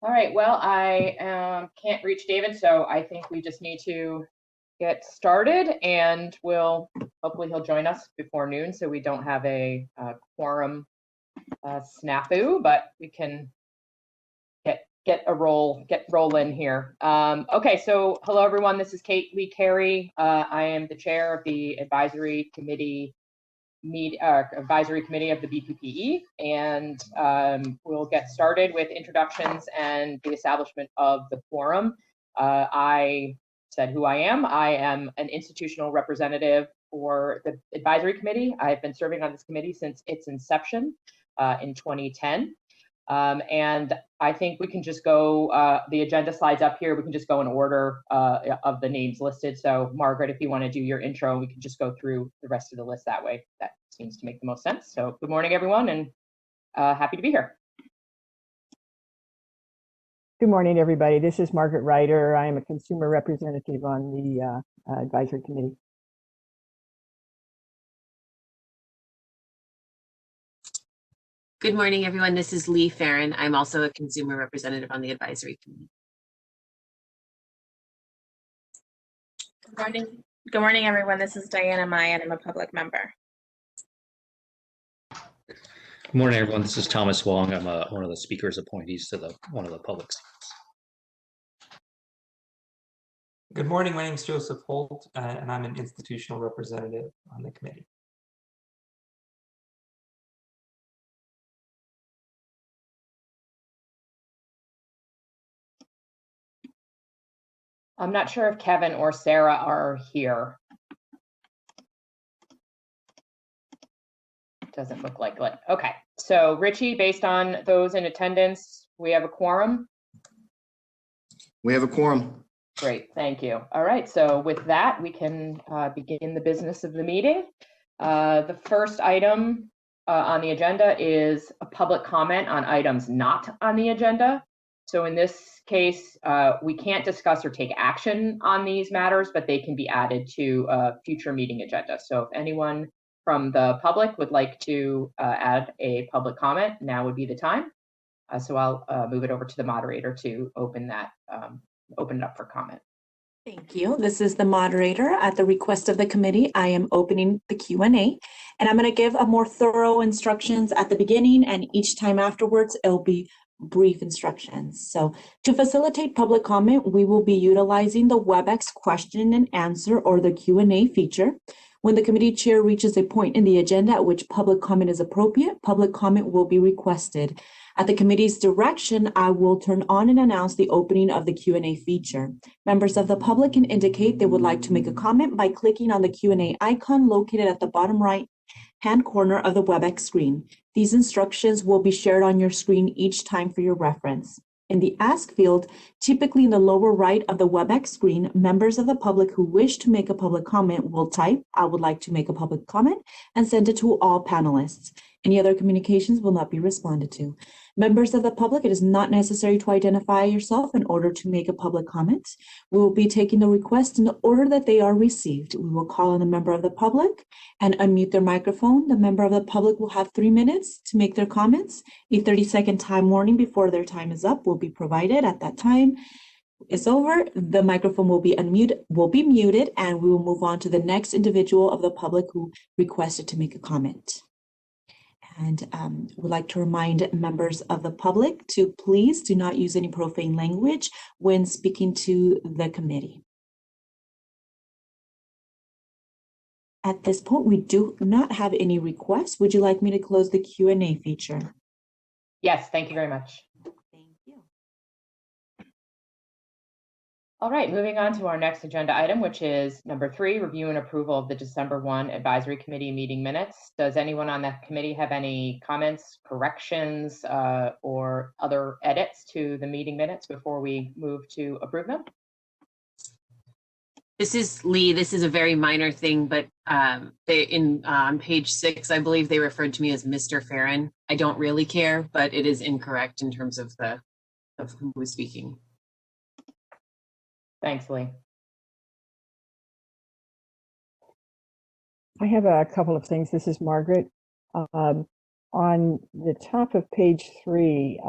All right, well, I can't reach David, so I think we just need to get started, and hopefully he'll join us before noon, so we don't have a quorum snafu, but we can get rolling here. Okay, so hello everyone. This is Kate Lee Carey. I am the chair of the advisory committee of the BPPE, and we'll get started with introductions and the establishment of the quorum. I said who I am. I am an institutional representative for the advisory committee. I've been serving on this committee since its inception in 2010. And I think we can just go, the agenda slides up here, we can just go in order of the names listed. So Margaret, if you want to do your intro, we can just go through the rest of the list that way. That seems to make the most sense. So good morning, everyone, and happy to be here. Good morning, everybody. This is Margaret Ryder. I am a consumer representative on the advisory committee. Good morning, everyone. This is Lee Farron. I'm also a consumer representative on the advisory committee. Good morning. Good morning, everyone. This is Diana Mai, and I'm a public member. Good morning, everyone. This is Thomas Wong. I'm one of the speakers appointees to one of the public seats. Good morning. My name is Joseph Holt, and I'm an institutional representative on the committee. I'm not sure if Kevin or Sarah are here. Doesn't look like it. Okay, so Richie, based on those in attendance, we have a quorum? We have a quorum. Great, thank you. All right, so with that, we can begin the business of the meeting. The first item on the agenda is a public comment on items not on the agenda. So in this case, we can't discuss or take action on these matters, but they can be added to a future meeting agenda. So if anyone from the public would like to add a public comment, now would be the time. So I'll move it over to the moderator to open it up for comment. Thank you. This is the moderator. At the request of the committee, I am opening the Q&A, and I'm going to give a more thorough instructions at the beginning, and each time afterwards, it'll be brief instructions. So to facilitate public comment, we will be utilizing the WebEx question and answer, or the Q&A feature. When the committee chair reaches a point in the agenda at which public comment is appropriate, public comment will be requested. At the committee's direction, I will turn on and announce the opening of the Q&A feature. Members of the public can indicate they would like to make a comment by clicking on the Q&A icon located at the bottom right-hand corner of the WebEx screen. These instructions will be shared on your screen each time for your reference. In the Ask field, typically in the lower right of the WebEx screen, members of the public who wish to make a public comment will type, "I would like to make a public comment," and send it to all panelists. Any other communications will not be responded to. Members of the public, it is not necessary to identify yourself in order to make a public comment. We will be taking the requests in the order that they are received. We will call on a member of the public and unmute their microphone. The member of the public will have 3 minutes to make their comments. A 30-second time warning before their time is up will be provided. At that time is over, the microphone will be muted, and we will move on to the next individual of the public who requested to make a comment. And would like to remind members of the public to please do not use any profane language when speaking to the committee. At this point, we do not have any requests. Would you like me to close the Q&A feature? Yes, thank you very much. Thank you. All right, moving on to our next agenda item, which is number 3, review and approval of the December 1 Advisory Committee meeting minutes. Does anyone on that committee have any comments, corrections, or other edits to the meeting minutes before we move to approve them? This is Lee. This is a very minor thing, but on page 6, I believe they referred to me as Mr. Farron. I don't really care, but it is incorrect in terms of who was speaking. Thanks, Lee. I have a couple of things. This is Margaret. on the top of page 3,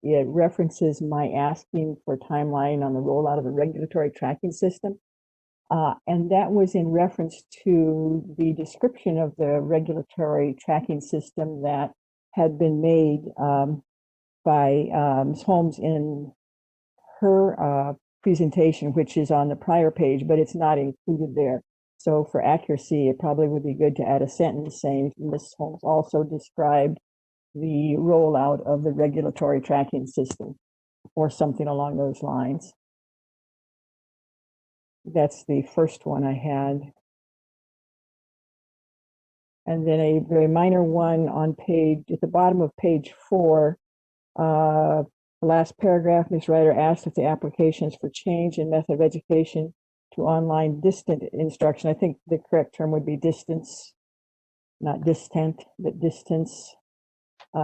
it references my asking for timeline on the rollout of the regulatory tracking system. And that was in reference to the description of the regulatory tracking system that had been made by Ms. Holmes in her presentation, which is on the prior page, but it's not included there. So for accuracy, it probably would be good to add a sentence saying Ms. Holmes also described the rollout of the regulatory tracking system or something along those lines. That's the first one I had. And then a very minor one on at the bottom of page 4, the last paragraph, Ms. Ryder asked if the applications for change in method of education to online distant instruction, I think the correct term would be distance, not distant, but distance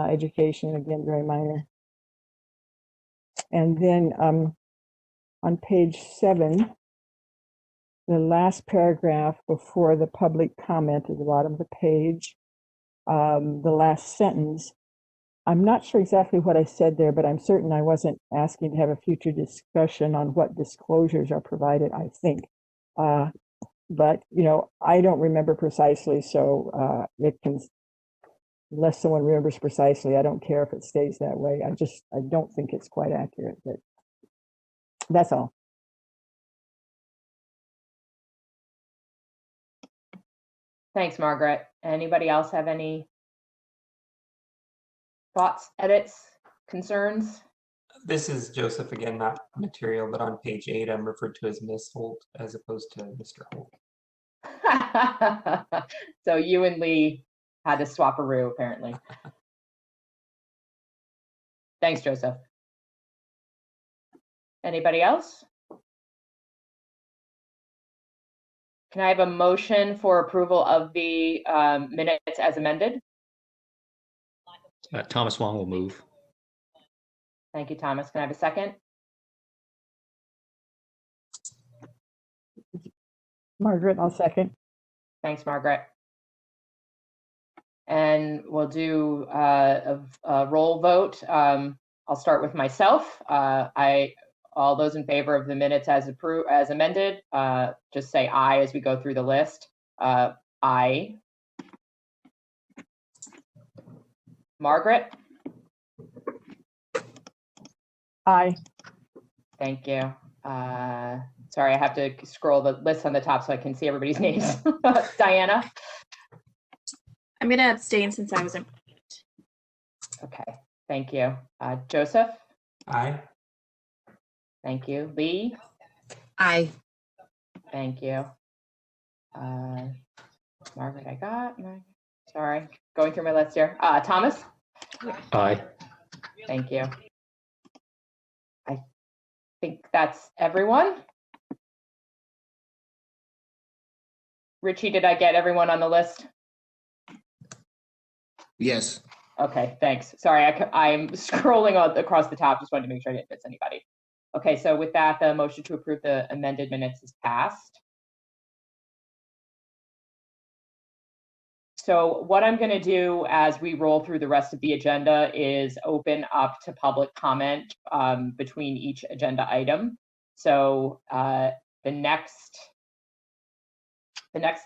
education, again, very minor. And then on page 7, the last paragraph before the public comment at the bottom of the page, the last sentence, I'm not sure exactly what I said there, but I'm certain I wasn't asking to have a future discussion on what disclosures are provided, I think. But, you know, I don't remember precisely, so it can, unless someone remembers precisely, I don't care if it stays that way. I don't think it's quite accurate, but that's all. Thanks, Margaret. Anybody else have any thoughts, edits, concerns? This is Joseph again, not material, but on page 8, I'm referred to as Miss Holt as opposed to Mr. Holt. So you and Lee had to swap a roux, apparently. Thanks, Joseph. Anybody else? Can I have a motion for approval of the minutes as amended? Thomas Wong will move. Thank you, Thomas. Can I have a second? Margaret, I'll second. Thanks, Margaret. And we'll do a roll vote. I'll start with myself. All those in favor of the minutes as amended, just say aye as we go through the list. Aye. Margaret? Aye. Thank you. Sorry, I have to scroll the list on the top so I can see everybody's names. Diana? I'm going to abstain since I wasn't. Okay, thank you. Joseph? Aye. Thank you. Lee? Aye. Thank you. Margaret, I got. Sorry, going through my list here. Thomas? Aye. Thank you. I think that's everyone. Richie, did I get everyone on the list? Yes. Okay, thanks. Sorry, I'm scrolling across the top. Just wanted to make sure I didn't miss anybody. Okay, so with that, the motion to approve the amended minutes is passed. So what I'm going to do as we roll through the rest of the agenda is open up to public comment between each agenda item. So the next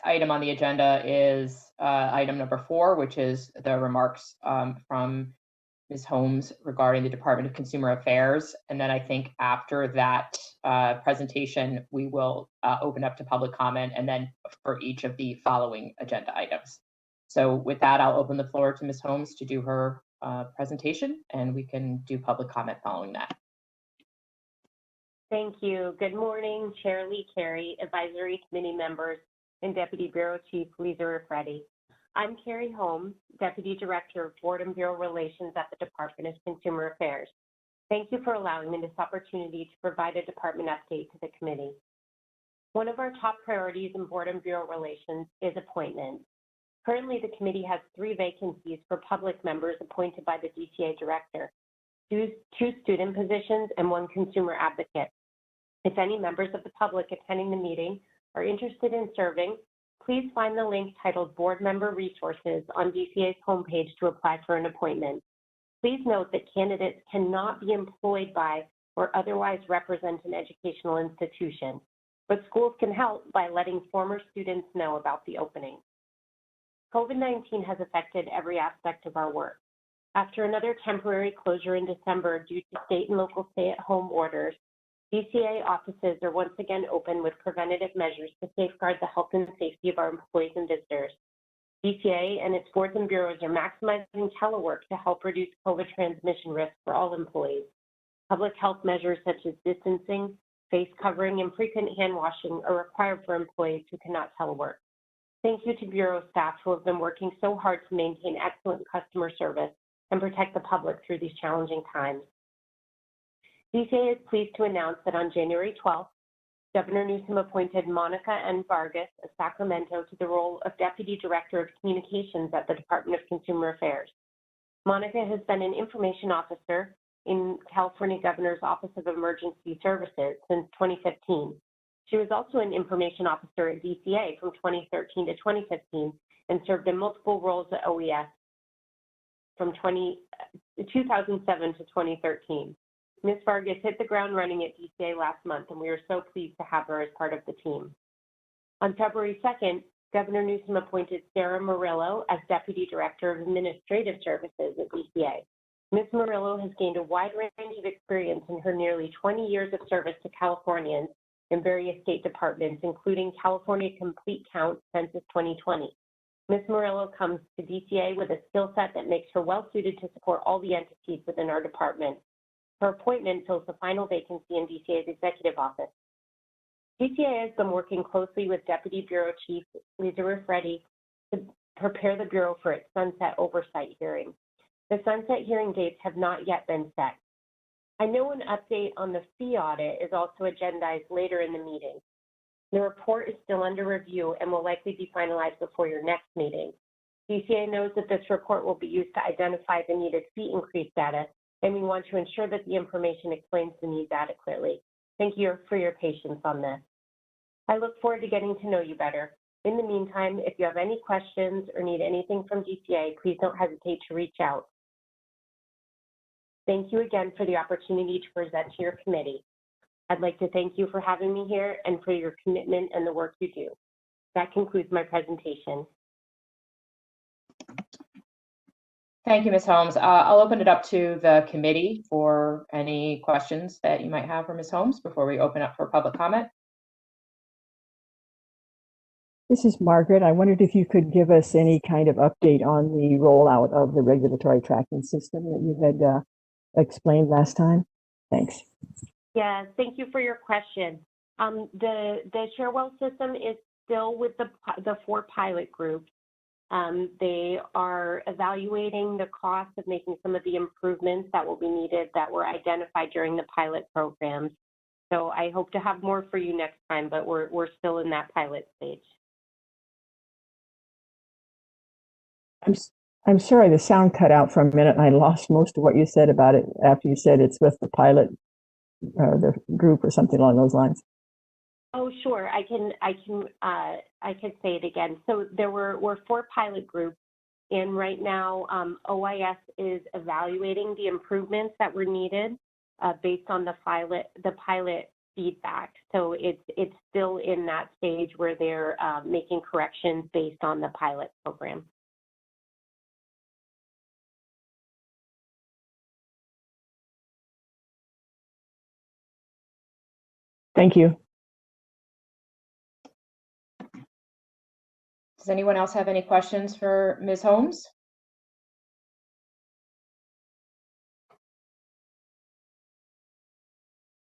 item on the agenda is item number 4, which is the remarks from Ms. Holmes regarding the Department of Consumer Affairs. And then I think after that presentation, we will open up to public comment and then for each of the following agenda items. So with that, I'll open the floor to Ms. Holmes to do her presentation, and we can do public comment following that. Thank you. Good morning, Chair Lee Carey, Advisory Committee members, and Deputy Bureau Chief Lisa Rafferty. I'm Carrie Holmes, Deputy Director of Board and Bureau Relations at the Department of Consumer Affairs. Thank you for allowing me this opportunity to provide a department update to the committee. One of our top priorities in Board and Bureau Relations is appointments. Currently, the committee has 3 vacancies for public members appointed by the DTA Director, 2 student positions, and 1 consumer advocate. If any members of the public attending the meeting are interested in serving, Please find the link titled Board Member Resources on DCA's homepage to apply for an appointment. Please note that candidates cannot be employed by or otherwise represent an educational institution, but schools can help by letting former students know about the opening. COVID-19 has affected every aspect of our work. After another temporary closure in December due to state and local stay-at-home orders, DCA offices are once again open with preventative measures to safeguard the health and safety of our employees and visitors. DCA and its boards and bureaus are maximizing telework to help reduce COVID transmission risk for all employees. Public health measures such as distancing, face covering, and frequent hand washing are required for employees who cannot telework. Thank you to Bureau staff who have been working so hard to maintain excellent customer service and protect the public through these challenging times. DCA is pleased to announce that on January 12th, Governor Newsome appointed Monica N. Vargas of Sacramento to the role of Deputy Director of Communications at the Department of Consumer Affairs. Monica has been an information officer in California Governor's Office of Emergency Services since 2015. She was also an information officer at DCA from 2013 to 2015 and served in multiple roles at OES from 2007 to 2013. Ms. Vargas hit the ground running at DCA last month, and we are so pleased to have her as part of the team. On February 2nd, Governor Newsome appointed Sarah Murillo as Deputy Director of Administrative Services at DCA. Ms. Murillo has gained a wide range of experience in her nearly 20 years of service to Californians in various state departments, including California Complete Count Census 2020. Ms. Murillo comes to DCA with a skill set that makes her well suited to support all the entities within our department. Her appointment fills the final vacancy in DCA's executive office. DCA has been working closely with Deputy Bureau Chief Lisa Rafferty to prepare the Bureau for its sunset oversight hearing. The sunset hearing dates have not yet been set. I know an update on the fee audit is also agendized later in the meeting. The report is still under review and will likely be finalized before your next meeting. DCA knows that this report will be used to identify the needed fee increase data, and we want to ensure that the information explains the needs adequately. Thank you for your patience on this. I look forward to getting to know you better. In the meantime, if you have any questions or need anything from DCA, please don't hesitate to reach out. Thank you again for the opportunity to present to your committee. I'd like to thank you for having me here and for your commitment and the work you do. That concludes my presentation. Thank you, Ms. Holmes. I'll open it up to the committee for any questions that you might have for Ms. Holmes before we open up for public comment. This is Margaret. I wondered if you could give us any kind of update on the rollout of the regulatory tracking system that you had explained last time. Thanks. Yeah, thank you for your question. The Sharewell system is still with the 4 pilot groups. They are evaluating the cost of making some of the improvements that will be needed that were identified during the pilot programs. So I hope to have more for you next time, but we're still in that pilot stage. I'm sorry, the sound cut out for a minute and I lost most of what you said about it after you said it's with the pilot the group or something along those lines. Oh, sure. I could say it again. So there were 4 pilot groups, and right now OIS is evaluating the improvements that were needed based on the pilot feedback. So it's still in that stage where they're making corrections based on the pilot program. Thank you. Does anyone else have any questions for Ms. Holmes?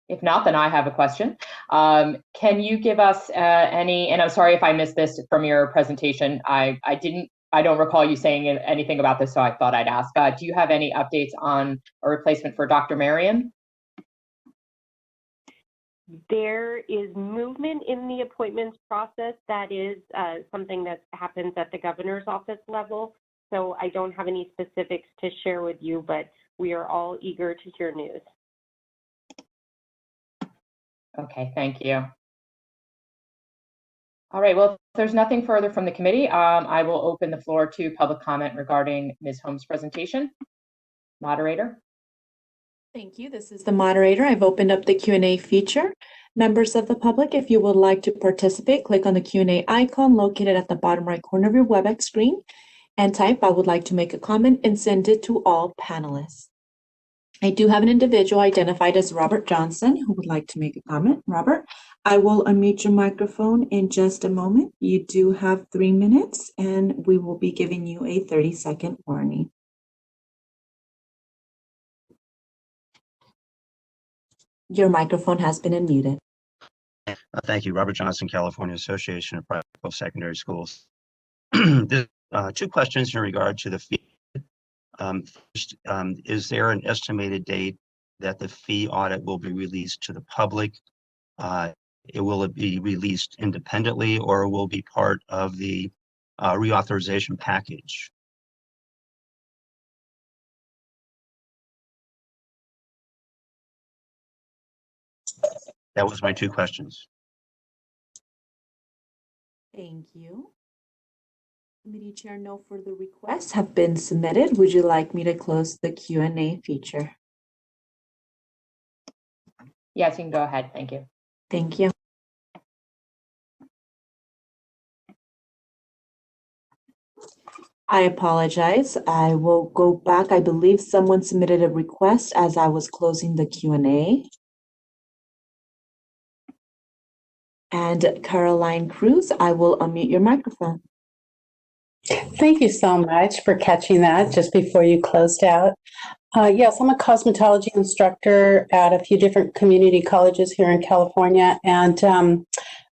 If not, then I have a question. Can you give us any, and I'm sorry if I missed this from your presentation, I don't recall you saying anything about this, so I thought I'd ask. Do you have any updates on a replacement for Dr. Marion? There is movement in the appointments process. That is something that happens at the governor's office level. So I don't have any specifics to share with you, but we are all eager to hear news. Okay, thank you. All right, well, if there's nothing further from the committee, I will open the floor to public comment regarding Ms. Holmes' presentation. Moderator. Thank you. This is the moderator. I've opened up the Q&A feature. Members of the public, if you would like to participate, click on the Q&A icon located at the bottom right corner of your WebEx screen and type, "I would like to make a comment," and send it to all panelists. I do have an individual identified as Robert Johnson who would like to make a comment. Robert, I will unmute your microphone in just a moment. You do have 3 minutes, and we will be giving you a 30-second warning. Your microphone has been unmuted. Thank you. Robert Johnson, California Association of Private Post-Secondary Schools. Two questions in regard to the fee. First, is there an estimated date that the fee audit will be released to the public? Will it be released independently, or will it be part of the reauthorization package? That was my two questions. Thank you. Committee Chair, no further requests have been submitted. Would you like me to close the Q&A feature? Yes, you can go ahead. Thank you. Thank you. I apologize. I will go back. I believe someone submitted a request as I was closing the Q&A. And Caroline Cruz, I will unmute your microphone. Thank you so much for catching that just before you closed out. Yes, I'm a cosmetology instructor at a few different community colleges here in California, and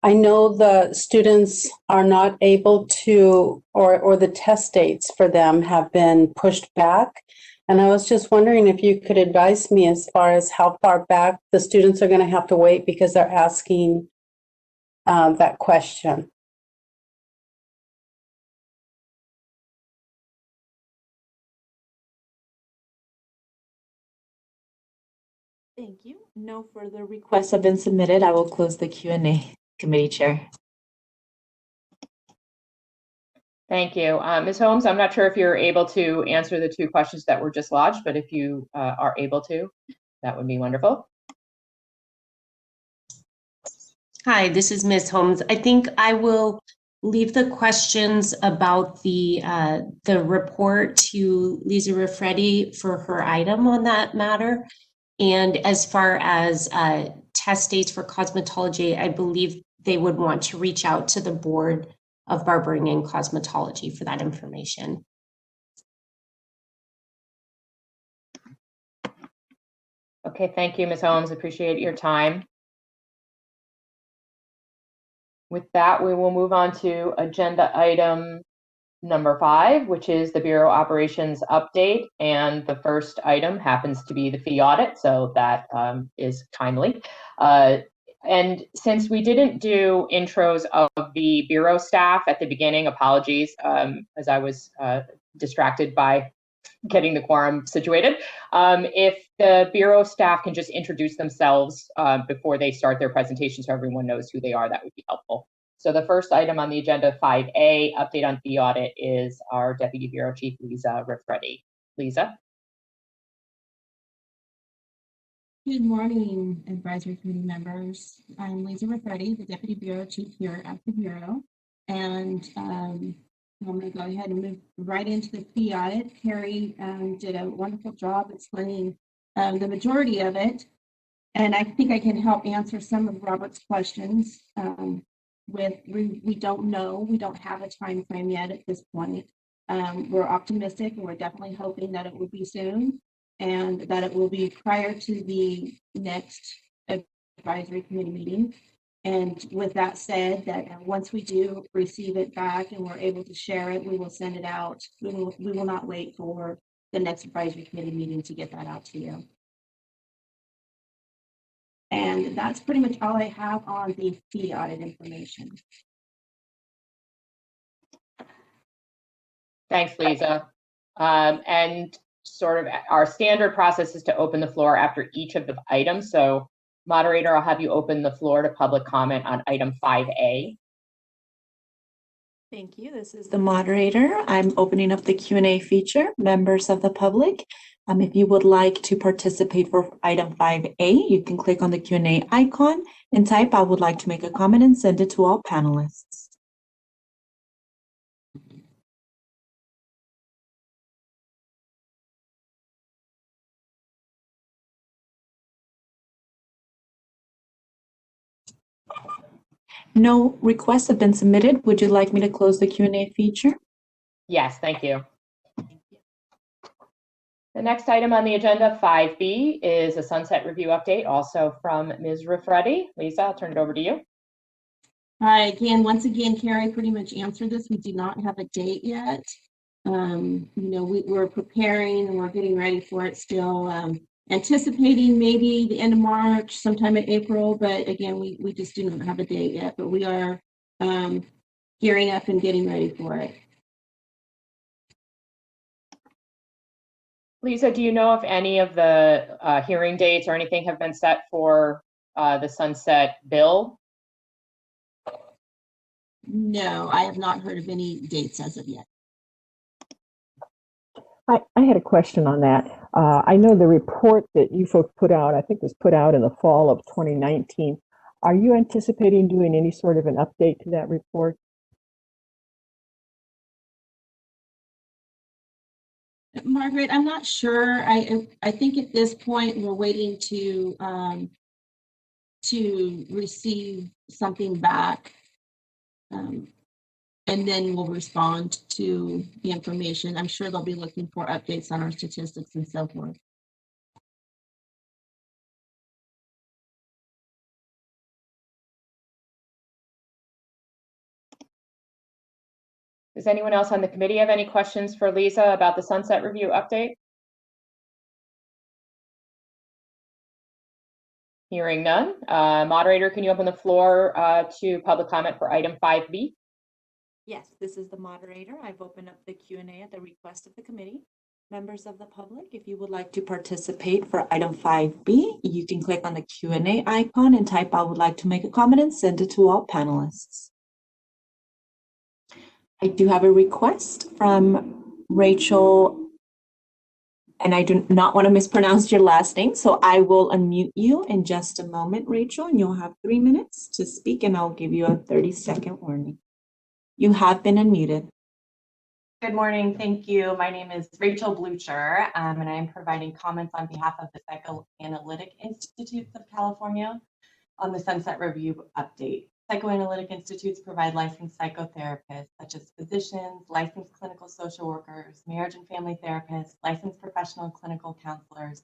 I know the students are not able to, or the test dates for them have been pushed back. And I was just wondering if you could advise me as far as how far back the students are going to have to wait because they're asking that question. Thank you. No further requests have been submitted. I will close the Q&A, Committee Chair. Thank you. Ms. Holmes, I'm not sure if you're able to answer the two questions that were just lodged, but if you are able to, that would be wonderful. Hi, this is Ms. Holmes. I think I will leave the questions about the report to Lisa Raffretti for her item on that matter. And as far as test dates for cosmetology, I believe they would want to reach out to the Board of Barbering and Cosmetology for that information. Okay, thank you, Ms. Holmes. Appreciate your time. With that, we will move on to agenda item number 5, which is the Bureau Operations update. And the first item happens to be the fee audit, so that is timely. And since we didn't do intros of the Bureau staff at the beginning, apologies, as I was distracted by getting the quorum situated. If the Bureau staff can just introduce themselves before they start their presentation so everyone knows who they are, that would be helpful. So the first item on the agenda, 5A, update on fee audit, is our Deputy Bureau Chief, Lisa Raffretti. Lisa. Good morning, advisory committee members. I'm Lisa Raffretti, the Deputy Bureau Chief here at the Bureau. And I'm going to go ahead and move right into the fee audit. Carrie did a wonderful job explaining the majority of it. And I think I can help answer some of Robert's questions. We don't know, we don't have a time frame yet at this point. We're optimistic and we're definitely hoping that it will be soon and that it will be prior to the next advisory committee meeting. And with that said, that once we do receive it back and we're able to share it, we will send it out. We will not wait for the next advisory committee meeting to get that out to you. And that's pretty much all I have on the fee audit information. Thanks, Lisa. And sort of our standard process is to open the floor after each of the items. So moderator, I'll have you open the floor to public comment on item 5A. Thank you. This is the moderator. I'm opening up the Q&A feature. Members of the public, if you would like to participate for item 5A, you can click on the Q&A icon and type, "I would like to make a comment," and send it to all panelists. No requests have been submitted. Would you like me to close the Q&A feature? Yes, thank you. The next item on the agenda, 5B, is a sunset review update, also from Ms. Rafferty. Lisa, I'll turn it over to you. Hi, again, once again, Carrie pretty much answered this. We do not have a date yet. We're preparing and we're getting ready for it still. Anticipating maybe the end of March, sometime in April, but again, we just do not have a date yet, but we are gearing up and getting ready for it. Lisa, do you know if any of the hearing dates or anything have been set for the sunset bill? No, I have not heard of any dates as of yet. I had a question on that. I know the report that you folks put out, I think was put out in the fall of 2019. Are you anticipating doing any sort of an update to that report? Margaret, I'm not sure. I think at this point we're waiting to receive something back, and then we'll respond to the information. I'm sure they'll be looking for updates on our statistics and so forth. Does anyone else on the committee have any questions for Lisa about the sunset review update? Hearing none. Moderator, can you open the floor to public comment for item 5B? Yes, this is the moderator. I've opened up the Q&A at the request of the committee. Members of the public, if you would like to participate for item 5B, you can click on the Q&A icon and type, "I would like to make a comment," and send it to all panelists. I do have a request from Rachel, and I do not want to mispronounce your last name, so I will unmute you in just a moment, Rachel, and you'll have 3 minutes to speak, and I'll give you a 30-second warning. You have been unmuted. Good morning. Thank you. My name is Rachel Blucher, and I am providing comments on behalf of the Psychoanalytic Institutes of California on the Sunset Review update. Psychoanalytic institutes provide licensed psychotherapists, such as physicians, licensed clinical social workers, marriage and family therapists, licensed professional clinical counselors,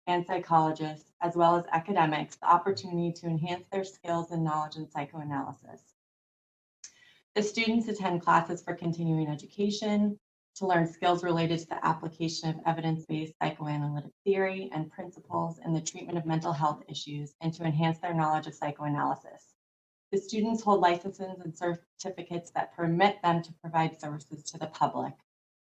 and psychologists, as well as academics, the opportunity to enhance their skills and knowledge in psychoanalysis. The students attend classes for continuing education, to learn skills related to the application of evidence-based psychoanalytic theory and principles in the treatment of mental health issues, and to enhance their knowledge of psychoanalysis. The students hold licenses and certificates that permit them to provide services to the public.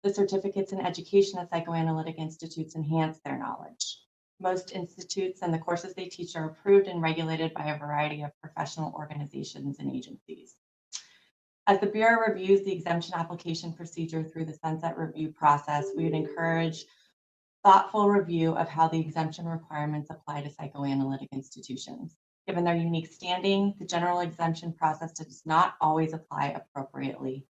The certificates in education at psychoanalytic institutes enhance their knowledge. Most institutes and the courses they teach are approved and regulated by a variety of professional organizations and agencies. As the Bureau reviews the exemption application procedure through the sunset review process, we would encourage thoughtful review of how the exemption requirements apply to psychoanalytic institutions. Given their unique standing, the general exemption process does not always apply appropriately.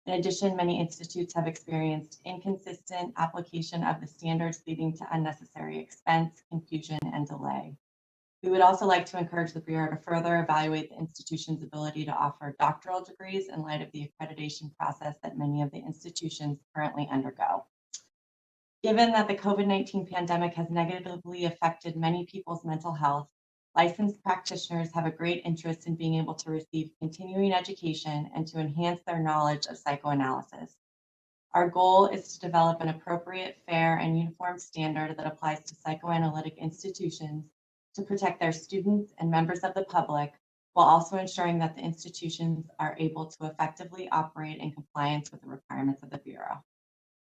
In addition, many institutes have experienced inconsistent application of the standards, leading to unnecessary expense, confusion, and delay. We would also like to encourage the Bureau to further evaluate the institution's ability to offer doctoral degrees in light of the accreditation process that many of the institutions currently undergo. Given that the COVID-19 pandemic has negatively affected many people's mental health, licensed practitioners have a great interest in being able to receive continuing education and to enhance their knowledge of psychoanalysis. Our goal is to develop an appropriate, fair, and uniform standard that applies to psychoanalytic institutions to protect their students and members of the public, while also ensuring that the institutions are able to effectively operate in compliance with the requirements of the Bureau.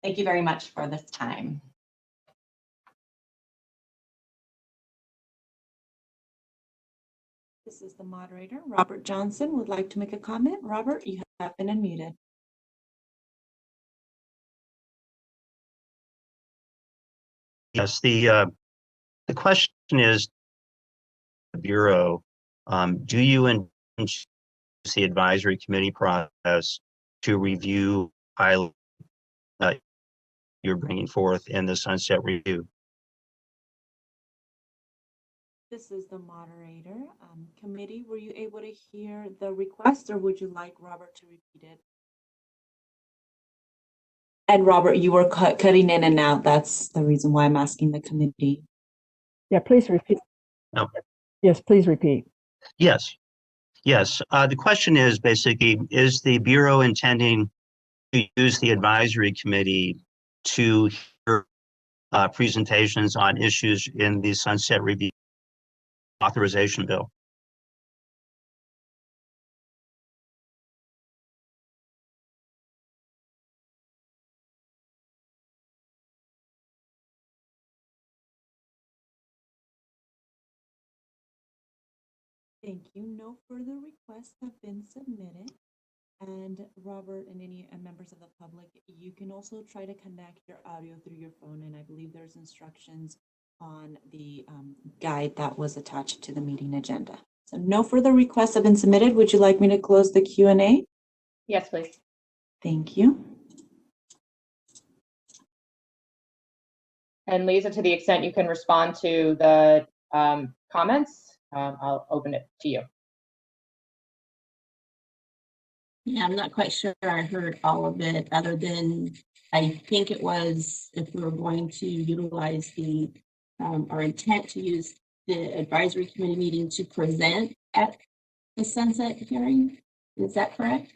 Thank you very much for this time. This is the moderator. Robert Johnson would like to make a comment. Robert, you have been unmuted. Yes, the question is, the Bureau, do you intend to use the advisory committee process to review pilot you're bringing forth in the sunset review? This is the moderator. Committee, were you able to hear the request, or would you like Robert to repeat it? And Robert, you were cutting in and out. That's the reason why I'm asking the committee. Yeah, please repeat. No. Yes, please repeat. Yes. Yes. The question is basically, is the Bureau intending to use the advisory committee to hear presentations on issues in the sunset review authorization bill? Thank you. No further requests have been submitted. And Robert and any members of the public, you can also try to connect your audio through your phone. And I believe there's instructions on the guide that was attached to the meeting agenda. So no further requests have been submitted. Would you like me to close the Q&A? Yes, please. Thank you. And Lisa, to the extent you can respond to the comments, I'll open it to you. Yeah, I'm not quite sure I heard all of it, other than I think it was if we were going to utilize the our intent to use the advisory committee meeting to present at the sunset hearing. Is that correct?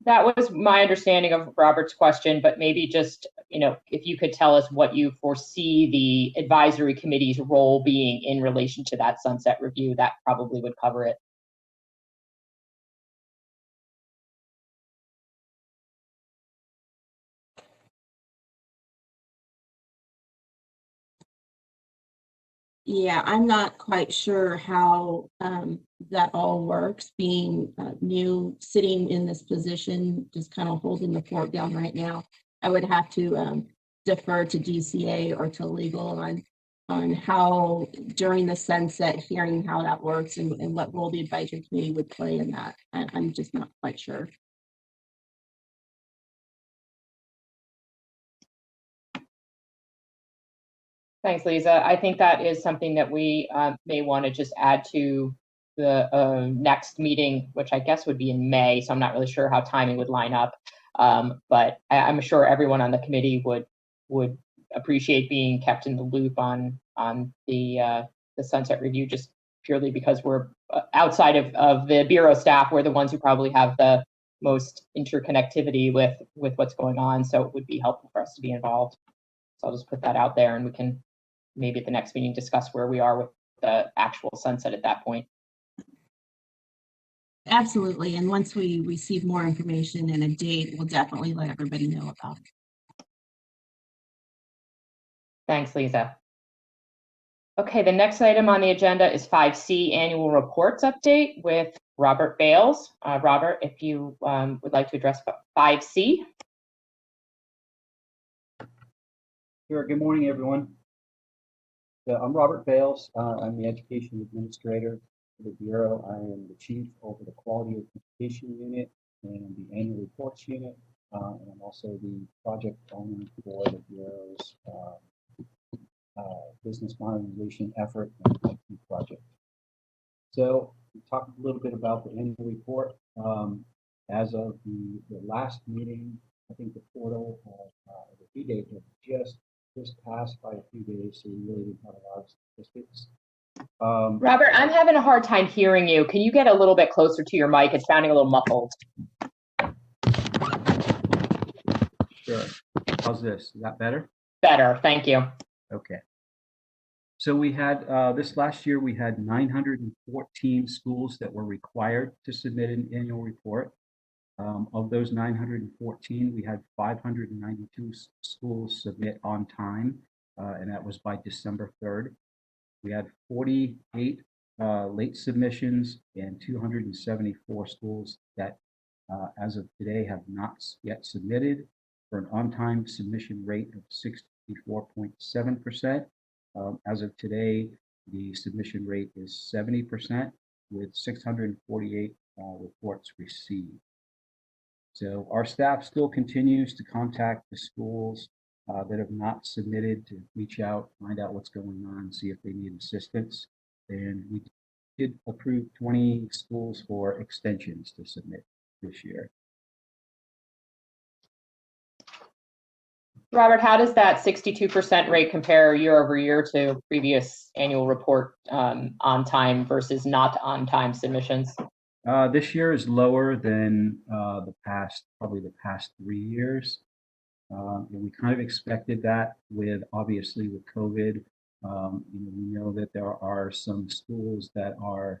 That was my understanding of Robert's question, but maybe just, if you could tell us what you foresee the advisory committee's role being in relation to that sunset review, that probably would cover it. Yeah, I'm not quite sure how that all works, being new, sitting in this position, just kind of holding the fort down right now. I would have to defer to DCA or to legal on how during the sunset hearing, how that works and what role the advisory committee would play in that. I'm just not quite sure. Thanks, Lisa. I think that is something that we may want to just add to the next meeting, which I guess would be in May. So I'm not really sure how timing would line up. But I'm sure everyone on the committee would appreciate being kept in the loop on the sunset review, just purely because we're outside of the Bureau staff. We're the ones who probably have the most interconnectivity with what's going on. So it would be helpful for us to be involved. So I'll just put that out there, and we can maybe at the next meeting discuss where we are with the actual sunset at that point. Absolutely. And once we receive more information and a date, we'll definitely let everybody know about it. Thanks, Lisa. Okay, the next item on the agenda is 5C, Annual Reports Update with Robert Bales. Robert, if you would like to address 5C. Sure. Good morning, everyone. I'm Robert Bales. I'm the Education Administrator for the Bureau. I am the Chief over the Quality of Education Unit and the Annual Reports Unit. And I'm also the Project Owner for the Bureau's Business Modernization Effort and IT project. So we talked a little bit about the annual report. As of the last meeting, I think the portal, the fee date had just passed by a few days, so we really didn't have a lot of statistics. Robert, I'm having a hard time hearing you. Can you get a little bit closer to your mic? It's sounding a little muffled. Sure. How's this? Is that better? Better, thank you. Okay. So we had, this last year, we had 914 schools that were required to submit an annual report. Of those 914, we had 592 schools submit on time, and that was by December 3rd. We had 48 late submissions and 274 schools that, as of today, have not yet submitted, for an on-time submission rate of 64.7%. As of today, the submission rate is 70% with 648 reports received. So our staff still continues to contact the schools that have not submitted to reach out, find out what's going on, see if they need assistance. And we did approve 20 schools for extensions to submit this year. Robert, how does that 62% rate compare year over year to previous annual report on time versus not on time submissions? This year is lower than probably the past 3 years. And we kind of expected that obviously with COVID. We know that there are some schools that are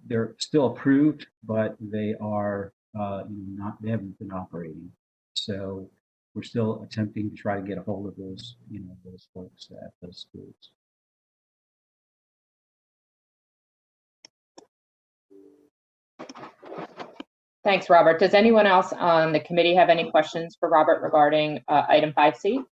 they're still approved, but they are they haven't been operating. So we're still attempting to try to get a hold of those those folks at those schools. Thanks, Robert. Does anyone else on the committee have any questions for Robert regarding item 5C?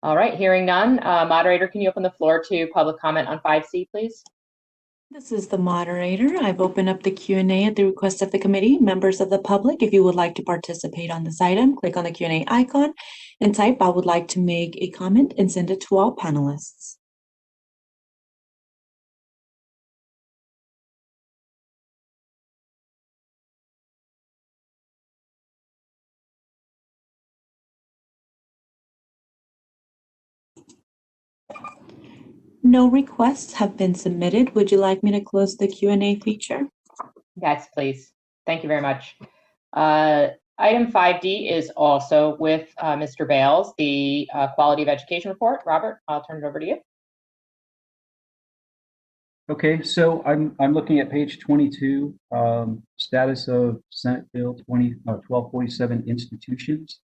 All right, hearing none. Moderator, can you open the floor to public comment on 5C, please? This is the moderator. I've opened up the Q&A at the request of the committee. Members of the public, if you would like to participate on this item, click on the Q&A icon and type "I would like to make a comment" and send it to all panelists. No requests have been submitted. Would you like me to close the Q&A feature? Yes, please. Thank you very much. Item 5D is also with Mr. Bales, the Quality of Education Report. Robert, I'll turn it over to you. Okay, so I'm looking at page 22, status of Senate Bill 1247 institutions.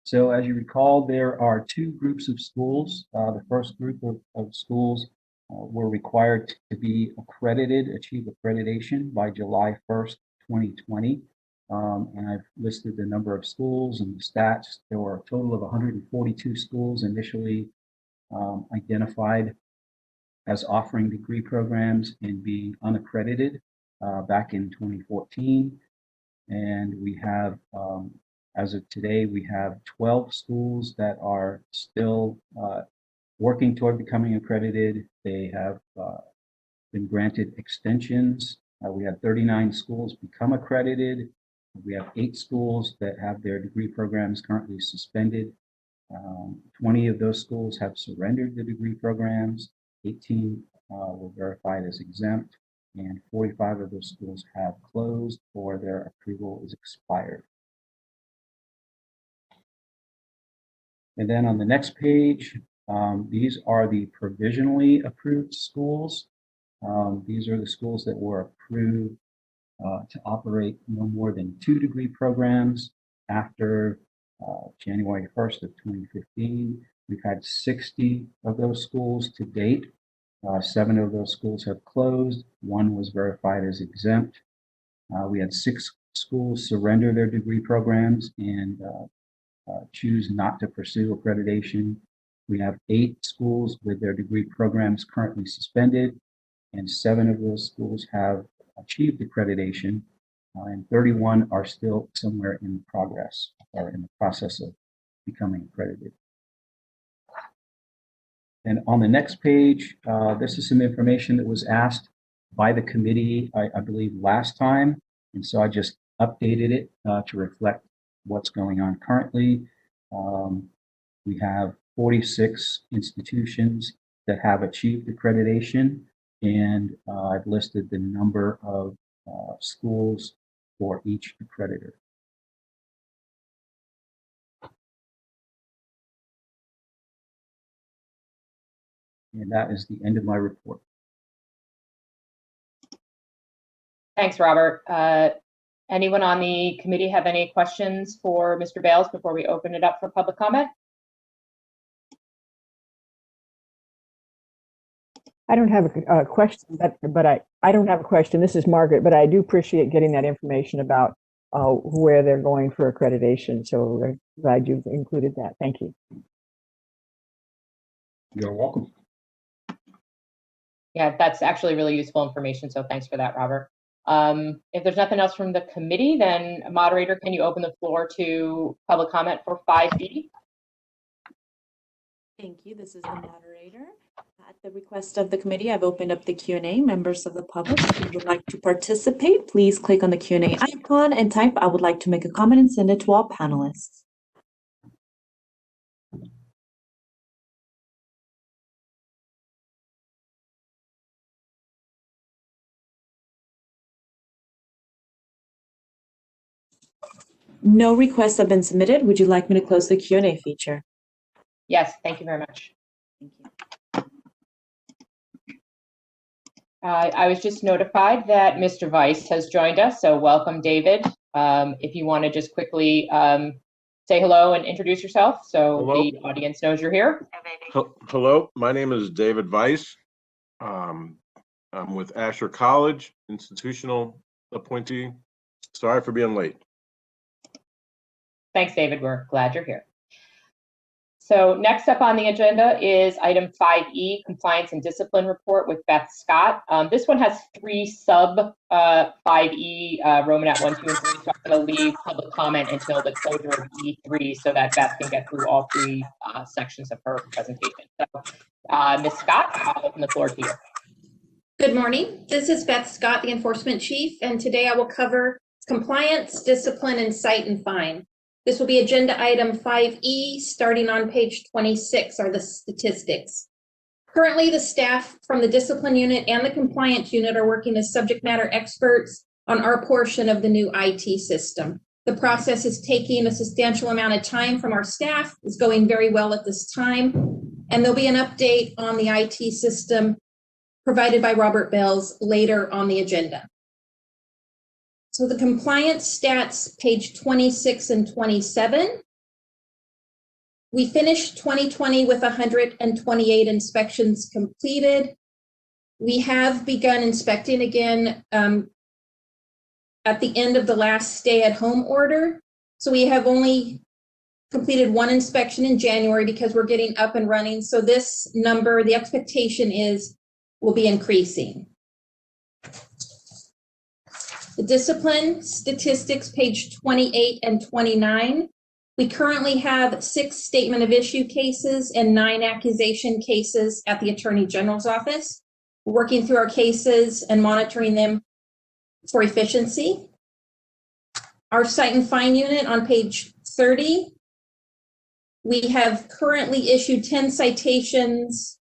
So as you recall, there are two groups of schools. The first group of schools were required to be accredited, achieve accreditation by July 1st, 2020. And I've listed the number of schools and the stats. There were a total of 142 schools initially identified as offering degree programs and being unaccredited back in 2014. And we have, as of today, we have 12 schools that are still working toward becoming accredited. They have been granted extensions. We have 39 schools become accredited. We have 8 schools that have their degree programs currently suspended. 20 of those schools have surrendered the degree programs. 18 were verified as exempt, and 45 of those schools have closed or their approval is expired. And then on the next page, these are the provisionally approved schools. These are the schools that were approved to operate no more than 2 degree programs after January 1st of 2015. We've had 60 of those schools to date. 7 of those schools have closed. 1 was verified as exempt. We had 6 schools surrender their degree programs and choose not to pursue accreditation. We have 8 schools with their degree programs currently suspended, and 7 of those schools have achieved accreditation, and 31 are still somewhere in progress or in the process of becoming accredited. And on the next page, this is some information that was asked by the committee, I believe, last time. And so I just updated it to reflect what's going on currently. We have 46 institutions that have achieved accreditation, and I've listed the number of schools for each accreditor. And that is the end of my report. Thanks, Robert. Anyone on the committee have any questions for Mr. Bales before we open it up for public comment? I don't have a question, but I don't have a question. This is Margaret, but I do appreciate getting that information about where they're going for accreditation. So I'm glad you've included that. Thank you. You're welcome. Yeah, that's actually really useful information. So thanks for that, Robert. If there's nothing else from the committee, then moderator, can you open the floor to public comment for 5B? Thank you. This is the moderator. At the request of the committee, I've opened up the Q&A. Members of the public who would like to participate, please click on the Q&A icon and type, "I would like to make a comment," and send it to all panelists. No requests have been submitted. Would you like me to close the Q&A feature? Yes, thank you very much. Thank you. I was just notified that Mr. Weiss has joined us, so welcome, David. If you want to just quickly say hello and introduce yourself so Hello. the audience knows you're here. Hello, my name is David Weiss. I'm with Asher College, institutional appointee. Sorry for being late. Thanks, David. We're glad you're here. So next up on the agenda is item 5E, Compliance and Discipline Report with Beth Scott. This one has 3 sub 5E, Romanet 1, 2, and 3. So I'm going to leave public comment until the closure of E3 so that Beth can get through all 3 sections of her presentation. So Ms. Scott, I'll open the floor to you. Good morning. This is Beth Scott, the Enforcement Chief, and today I will cover compliance, discipline, and cite and fine. This will be agenda item 5E, starting on page 26 are the statistics. Currently, the staff from the discipline unit and the compliance unit are working as subject matter experts on our portion of the new IT system. The process is taking a substantial amount of time from our staff. It's going very well at this time. And there'll be an update on the IT system provided by Robert Bells later on the agenda. So the compliance stats, page 26 and 27. We finished 2020 with 128 inspections completed. We have begun inspecting again at the end of the last stay-at-home order. So we have only completed 1 inspection in January because we're getting up and running. So this number, the expectation is, will be increasing. The discipline statistics, page 28 and 29. We currently have 6 statement of issue cases and 9 accusation cases at the Attorney General's office. We're working through our cases and monitoring them for efficiency. Our cite and fine unit on page 30. We have currently issued 10 citations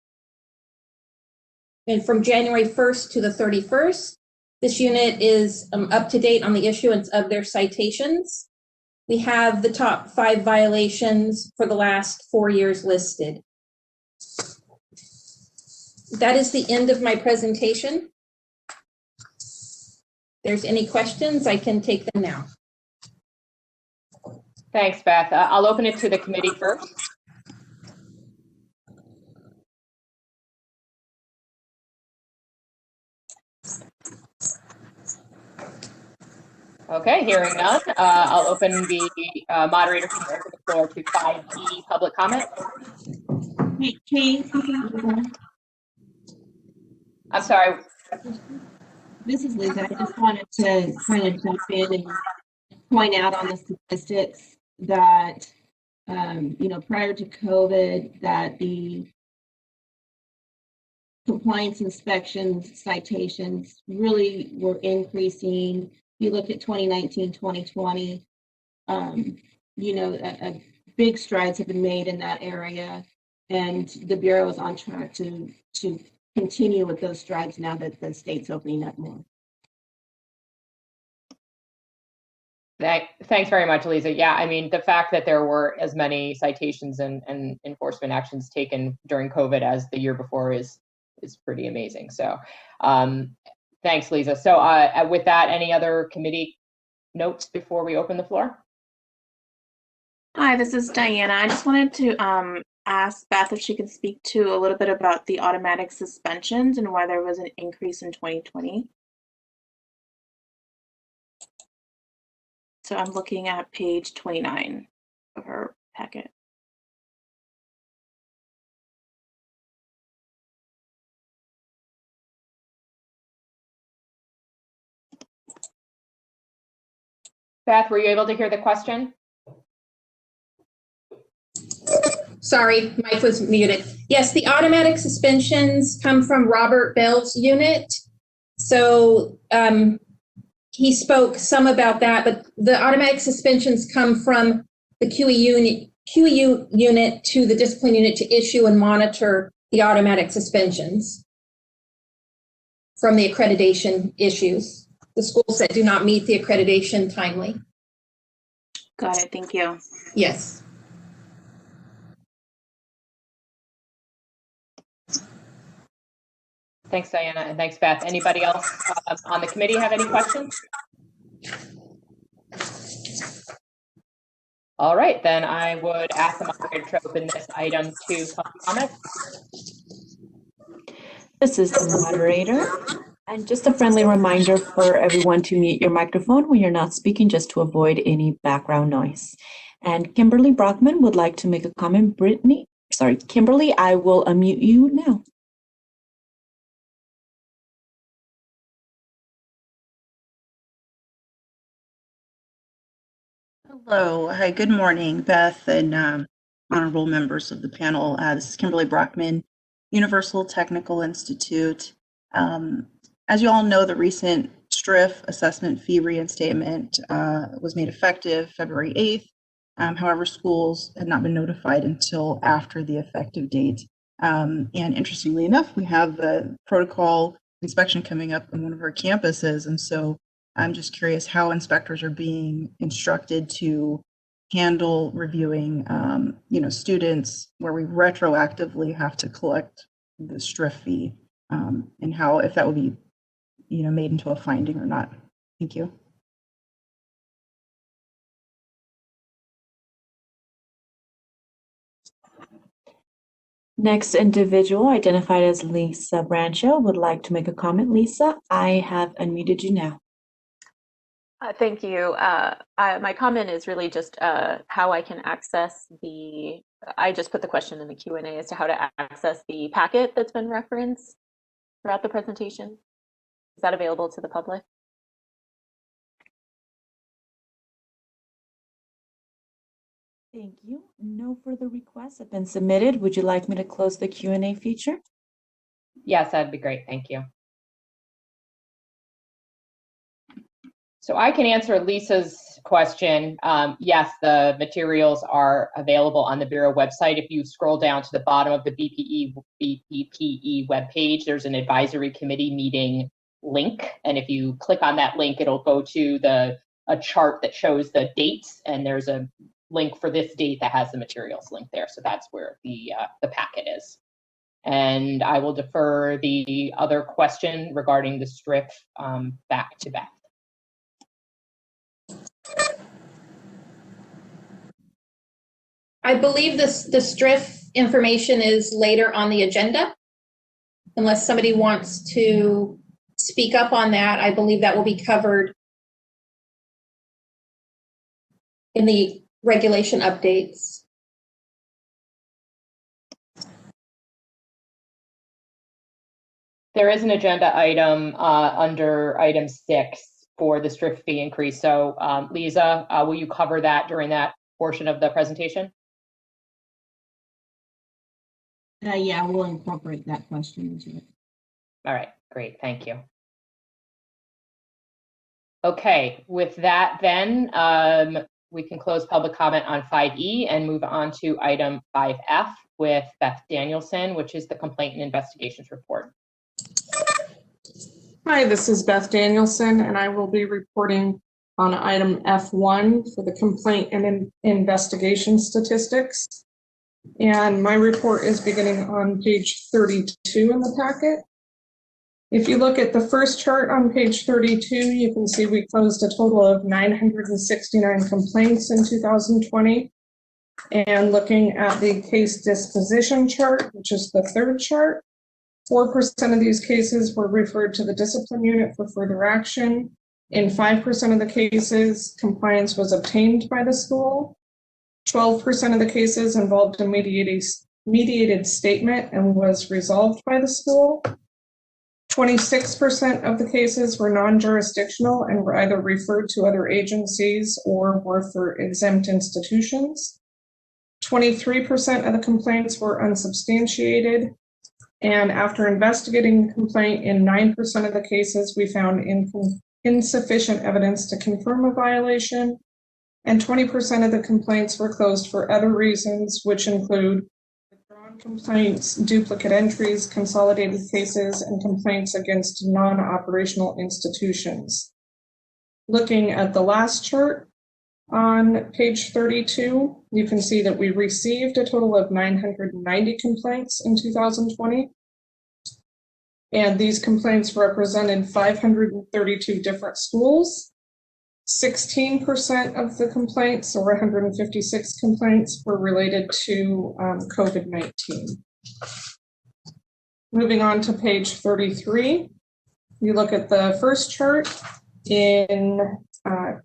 and from January 1st to the 31st. This unit is up to date on the issuance of their citations. We have the top 5 violations for the last 4 years listed. That is the end of my presentation. If there's any questions, I can take them now. Thanks, Beth. I'll open it to the committee first. Okay, hearing none, I'll open the moderator to open the floor to 5E public comment. Hey, Kate. I'm sorry. This is Liz. I just wanted to kind of jump in and point out on the statistics that, prior to COVID, that the compliance inspections, citations really were increasing. You look at 2019, 2020, big strides have been made in that area, and the Bureau is on track to continue with those strides now that the state's opening up more. Thanks very much, Lisa. Yeah, I mean, the fact that there were as many citations and enforcement actions taken during COVID as the year before is pretty amazing. So thanks, Lisa. So with that, any other committee notes before we open the floor? Hi, this is Diana. I just wanted to ask Beth if she could speak to a little bit about the automatic suspensions and why there was an increase in 2020. So I'm looking at page 29 of her packet. Beth, were you able to hear the question? Sorry, mic was muted. Yes, the automatic suspensions come from Robert Bell's unit. So he spoke some about that, but the automatic suspensions come from the QEU unit to the discipline unit to issue and monitor the automatic suspensions from the accreditation issues. The schools that do not meet the accreditation timely. Got it, thank you. Yes. Thanks, Diana, and thanks, Beth. Anybody else on the committee have any questions? All right, then I would ask the moderator to open this item to public comment. This is the moderator. And just a friendly reminder for everyone to mute your microphone when you're not speaking, just to avoid any background noise. And Kimberly Brockman would like to make a comment. Kimberly, I will unmute you now. Hello. Hi, good morning, Beth and honorable members of the panel. This is Kimberly Brockman, Universal Technical Institute. As you all know, the recent STRIF assessment fee reinstatement was made effective February 8th. However, schools had not been notified until after the effective date. And interestingly enough, we have the protocol inspection coming up on one of our campuses. And so I'm just curious how inspectors are being instructed to handle reviewing, students where we retroactively have to collect the STRIF fee, and how, if that will be, made into a finding or not. Thank you. Next individual, identified as Lisa Brancho, would like to make a comment. Lisa, I have unmuted you now. Thank you. My comment is really just how I can access I just put the question in the Q&A as to how to access the packet that's been referenced throughout the presentation. Is that available to the public? Thank you. No further requests have been submitted. Would you like me to close the Q&A feature? Yes, that'd be great. Thank you. So I can answer Lisa's question. Yes, the materials are available on the Bureau website. If you scroll down to the bottom of the BPE webpage, there's an advisory committee meeting link. And if you click on that link, it'll go to a chart that shows the dates, and there's a link for this date that has the materials link there. So that's where the packet is. And I will defer the other question regarding the STRIF back to Beth. I believe the STRIF information is later on the agenda. Unless somebody wants to speak up on that, I believe that will be covered in the regulation updates. There is an agenda item under item 6 for the STRIF fee increase. So Lisa, will you cover that during that portion of the presentation? Yeah, we'll incorporate that question into it. All right, great, thank you. Okay, with that then, we can close public comment on 5E and move on to item 5F with Beth Danielson, which is the complaint and investigations report. Hi, this is Beth Danielson, and I will be reporting on item F1 for the complaint and investigation statistics. And my report is beginning on page 32 in the packet. If you look at the first chart on page 32, you can see we closed a total of 969 complaints in 2020. And looking at the case disposition chart, which is the third chart, 4% of these cases were referred to the discipline unit for further action. In 5% of the cases, compliance was obtained by the school. 12% of the cases involved a mediated statement and was resolved by the school. 26% of the cases were non-jurisdictional and were either referred to other agencies or were for exempt institutions. 23% of the complaints were unsubstantiated. And after investigating the complaint in 9% of the cases, we found insufficient evidence to confirm a violation. And 20% of the complaints were closed for other reasons, which include withdrawn complaints, duplicate entries, consolidated cases, and complaints against non-operational institutions. Looking at the last chart on page 32, you can see that we received a total of 990 complaints in 2020. And these complaints represented 532 different schools. 16% of the complaints, or 156 complaints, were related to COVID-19. Moving on to page 33, you look at the first chart. In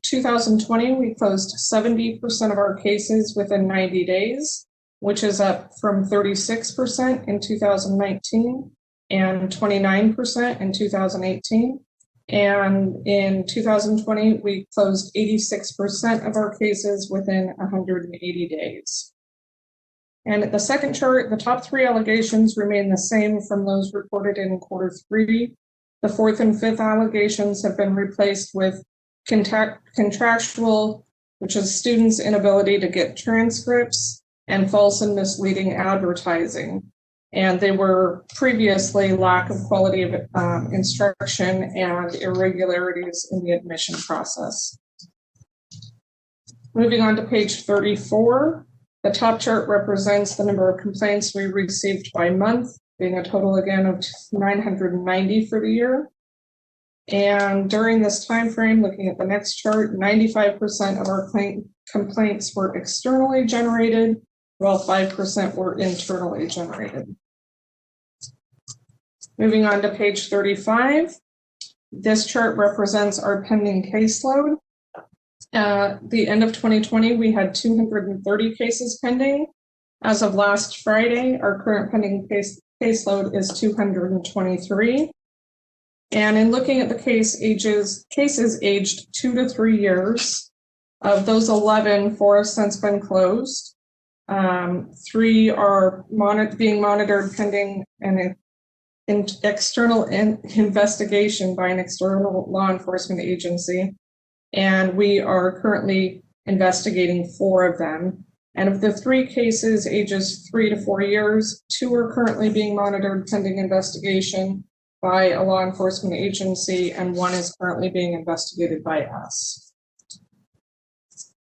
2020, we closed 70% of our cases within 90 days, which is up from 36% in 2019 and 29% in 2018. And in 2020, we closed 86% of our cases within 180 days. And at the second chart, the top three allegations remain the same from those reported in Q3. The fourth and fifth allegations have been replaced with contractual, which is students' inability to get transcripts, and false and misleading advertising. And they were previously lack of quality of instruction and irregularities in the admission process. Moving on to page 34, the top chart represents the number of complaints we received by month, being a total again of 990 for the year. And during this time frame, looking at the next chart, 95% of our complaints were externally generated, while 5% were internally generated. Moving on to page 35, this chart represents our pending caseload. At the end of 2020, we had 230 cases pending. As of last Friday, our current pending caseload is 223. And in looking at the cases aged 2 to 3 years, of those 11, 4 have since been closed. 3 are being monitored pending an external investigation by an external law enforcement agency. And we are currently investigating 4 of them. And of the 3 cases ages 3 to 4 years, 2 are currently being monitored pending investigation by a law enforcement agency, and 1 is currently being investigated by us.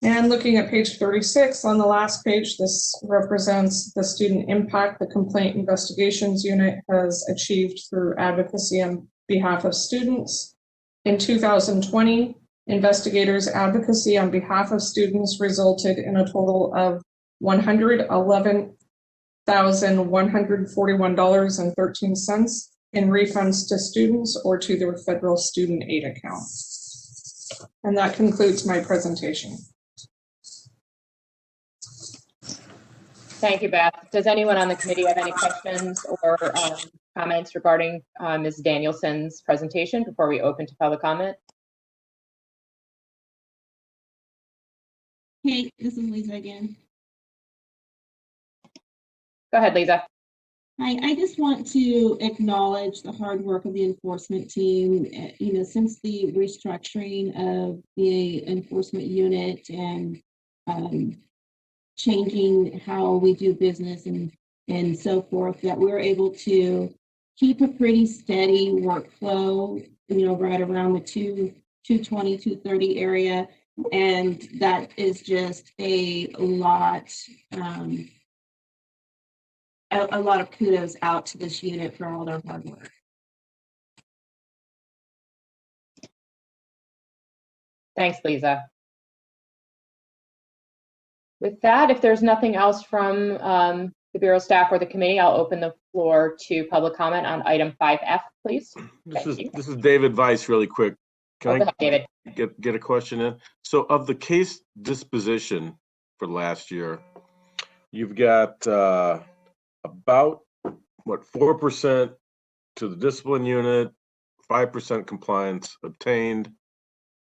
And looking at page 36, on the last page, this represents the student impact the Complaint Investigations Unit has achieved through advocacy on behalf of students. In 2020, investigators' advocacy on behalf of students resulted in a total of $111,141.13 in refunds to students or to their federal student aid account. And that concludes my presentation. Thank you, Beth. Does anyone on the committee have any questions or comments regarding Ms. Danielson's presentation before we open to public comment? Hey, this is Lisa again. Go ahead, Lisa. Hi, I just want to acknowledge the hard work of the enforcement team. You know, since the restructuring of the enforcement unit and changing how we do business and so forth, that we're able to keep a pretty steady workflow, you know, right around the 220, 230 area. And that is just a lot of kudos out to this unit for all their hard work. Thanks, Lisa. With that, if there's nothing else from the Bureau staff or the committee, I'll open the floor to public comment on item 5F, please. This is David Weiss, really quick. Can I David. get a question in? So of the case disposition for last year, you've got about, what, 4% to the discipline unit, 5% compliance obtained,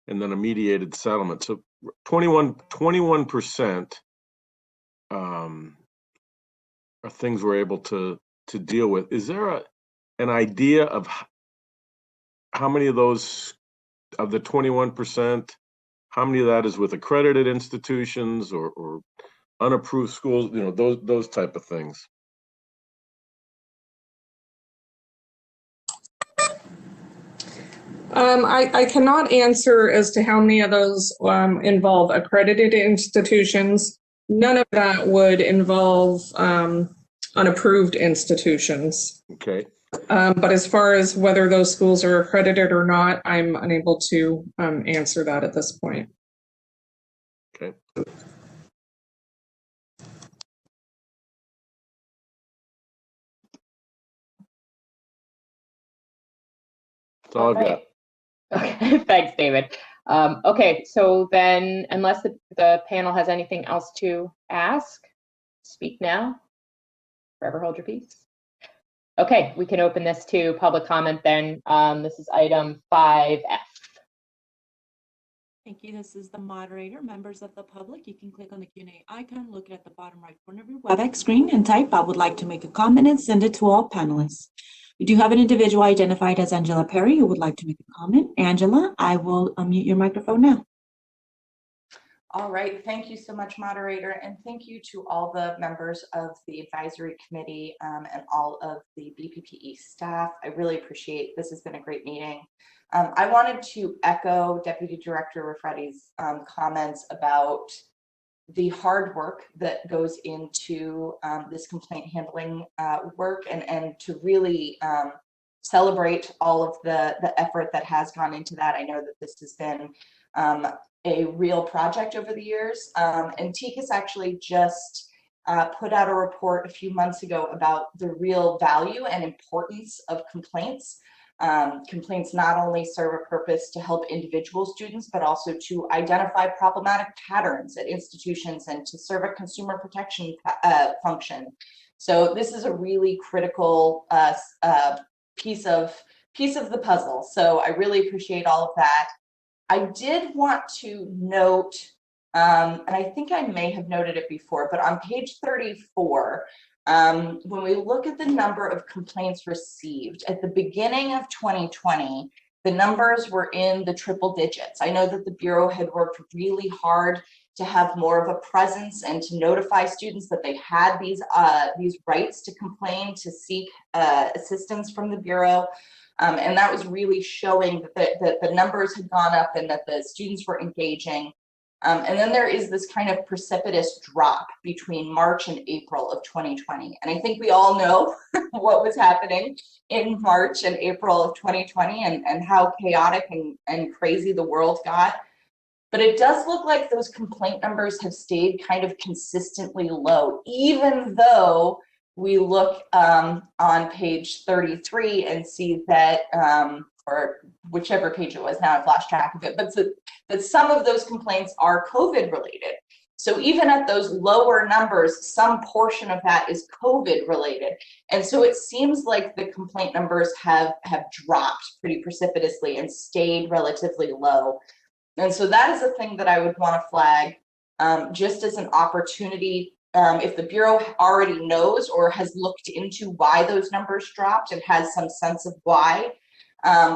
and then a mediated settlement. So 21% are things we're able to deal with. Is there an idea of how many of those, of the 21%, how many of that is with accredited institutions or unapproved schools, you know, those type of things? I cannot answer as to how many of those involve accredited institutions. None of that would involve unapproved institutions. Okay. But as far as whether those schools are accredited or not, I'm unable to answer that at this point. Okay. That's all I've got. Okay, thanks, David. Okay, so then, unless the panel has anything else to ask, speak now, forever hold your peace. Okay, we can open this to public comment then. This is item 5F. Thank you. This is the moderator. Members of the public, you can click on the Q&A icon, look at the bottom right corner of your WebEx screen and type, "I would like to make a comment," and send it to all panelists. We do have an individual identified as Angela Perry who would like to make a comment. Angela, I will unmute your microphone now. All right, thank you so much, moderator, and thank you to all the members of the advisory committee and all of the BPPE staff. I really appreciate this. Has been a great meeting. I wanted to echo Deputy Director Rafretti's comments about the hard work that goes into this complaint handling work, and to really celebrate all of the effort that has gone into that. I know that this has been a real project over the years, and TICAS actually just put out a report a few months ago about the real value and importance of complaints. Complaints not only serve a purpose to help individual students, but also to identify problematic patterns at institutions and to serve a consumer protection function. So this is a really critical piece of the puzzle. So I really appreciate all of that. I did want to note, and I think I may have noted it before, but on page 34, when we look at the number of complaints received at the beginning of 2020, the numbers were in the triple digits. I know that the Bureau had worked really hard to have more of a presence and to notify students that they had these rights to complain, to seek assistance from the Bureau. And that was really showing that the numbers had gone up and that the students were engaging. And then there is this kind of precipitous drop between March and April of 2020. And I think we all know what was happening in March and April of 2020 and how chaotic and crazy the world got. But it does look like those complaint numbers have stayed kind of consistently low, even though we look on page 33 and see that, or whichever page it was, now I've lost track of it, but that some of those complaints are COVID related. So even at those lower numbers, some portion of that is COVID related. And so it seems like the complaint numbers have dropped pretty precipitously and stayed relatively low. And so that is a thing that I would want to flag just as an opportunity. If the Bureau already knows or has looked into why those numbers dropped and has some sense of why,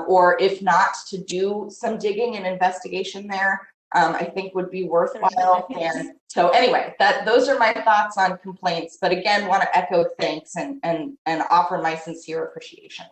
or if not, to do some digging and investigation there, I think would be worthwhile. And so anyway, those are my thoughts on complaints, but again, want to echo thanks and offer my sincere appreciation.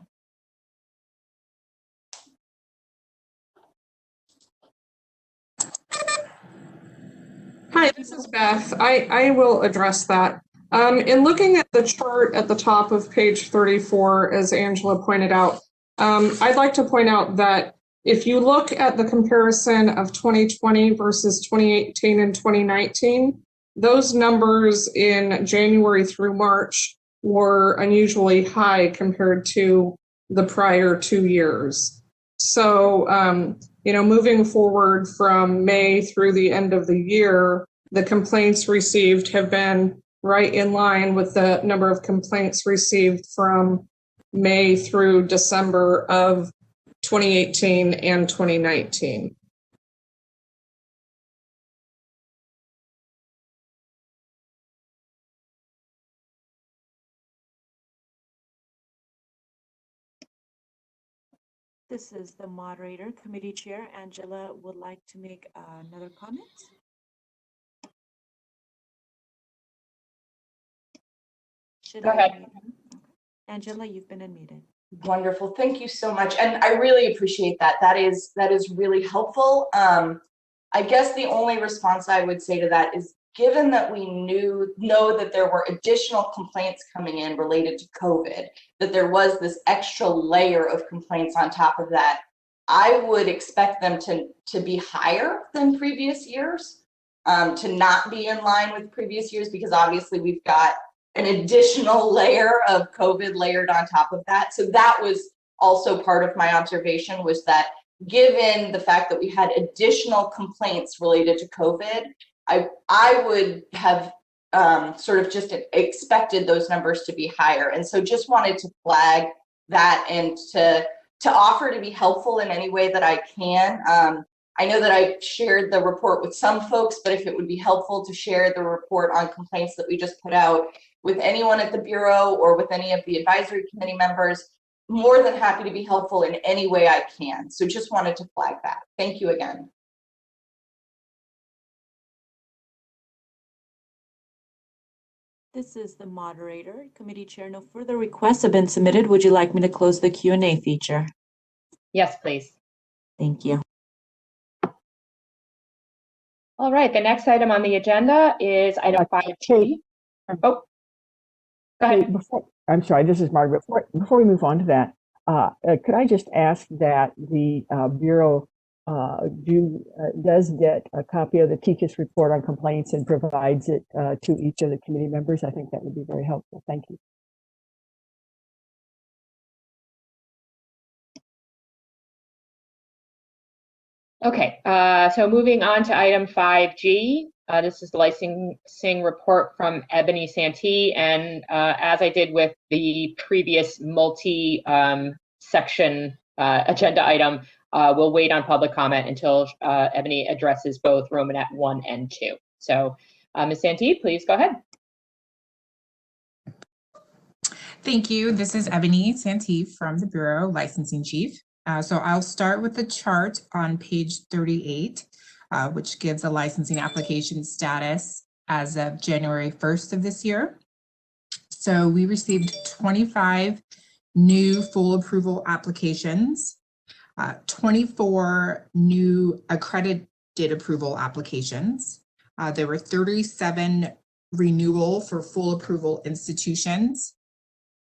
Hi, this is Beth. I will address that. In looking at the chart at the top of page 34, as Angela pointed out, I'd like to point out that if you look at the comparison of 2020 versus 2018 and 2019, those numbers in January through March were unusually high compared to the prior 2 years. So, moving forward from May through the end of the year, the complaints received have been right in line with the number of complaints received from May through December of 2018 and 2019. This is the moderator, committee chair. Angela would like to make another comment. Go ahead. Angela, you've been unmuted. Wonderful. Thank you so much. And I really appreciate that. That is really helpful. I guess the only response I would say to that is, given that we know that there were additional complaints coming in related to COVID, that there was this extra layer of complaints on top of that, I would expect them to be higher than previous years, to not be in line with previous years, because obviously we've got an additional layer of COVID layered on top of that. So that was also part of my observation, was that given the fact that we had additional complaints related to COVID, I would have sort of just expected those numbers to be higher. And so just wanted to flag that and to offer to be helpful in any way that I can. I know that I shared the report with some folks, but if it would be helpful to share the report on complaints that we just put out with anyone at the Bureau or with any of the advisory committee members, more than happy to be helpful in any way I can. So just wanted to flag that. Thank you again. This is the moderator, committee chair. No further requests have been submitted. Would you like me to close the Q&A feature? Yes, please. Thank you. All right, the next item on the agenda is item 5G. Oh, go ahead. I'm sorry, this is Margaret. Before we move on to that, could I just ask that the Bureau does get a copy of the teacher's report on complaints and provides it to each of the committee members? I think that would be very helpful. Thank you. Okay, so moving on to item 5G. This is the licensing report from Ebony Santee, and as I did with the previous multi-section agenda item, we'll wait on public comment until Ebony addresses both Romanet 1 and 2. So, Ms. Santee, please go ahead. Thank you. This is Ebony Santee from the Bureau, Licensing Chief. So I'll start with the chart on page 38, which gives a licensing application status as of January 1st of this year. So we received 25 new full approval applications, 24 new accredited approval applications. There were 37 renewal for full approval institutions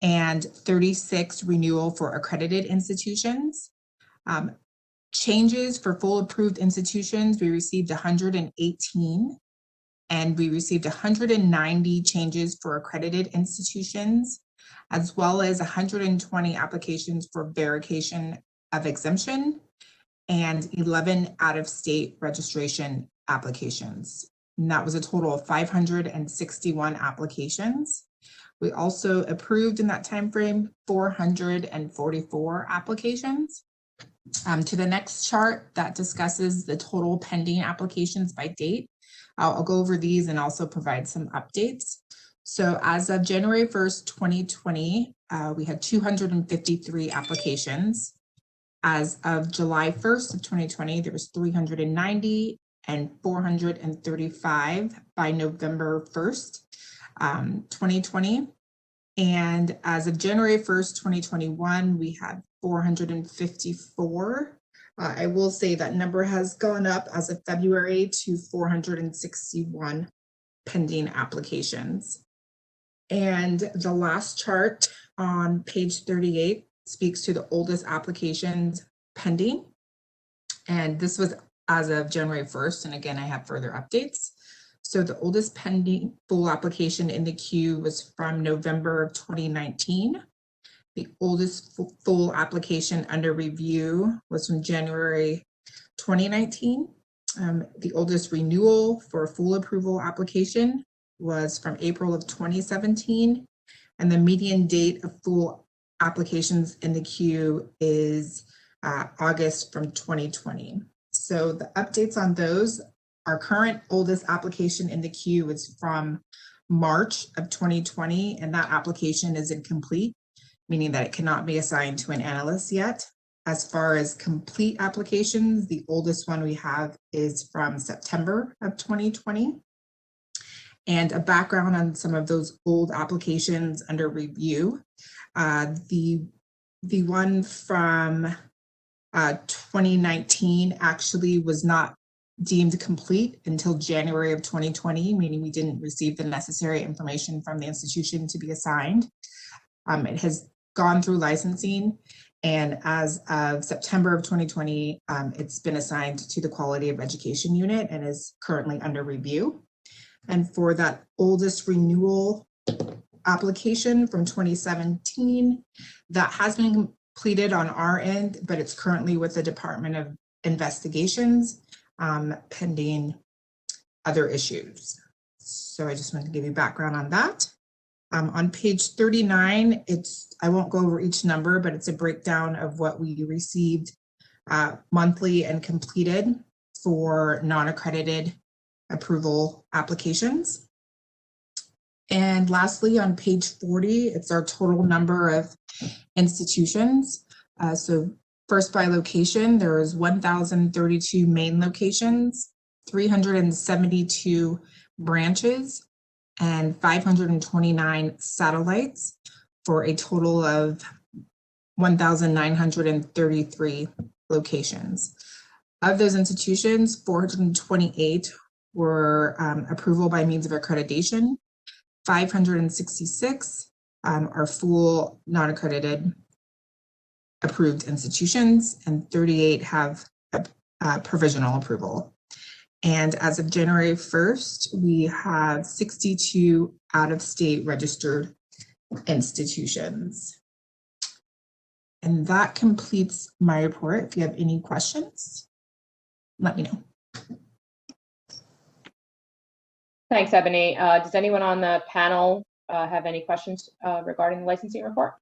and 36 renewal for accredited institutions. Changes for full approved institutions, we received 118, and we received 190 changes for accredited institutions, as well as 120 applications for verification of exemption and 11 out-of-state registration applications. And that was a total of 561 applications. We also approved in that time frame 444 applications. To the next chart that discusses the total pending applications by date. I'll go over these and also provide some updates. So as of January 1st, 2020, we had 253 applications. As of July 1st of 2020, there was 390 and 435 by November 1st. 2020. And as of January 1st, 2021, we had 454. I will say that number has gone up as of February to 461 pending applications. And the last chart on page 38 speaks to the oldest applications pending. And this was as of January 1st. And again, I have further updates. So the oldest pending full application in the queue was from November of 2019. The oldest full application under review was from January 2019. The oldest renewal for a full approval application was from April of 2017. And the median date of full applications in the queue is August from 2020. So the updates on those, our current oldest application in the queue is from March of 2020, and that application is incomplete, meaning that it cannot be assigned to an analyst yet. As far as complete applications, the oldest one we have is from September of 2020. And a background on some of those old applications under review. The one from 2019 actually was not deemed complete until January of 2020, meaning we didn't receive the necessary information from the institution to be assigned. It has gone through licensing, and as of September of 2020, it's been assigned to the Quality of Education Unit and is currently under review. And for that oldest renewal application from 2017, that has been completed on our end, but it's currently with the Department of Investigations, pending other issues. So I just wanted to give you background on that. On page 39, I won't go over each number, but it's a breakdown of what we received monthly and completed for non-accredited approval applications. And lastly, on page 40, it's our total number of institutions. So first by location, there is 1,032 main locations, 372 branches, and 529 satellites for a total of 1,933 locations. Of those institutions, 428 were approval by means of accreditation, 566 are full non-accredited approved institutions, and 38 have provisional approval. And as of January 1st, we have 62 out-of-state registered institutions. And that completes my report. If you have any questions, let me know. Thanks, Ebony. Does anyone on the panel have any questions regarding the licensing report?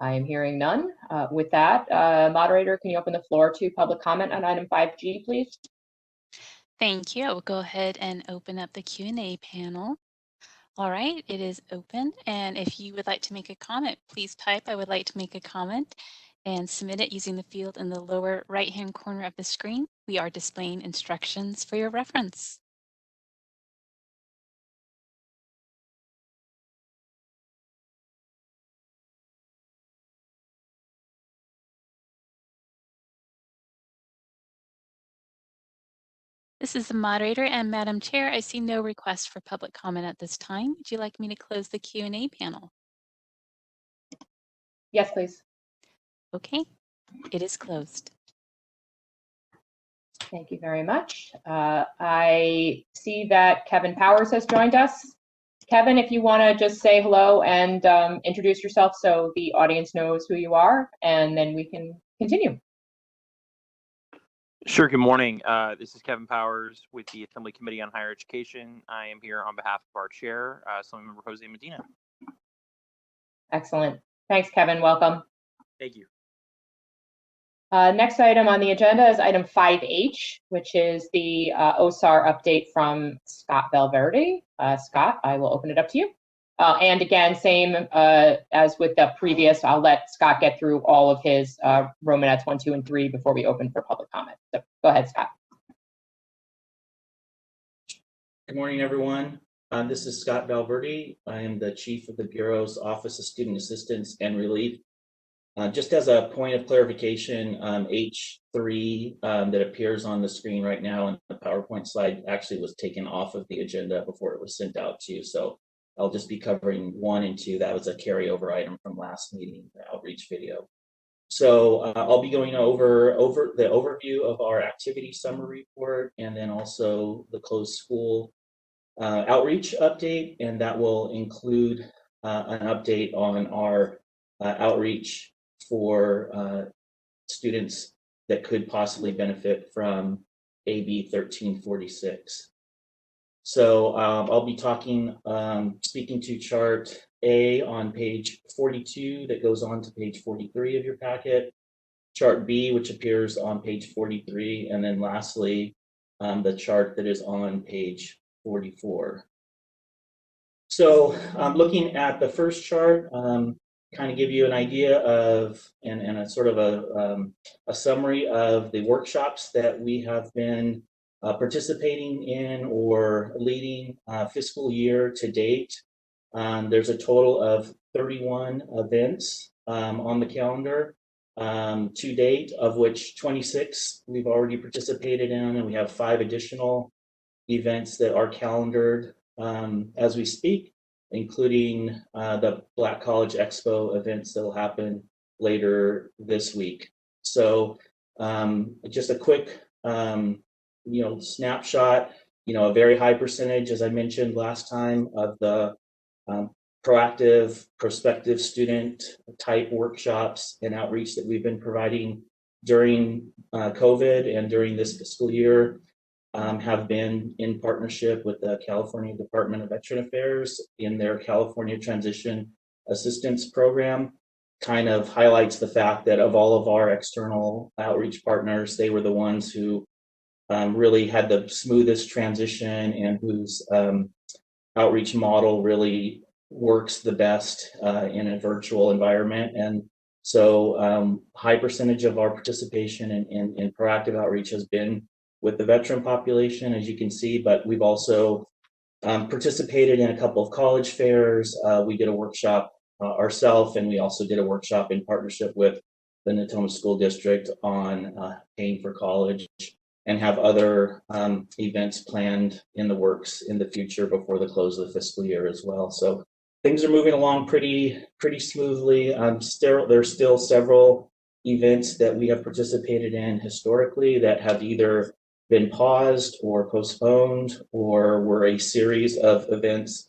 I am hearing none. With that, moderator, can you open the floor to public comment on item 5G, please? Thank you. I will go ahead and open up the Q&A panel. All right, it is open. And if you would like to make a comment, please type "I would like to make a comment" and submit it using the field in the lower right-hand corner of the screen. We are displaying instructions for your reference. This is the moderator, and Madam Chair, I see no request for public comment at this time. Would you like me to close the Q&A panel? Yes, please. Okay, it is closed. Thank you very much. I see that Kevin Powers has joined us. Kevin, if you want to just say hello and introduce yourself so the audience knows who you are, and then we can continue. Sure. Good morning. This is Kevin Powers with the Assembly Committee on Higher Education. I am here on behalf of our chair, Assemblymember Jose Medina. Excellent. Thanks, Kevin. Welcome. Thank you. Next item on the agenda is item 5H, which is the OSAR update from Scott Valverde. Scott, I will open it up to you. And again, same as with the previous, I'll let Scott get through all of his Romanets 1, 2, and 3 before we open for public comment. So go ahead, Scott. Good morning, everyone. This is Scott Valverde. I am the Chief of the Bureau's Office of Student Assistance and Relief. Just as a point of clarification, H3 that appears on the screen right now on the PowerPoint slide actually was taken off of the agenda before it was sent out to you. So I'll just be covering 1 and 2. That was a carryover item from last meeting, the outreach video. So I'll be going over the overview of our activity summary report, and then also the closed school outreach update, and that will include an update on our outreach for students that could possibly benefit from AB 1346. So I'll be speaking to chart A on page 42 that goes on to page 43 of your packet, chart B, which appears on page 43, and then lastly, the chart that is on page 44. So looking at the first chart, kind of give you an idea of and a sort of a summary of the workshops that we have been participating in or leading fiscal year to date. There's a total of 31 events on the calendar to date, of which 26 we've already participated in, and we have 5 additional events that are calendared as we speak, including the Black College Expo events that will happen later this week. So just a quick snapshot, a very high percentage, as I mentioned last time, of the proactive prospective student type workshops and outreach that we've been providing during COVID and during this fiscal year have been in partnership with the California Department of Veteran Affairs in their California Transition Assistance Program. Kind of highlights the fact that of all of our external outreach partners, they were the ones who really had the smoothest transition and whose outreach model really works the best in a virtual environment. And so high percentage of our participation in proactive outreach has been with the veteran population, as you can see, but we've also participated in a couple of college fairs. We did a workshop ourselves, and we also did a workshop in partnership with the Newsome School District on paying for college, and have other events planned in the works in the future before the close of the fiscal year as well. So things are moving along pretty smoothly. There's still several events that we have participated in historically that have either been paused or postponed, or were a series of events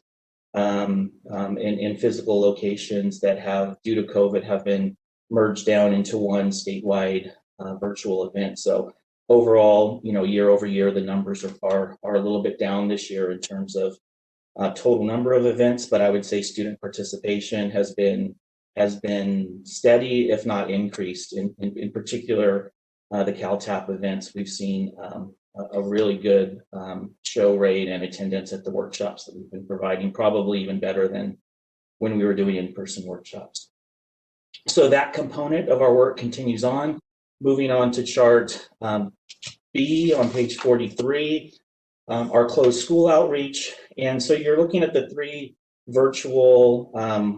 in physical locations that have, due to COVID, have been merged down into one statewide virtual event. So overall, year over year, the numbers are a little bit down this year in terms of total number of events, but I would say student participation has been steady, if not increased. In particular, the CalTAP events, we've seen a really good show rate and attendance at the workshops that we've been providing, probably even better than when we were doing in-person workshops. So that component of our work continues on. Moving on to chart B on page 43, our closed school outreach. And so you're looking at the 3 virtual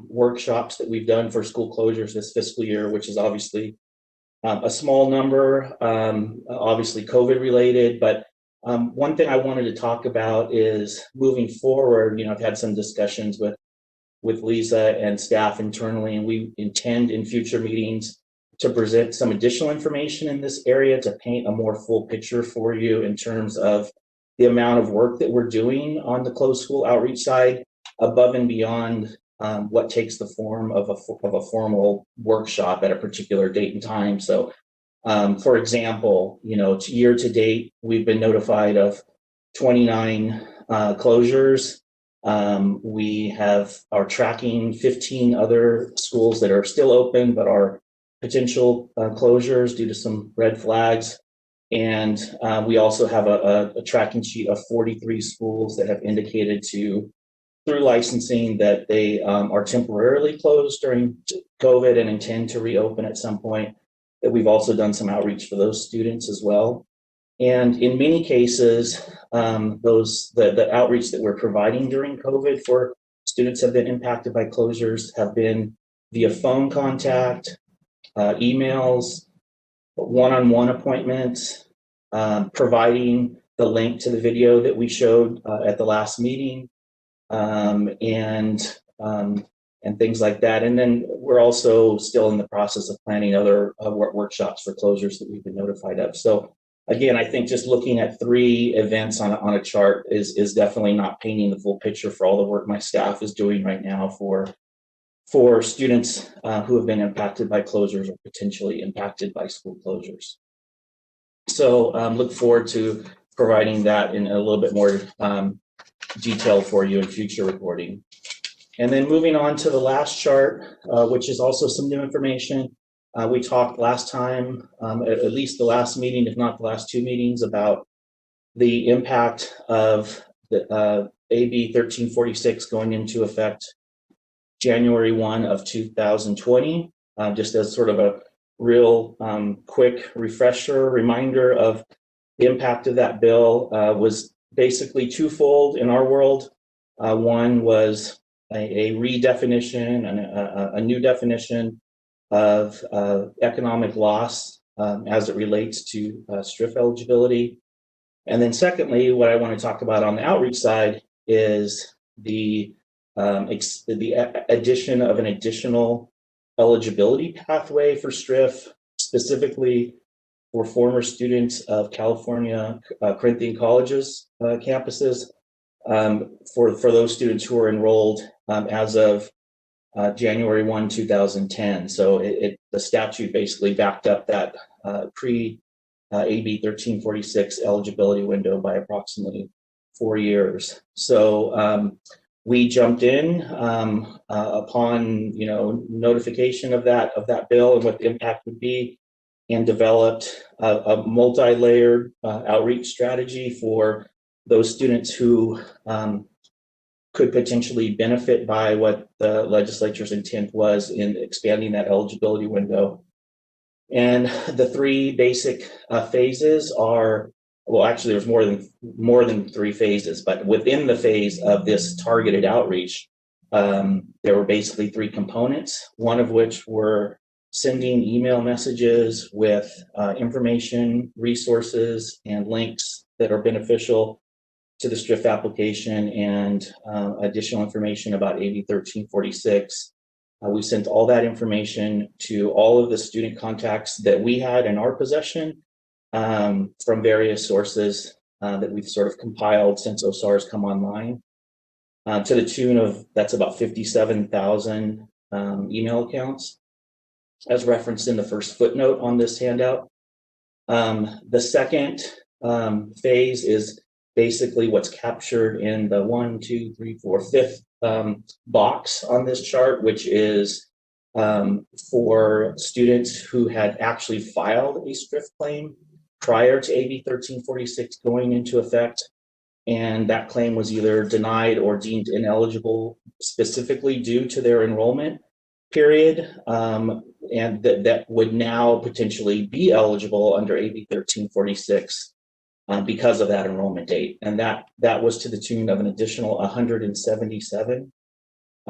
workshops that we've done for school closures this fiscal year, which is obviously a small number, obviously COVID related, but one thing I wanted to talk about is moving forward. I've had some discussions with Lisa and staff internally, and we intend in future meetings to present some additional information in this area to paint a more full picture for you in terms of the amount of work that we're doing on the closed school outreach side, above and beyond what takes the form of a formal workshop at a particular date and time. So, for example, year to date, we've been notified of 29 closures. We are tracking 15 other schools that are still open but are potential closures due to some red flags. And we also have a tracking sheet of 43 schools that have indicated through licensing that they are temporarily closed during COVID and intend to reopen at some point, that we've also done some outreach for those students as well. And in many cases, the outreach that we're providing during COVID for students have been impacted by closures have been via phone contact, emails, one-on-one appointments, providing the link to the video that we showed at the last meeting, and things like that. And then we're also still in the process of planning other workshops for closures that we've been notified of. So again, I think just looking at 3 events on a chart is definitely not painting the full picture for all the work my staff is doing right now for students who have been impacted by closures or potentially impacted by school closures. So look forward to providing that in a little bit more detail for you in future reporting. And then moving on to the last chart, which is also some new information. We talked last time, at least the last meeting, if not the last 2 meetings, about the impact of the AB 1346 going into effect January 1 of 2020. Just as sort of a real quick refresher, reminder of the impact of that bill was basically twofold in our world. One was a redefinition and a new definition of economic loss as it relates to STRIF eligibility. And then secondly, what I want to talk about on the outreach side is the addition of an additional eligibility pathway for STRIF, specifically for former students of California Corinthian colleges campuses, for those students who are enrolled as of January 1, 2010. So the statute basically backed up that pre-AB 1346 eligibility window by approximately 4 years. So we jumped in upon notification of that bill and what the impact would be, and developed a multi-layered outreach strategy for those students who could potentially benefit by what the legislature's intent was in expanding that eligibility window. And the 3 basic phases are, well, actually there's more than 3 phases, but within the phase of this targeted outreach, there were basically 3 components, one of which were sending email messages with information, resources, and links that are beneficial to the STRIF application, and additional information about AB 1346. We sent all that information to all of the student contacts that we had in our possession from various sources that we've sort of compiled since OSAR has come online, to the tune of, that's about 57,000 email accounts, as referenced in the first footnote on this handout. The second phase is basically what's captured in the 1, 2, 3, 4, 5th box on this chart, which is for students who had actually filed a STRIF claim prior to AB 1346 going into effect, and that claim was either denied or deemed ineligible specifically due to their enrollment period, and that would now potentially be eligible under AB 1346 because of that enrollment date. And that was to the tune of an additional 177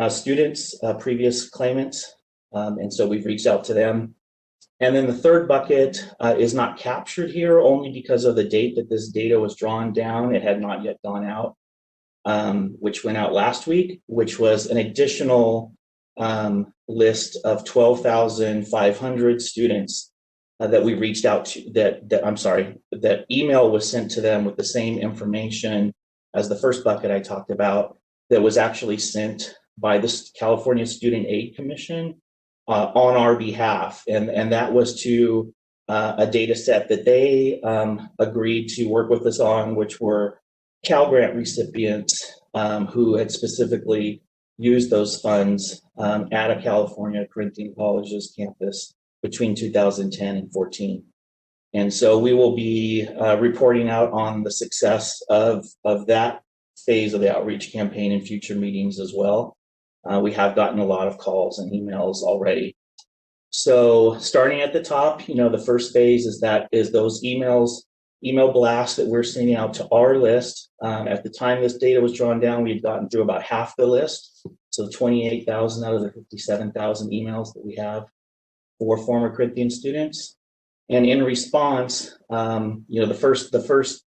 students, previous claimants, and so we've reached out to them. And then the third bucket is not captured here only because of the date that this data was drawn down. It had not yet gone out, which went out last week, which was an additional list of 12,500 students that we reached out to, that email was sent to them with the same information as the first bucket I talked about, that was actually sent by the California Student Aid Commission on our behalf. And that was to a data set that they agreed to work with us on, which were Cal Grant recipients who had specifically used those funds at a California Corinthian colleges campus between 2010 and 14. And so we will be reporting out on the success of that phase of the outreach campaign in future meetings as well. We have gotten a lot of calls and emails already. So starting at the top, the first phase is those email blasts that we're sending out to our list. At the time this data was drawn down, we had gotten through about half the list. So 28,000 out of the 57,000 emails that we have for former Corinthian students. And in response, the first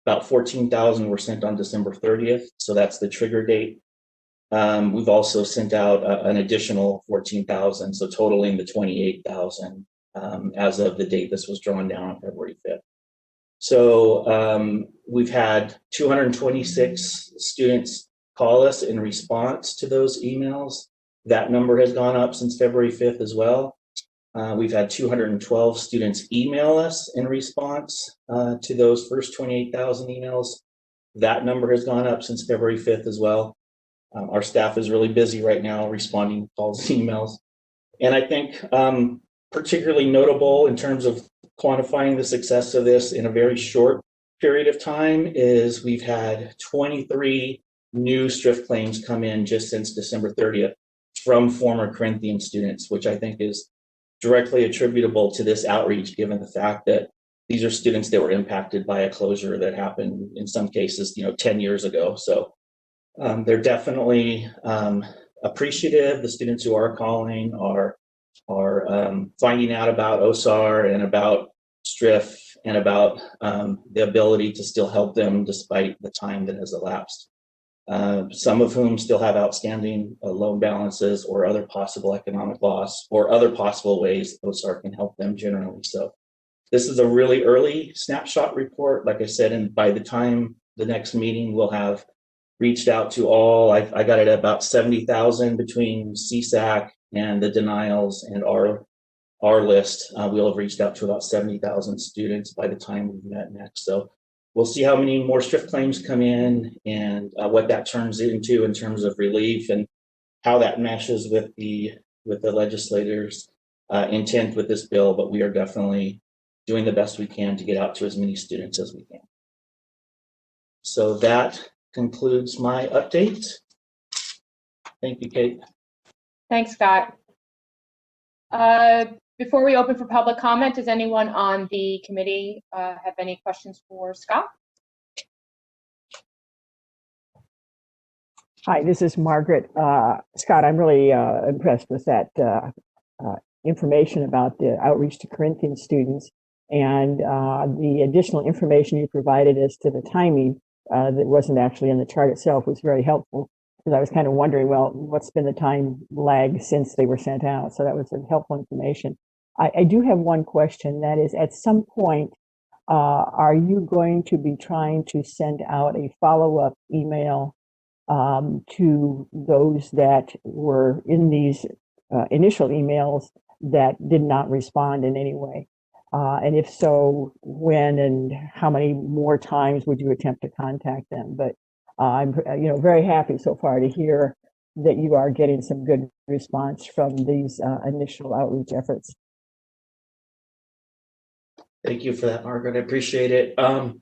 about 14,000 were sent on December 30th. So that's the trigger date We've also sent out an additional 14,000, so totaling the 28,000 as of the date this was drawn down on February 5th. So we've had 226 students call us in response to those emails. That number has gone up since February 5th as well. We've had 212 students email us in response to those first 28,000 emails. That number has gone up since February 5th as well. Our staff is really busy right now responding to calls and emails. And I think particularly notable in terms of quantifying the success of this in a very short period of time is we've had 23 new STRIF claims come in just since December 30th from former Corinthian students, which I think is directly attributable to this outreach, given the fact that these are students that were impacted by a closure that happened in some cases, 10 years ago. So they're definitely appreciative. The students who are calling are finding out about OSAR and about STRIF and about the ability to still help them despite the time that has elapsed. Some of whom still have outstanding loan balances or other possible economic loss or other possible ways OSAR can help them generally. So this is a really early snapshot report. Like I said, and by the time the next meeting, we'll have reached out to all, I got it at about 70,000 between CSAC and the denials and our list. We'll have reached out to about 70,000 students by the time we've met next. So we'll see how many more STRIF claims come in and what that turns into in terms of relief and how that meshes with the legislators' intent with this bill. But we are definitely doing the best we can to get out to as many students as we can. So that concludes my update. Thank you, Kate. Thanks, Scott. Before we open for public comment, does anyone on the committee have any questions for Scott? Hi, this is Margaret. Scott, I'm really impressed with that information about the outreach to Corinthian students and the additional information you provided as to the timing that wasn't actually in the chart itself was very helpful, because I was kind of wondering, well, what's been the time lag since they were sent out? So that was helpful information. I do have one question. That is, at some point, are you going to be trying to send out a follow-up email to those that were in these initial emails that did not respond in any way? And if so, when and how many more times would you attempt to contact them? But I'm very happy so far to hear that you are getting some good response from these initial outreach efforts. Thank you for that, Margaret. I appreciate it. As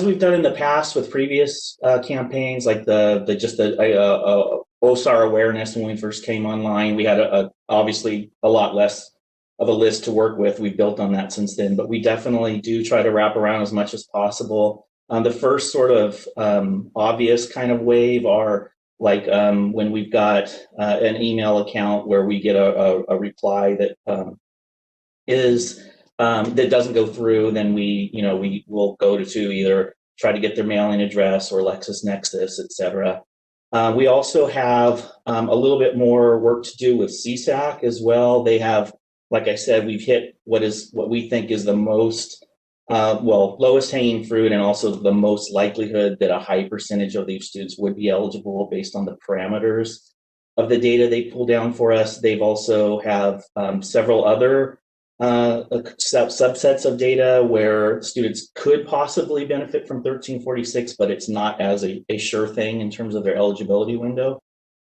we've done in the past with previous campaigns, like the OSAR awareness when we first came online, we had obviously a lot less of a list to work with. We've built on that since then, but we definitely do try to wrap around as much as possible. The first sort of obvious kind of wave are like when we've got an email account where we get a reply that that doesn't go through, then we will go to either try to get their mailing address or LexisNexis, etc. We also have a little bit more work to do with CSAC as well. They have, like I said, we've hit what we think is the most lowest hanging fruit and also the most likelihood that a high percentage of these students would be eligible based on the parameters of the data they pull down for us. They've also have several other subsets of data where students could possibly benefit from 1346, but it's not as a sure thing in terms of their eligibility window.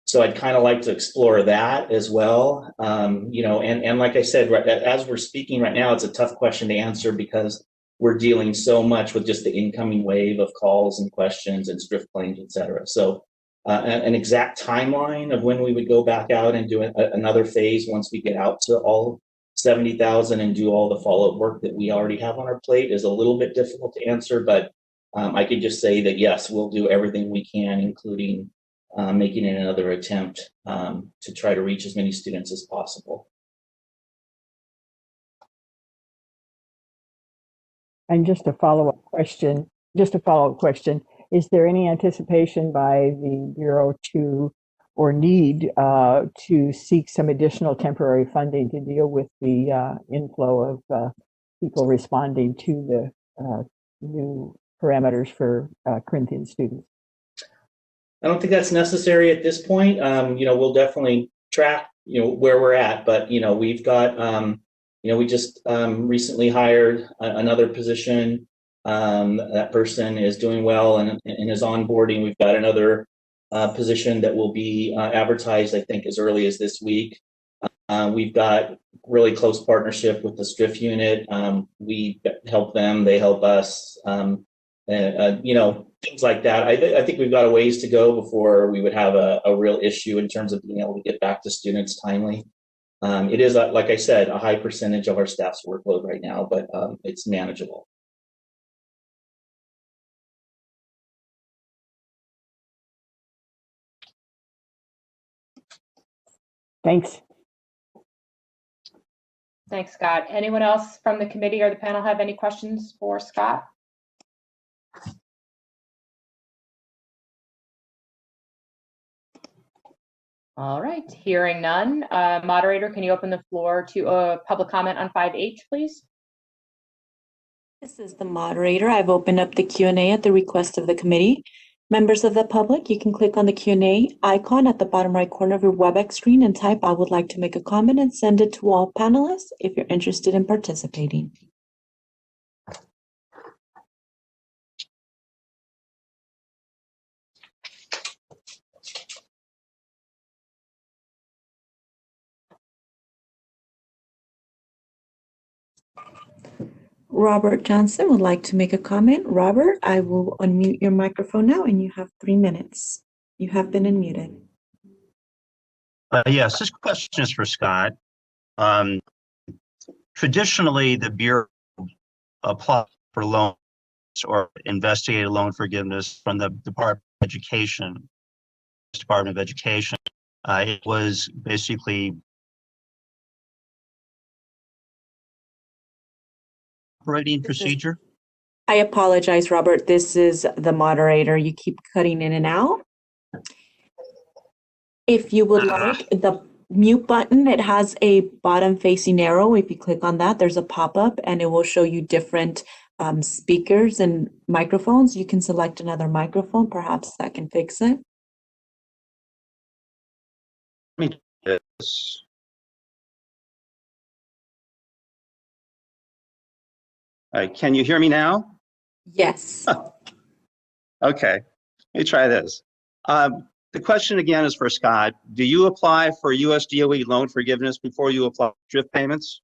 So I'd kind of like to explore that as well. And like I said, as we're speaking right now, it's a tough question to answer because we're dealing so much with just the incoming wave of calls and questions and STRIF claims, et cetera. So an exact timeline of when we would go back out and do another phase once we get out to all 70,000 and do all the follow-up work that we already have on our plate is a little bit difficult to answer, but I could just say that yes, we'll do everything we can, including making it another attempt to try to reach as many students as possible. And just a follow-up question, Is there any anticipation by the Bureau to or need to seek some additional temporary funding to deal with the inflow of people responding to the new parameters for Corinthian students? I don't think that's necessary at this point. We'll definitely track, where we're at, but, we've got, we just recently hired another position. That person is doing well and is onboarding. We've got another position that will be advertised, I think, as early as this week. We've got really close partnership with the STRIF unit. We help them, they help us, things like that. I think we've got a ways to go before we would have a real issue in terms of being able to get back to students timely. It is, like I said, a high percentage of our staff's workload right now, but it's manageable. Thanks. Thanks, Scott. Anyone else from the committee or the panel have any questions for Scott? All right, hearing none. Moderator, can you open the floor to public comment on 5H, please? This is the moderator. I've opened up the Q&A at the request of the committee. Members of the public, you can click on the Q&A icon at the bottom right corner of your WebEx screen and type, "I would like to make a comment," and send it to all panelists if you're interested in participating. Robert Johnson would like to make a comment. Robert, I will unmute your microphone now and you have 3 minutes. You have been unmuted. Yes, this question is for Scott. Traditionally, the Bureau applies for loans or investigated loan forgiveness from the Department of Education. It was basically operating procedure. I apologize, Robert. This is the moderator. You keep cutting in and out. If you would like the mute button, it has a bottom facing arrow. If you click on that, there's a pop-up and it will show you different speakers and microphones. You can select another microphone. Perhaps that can fix it. Let me do this. All right, can you hear me now? Yes. Okay, let me try this. The question again is for Scott. Do you apply for US DOE loan forgiveness before you apply for drift payments?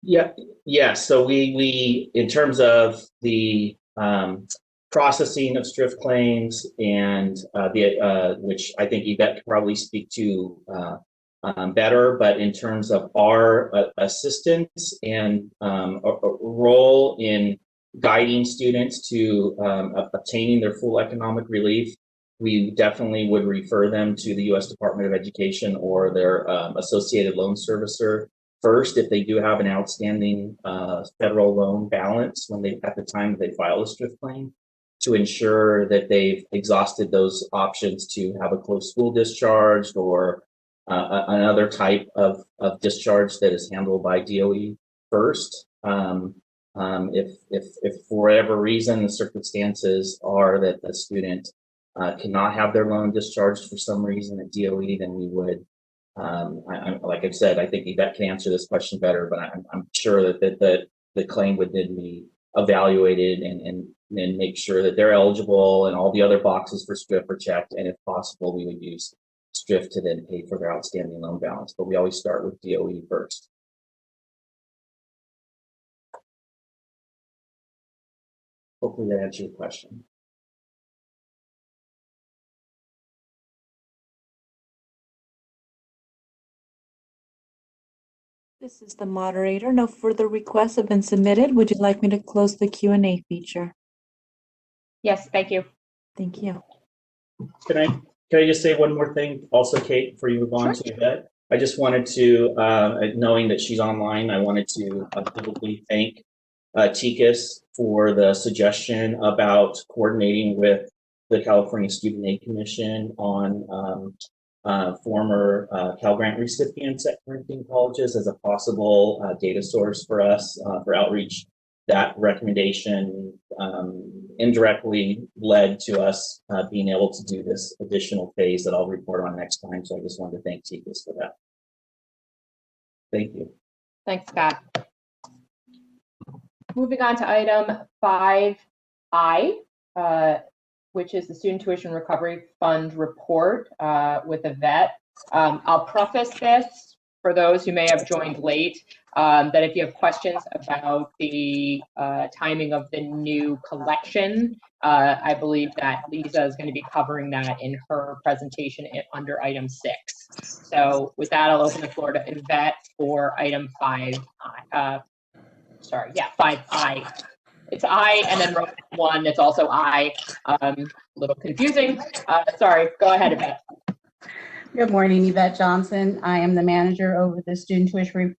Yeah. So we in terms of the processing of STRIF claims and which I think Yvette could probably speak to better, but in terms of our assistance and a role in guiding students to obtaining their full economic relief, we definitely would refer them to the U.S. Department of Education or their associated loan servicer first if they do have an outstanding federal loan balance at the time they file a STRIF claim, to ensure that they've exhausted those options to have a closed school discharge or another type of discharge that is handled by DOE first. If for whatever reason the circumstances are that the student cannot have their loan discharged for some reason at DOE, then we would, like I've said, I think Yvette can answer this question better, but I'm sure that the claim would then be evaluated and make sure that they're eligible and all the other boxes for STRIF are checked, and if possible, we would use STRIF to then pay for their outstanding loan balance, but we always start with DOE first. Hopefully that answers your question. This is the moderator. No further requests have been submitted. Would you like me to close the Q&A feature? Yes, thank you. Thank you. Can I just say one more thing also, Kate, before you move on to Yvette? I just wanted to, knowing that she's online, I wanted to publicly thank TICAS for the suggestion about coordinating with the California Student Aid Commission on former Cal Grant recipients at Corinthian colleges as a possible data source for us for outreach. That recommendation indirectly led to us being able to do this additional phase that I'll report on next time. So I just wanted to thank TECAS for that. Thank you. Thanks, Scott. Moving on to item 5I, which is the Student Tuition Recovery Fund report with a vet. I'll preface this for those who may have joined late, that if you have questions about the timing of the new collection, I believe that Lisa is going to be covering that in her presentation under item 6. So with that, I'll open the floor to Yvette for item 5I. 5I. It's I and then Roman 1. It's also I. A little confusing. Sorry. Go ahead, Yvette. Good morning, Yvette Johnson. I am the manager over the Student Tuition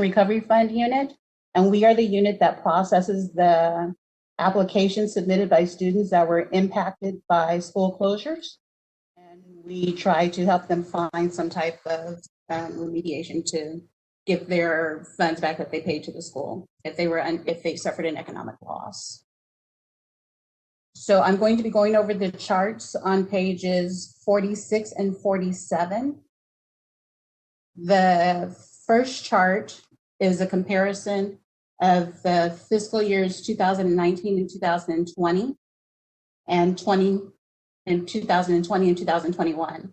Recovery Fund unit, and we are the unit that processes the applications submitted by students that were impacted by school closures. And we try to help them find some type of remediation to get their funds back that they paid to the school if they suffered an economic loss. So I'm going to be going over the charts on pages 46 and 47. The first chart is a comparison of the fiscal years 2019 and 2020 and 2020 and 2021.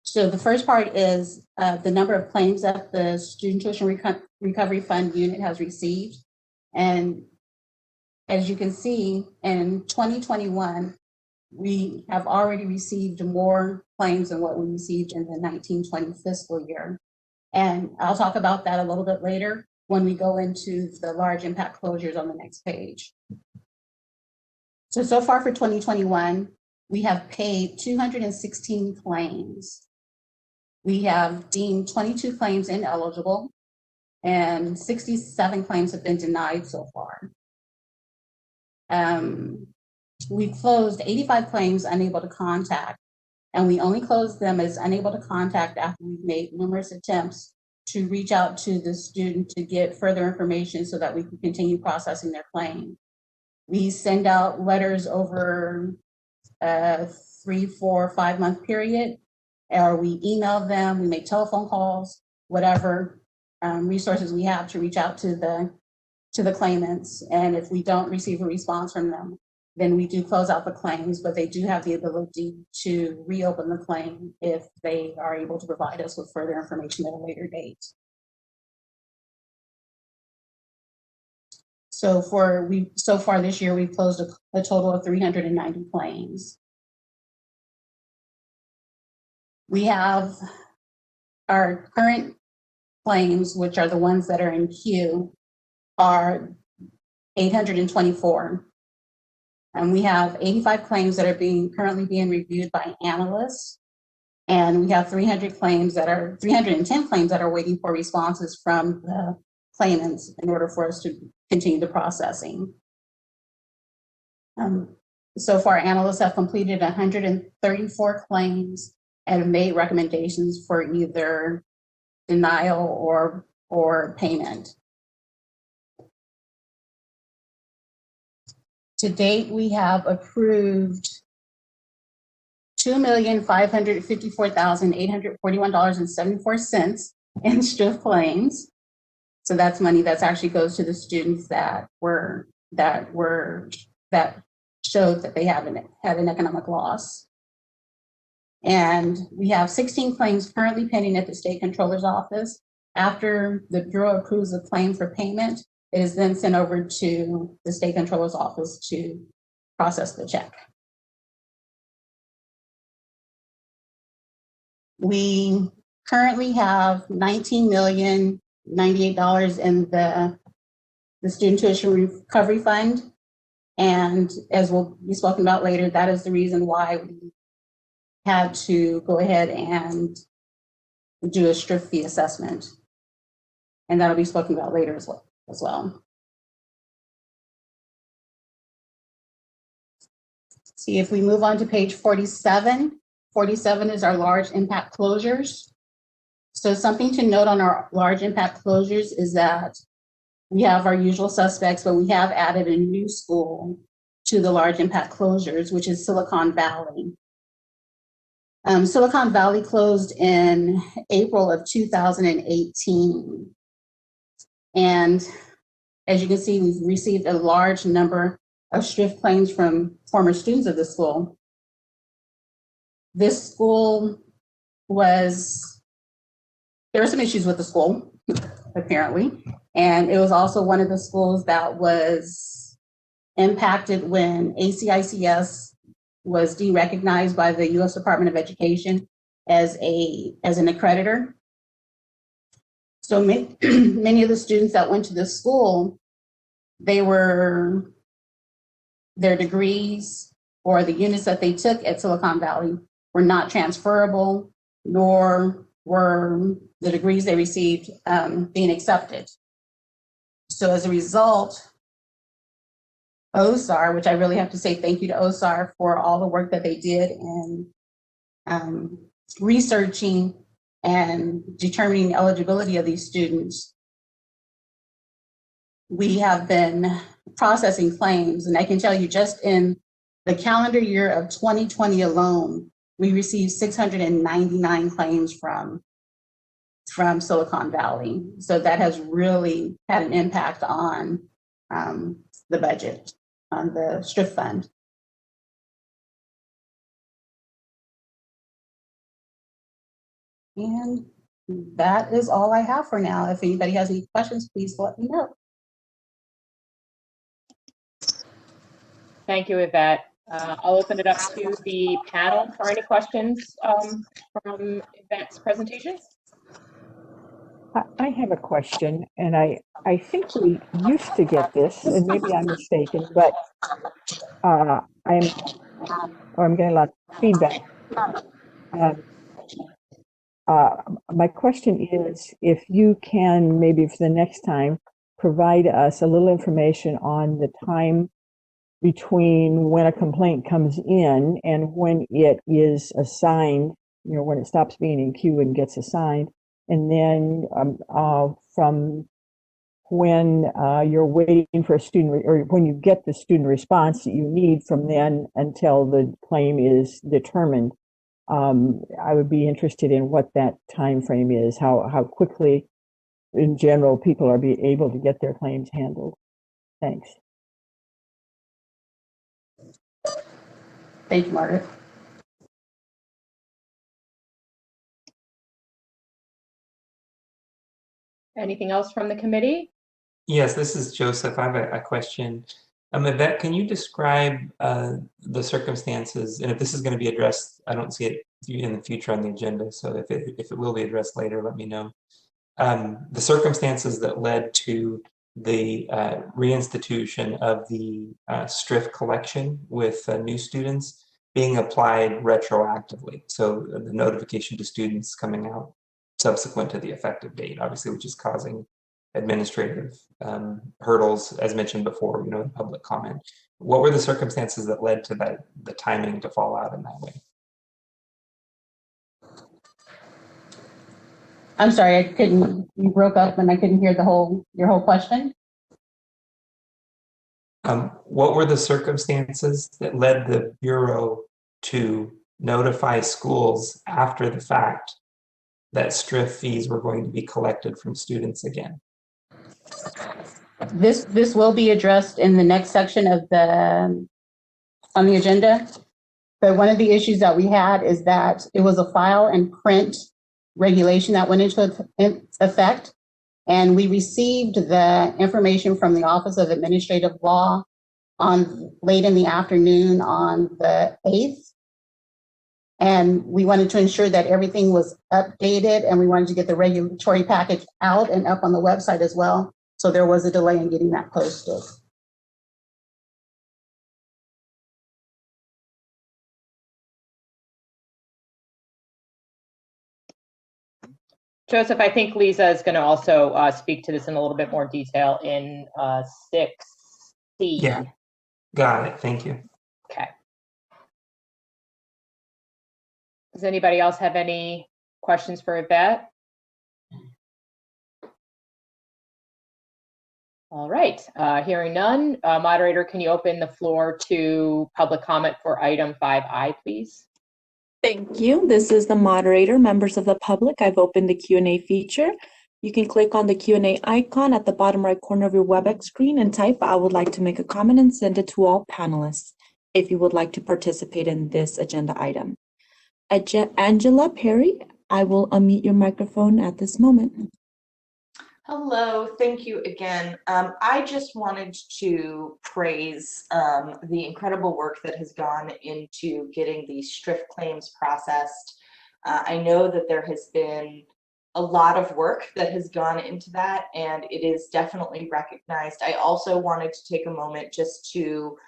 So the first part is the number of claims that the Student Tuition Recovery Fund unit has received. And as you can see, in 2021, we have already received more claims than what we received in the 1920 fiscal year. And I'll talk about that a little bit later when we go into the large impact closures on the next page. So far for 2021, we have paid 216 claims. We have deemed 22 claims ineligible, and 67 claims have been denied so far. We closed 85 claims unable to contact, and we only closed them as unable to contact after we've made numerous attempts to reach out to the student to get further information so that we can continue processing their claim. We send out letters over a 3, 4, 5 month period, or we email them, we make telephone calls, whatever resources we have to reach out to the claimants. And if we don't receive a response from them, then we do close out the claims, but they do have the ability to reopen the claim if they are able to provide us with further information at a later date. So far this year, we've closed a total of 390 claims. We have our current claims, which are the ones that are in queue, are 824. And we have 85 claims that are currently being reviewed by analysts. And we have 310 claims that are waiting for responses from the claimants in order for us to continue the processing. So far, analysts have completed 134 claims and have made recommendations for either denial or payment. To date, we have approved $2,554,841.74 in STRIF claims. So that's money that actually goes to the students that showed that they had an economic loss. And we have 16 claims currently pending at the State Controller's Office. After the Bureau approves a claim for payment, it is then sent over to the State Controller's Office to process the check. We currently have $19,098 in the Student Tuition Recovery Fund. And as will be spoken about later, that is the reason why we had to go ahead and do a STRIF fee assessment. And that'll be spoken about later as well. See, if we move on to page 47, 47 is our large impact closures. So something to note on our large impact closures is that we have our usual suspects, but we have added a new school to the large impact closures, which is Silicon Valley. Silicon Valley closed in April of 2018. And as you can see, we've received a large number of STRIF claims from former students of the school. This school there were some issues with the school, apparently. And it was also one of the schools that was impacted when ACICS was derecognized by the U.S. Department of Education as an accreditor. So many of the students that went to this school, their degrees or the units that they took at Silicon Valley were not transferable, nor were the degrees they received being accepted. So as a result, OSAR, which I really have to say thank you to OSAR for all the work that they did in researching and determining the eligibility of these students. We have been processing claims, and I can tell you just in the calendar year of 2020 alone, we received 699 claims from Silicon Valley. So that has really had an impact on the budget, on the STRIF fund. And that is all I have for now. If anybody has any questions, please let me know. Thank you, Yvette. I'll open it up to the panel for any questions from Yvette's presentation. I have a question, and I think we used to get this, and maybe I'm mistaken, but I'm getting a lot of feedback. My question is, if you can, maybe for the next time, provide us a little information on the time between when a complaint comes in and when it is assigned, when it stops being in queue and gets assigned, and then from when you're waiting for a student, or when you get the student response that you need from then until the claim is determined. I would be interested in what that time frame is, how quickly, in general, people are able to get their claims handled. Thanks. Thank you, Margaret. Anything else from the committee? Yes, this is Joseph. I have a question. Yvette, can you describe the circumstances, and if this is going to be addressed, I don't see it in the future on the agenda, so if it will be addressed later, let me know. The circumstances that led to the reinstitution of the STRIF collection with new students being applied retroactively. So the notification to students coming out subsequent to the effective date, obviously, which is causing administrative hurdles, as mentioned before, public comment. What were the circumstances that led to the timing to fall out in that way? I'm sorry, you broke up and I couldn't hear your whole question. What were the circumstances that led the Bureau to notify schools after the fact that STRIF fees were going to be collected from students again? This will be addressed in the next section of on the agenda. But one of the issues that we had is that it was a file and print regulation that went into effect. And we received the information from the Office of Administrative Law late in the afternoon on the 8th. And we wanted to ensure that everything was updated, and we wanted to get the regulatory package out and up on the website as well. So there was a delay in getting that posted. Joseph, I think Lisa is going to also speak to this in a little bit more detail in 6C. Yeah, got it. Thank you. Okay. Does anybody else have any questions for Yvette? All right, hearing none. Moderator, can you open the floor to public comment for item 5I, please? Thank you. This is the moderator, members of the public. I've opened the Q&A feature. You can click on the Q&A icon at the bottom right corner of your WebEx screen and type, "I would like to make a comment," and send it to all panelists if you would like to participate in this agenda item. Angela Perry, I will unmute your microphone at this moment. Hello, thank you again. I just wanted to praise the incredible work that has gone into getting the STRIF claims processed. I know that there has been a lot of work that has gone into that, and it is definitely recognized. I also wanted to take a moment just to,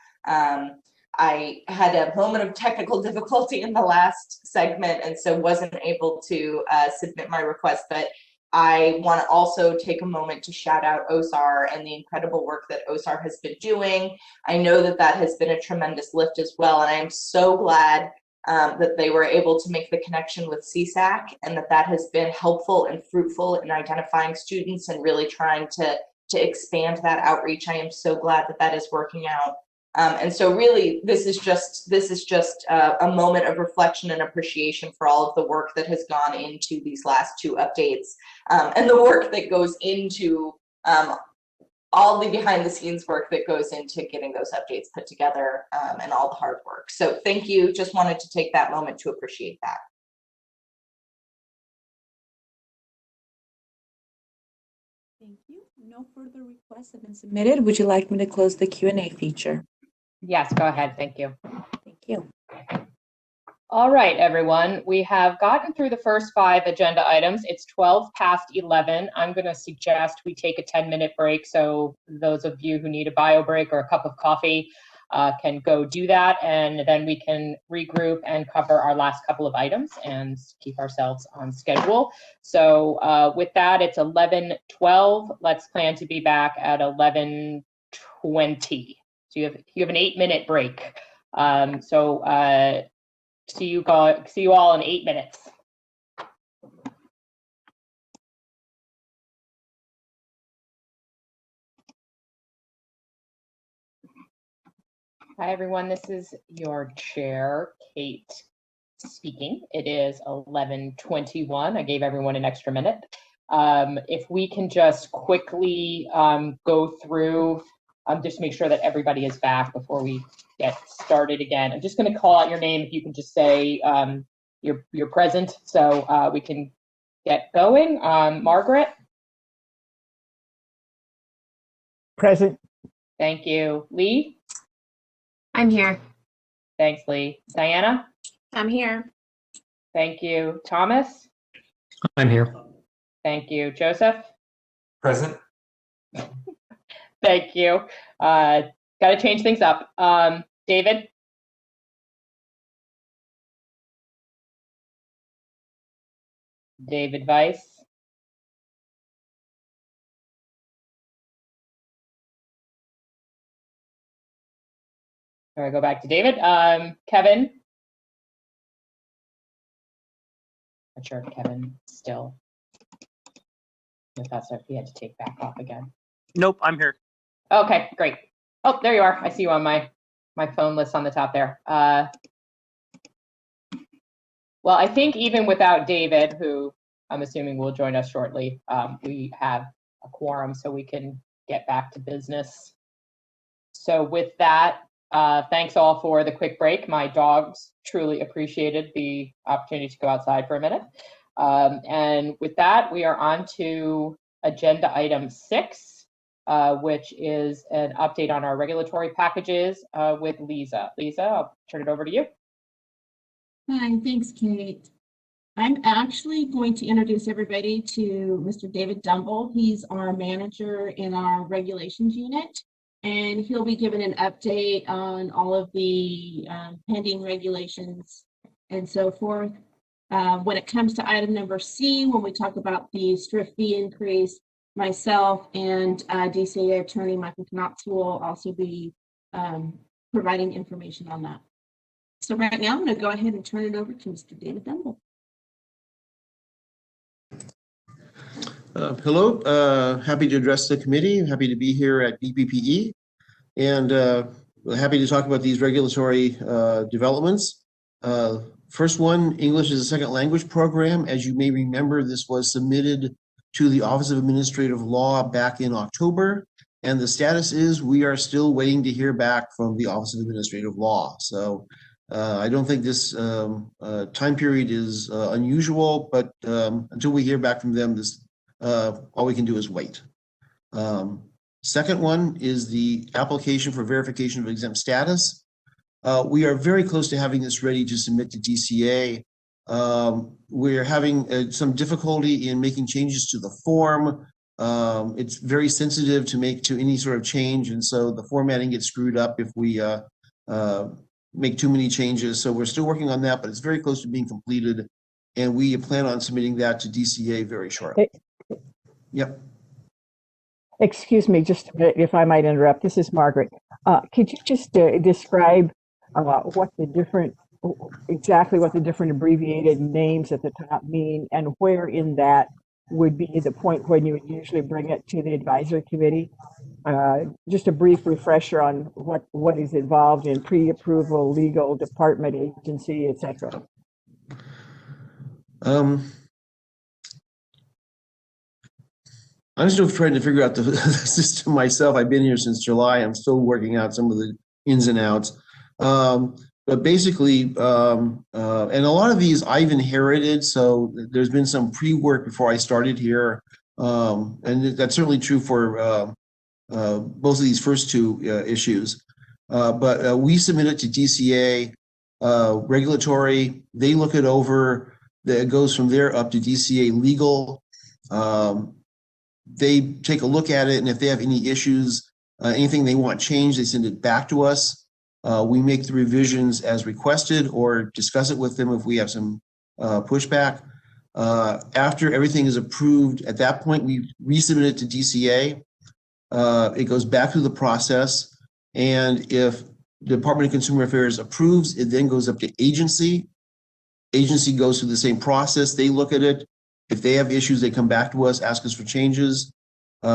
I had a moment of technical difficulty in the last segment, and so wasn't able to submit my request, but I want to also take a moment to shout out OSAR and the incredible work that OSAR has been doing. I know that that has been a tremendous lift as well, and I am so glad that they were able to make the connection with CSAC, and that has been helpful and fruitful in identifying students and really trying to expand that outreach. I am so glad that that is working out. And so really, this is just a moment of reflection and appreciation for all of the work that has gone into these last two updates, and the work that goes into all the behind the scenes work that goes into getting those updates put together, and all the hard work. So thank you. Just wanted to take that moment to appreciate that. Thank you. No further requests have been submitted. Would you like me to close the Q&A feature? Yes, go ahead. Thank you. Thank you. All right, everyone. We have gotten through the first 5 agenda items. It's 12 past 11. I'm going to suggest we take a 10-minute break. So those of you who need a bio break or a cup of coffee can go do that. And then we can regroup and cover our last couple of items and keep ourselves on schedule. So with that, it's 11:12. Let's plan to be back at 11:20. So you have an 8-minute break. See you all in 8 minutes. Hi, everyone. This is your chair, Kate, speaking. It is 11:21. I gave everyone an extra minute. If we can just quickly go through, just make sure that everybody is back before we get started again. I'm just going to call out your name. If you can just say you're present, so we can get going. Margaret? Present. Thank you. Lee? I'm here. Thanks, Lee. Diana? I'm here. Thank you. Thomas? I'm here. Thank you. Joseph? Present. Thank you. Got to change things up. David? David Weiss? All right, go back to David. Kevin? Not sure if Kevin still, if that's if he had to take back off again. Nope, I'm here. Okay, great. Oh, there you are. I see you on my phone list on the top there. Well, I think even without David, who I'm assuming will join us shortly, we have a quorum so we can get back to business. So with that, thanks all for the quick break. My dogs truly appreciated the opportunity to go outside for a minute. And with that, we are on to agenda item 6, which is an update on our regulatory packages with Lisa. Lisa, I'll turn it over to you. Hi, thanks, Kate. I'm actually going to introduce everybody to Mr. David Dumble. He's our manager in our regulations unit, and he'll be giving an update on all of the pending regulations and so forth. When it comes to item number C, when we talk about the STRIF fee increase, myself and DCA attorney Michael Knopf will also be providing information on that. So right now, I'm going to go ahead and turn it over to Mr. David Dumble. Hello, happy to address the committee. I'm happy to be here at BPPE and happy to talk about these regulatory developments. First one, English as a Second Language program. As you may remember, this was submitted to the Office of Administrative Law back in October. And the status is we are still waiting to hear back from the Office of Administrative Law. So I don't think this time period is unusual, but until we hear back from them, all we can do is wait. Second one is the application for verification of exempt status. We are very close to having this ready to submit to DCA. We're having some difficulty in making changes to the form. It's very sensitive to make to any sort of change, and so the formatting gets screwed up if we make too many changes. So we're still working on that, but it's very close to being completed, and we plan on submitting that to DCA very shortly. Yep. Excuse me, just a minute, if I might interrupt. This is Margaret. Could you just describe exactly what the different abbreviated names at the top mean, and where in that would be the point when you would usually bring it to the advisory committee? Just a brief refresher on what is involved in pre-approval, legal, department, agency, etc. I'm still trying to figure out the system myself. I've been here since July. I'm still working out some of the ins and outs. But basically, and a lot of these I've inherited, so there's been some pre-work before I started here. And that's certainly true for both of these first two issues. But we submit it to DCA, regulatory, they look it over, it goes from there up to DCA legal. They take a look at it, and if they have any issues, anything they want changed, they send it back to us. We make the revisions as requested or discuss it with them if we have some pushback. After everything is approved, at that point, we resubmit it to DCA. It goes back through the process, and if the Department of Consumer Affairs approves, it then goes up to agency. Agency goes through the same process. They look at it. If they have issues, they come back to us, ask us for changes. We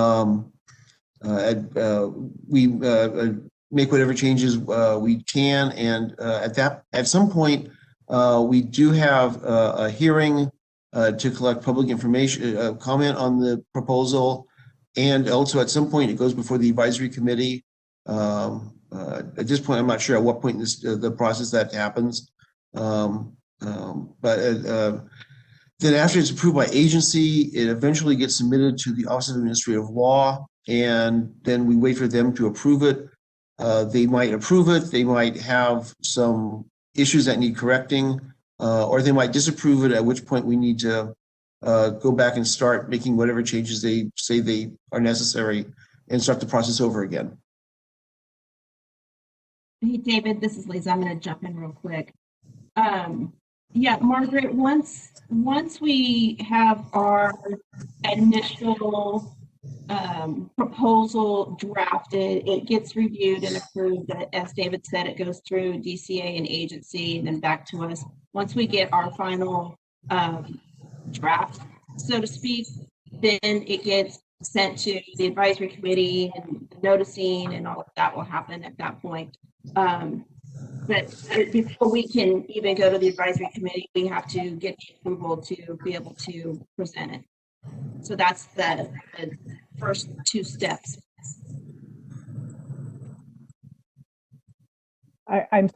make whatever changes we can, and at some point, we do have a hearing to collect public information, comment on the proposal, and also at some point it goes before the advisory committee. At this point, I'm not sure at what point the process that happens, then after it's approved by agency, it eventually gets submitted to the Office of Administrative Law, and then we wait for them to approve it. They might approve it, they might have some issues that need correcting, or they might disapprove it, at which point we need to go back and start making whatever changes they say they are necessary and start the process over again. Hey, David, this is Lisa. I'm going to jump in real quick. Yeah, Margaret, once we have our initial proposal drafted, it gets reviewed and approved. As David said, it goes through DCA and agency and then back to us. Once we get our final draft, so to speak, then it gets sent to the advisory committee, and noticing and all of that will happen at that point. But before we can even go to the advisory committee, we have to get the approval to be able to present it. So that's the first two steps. I'm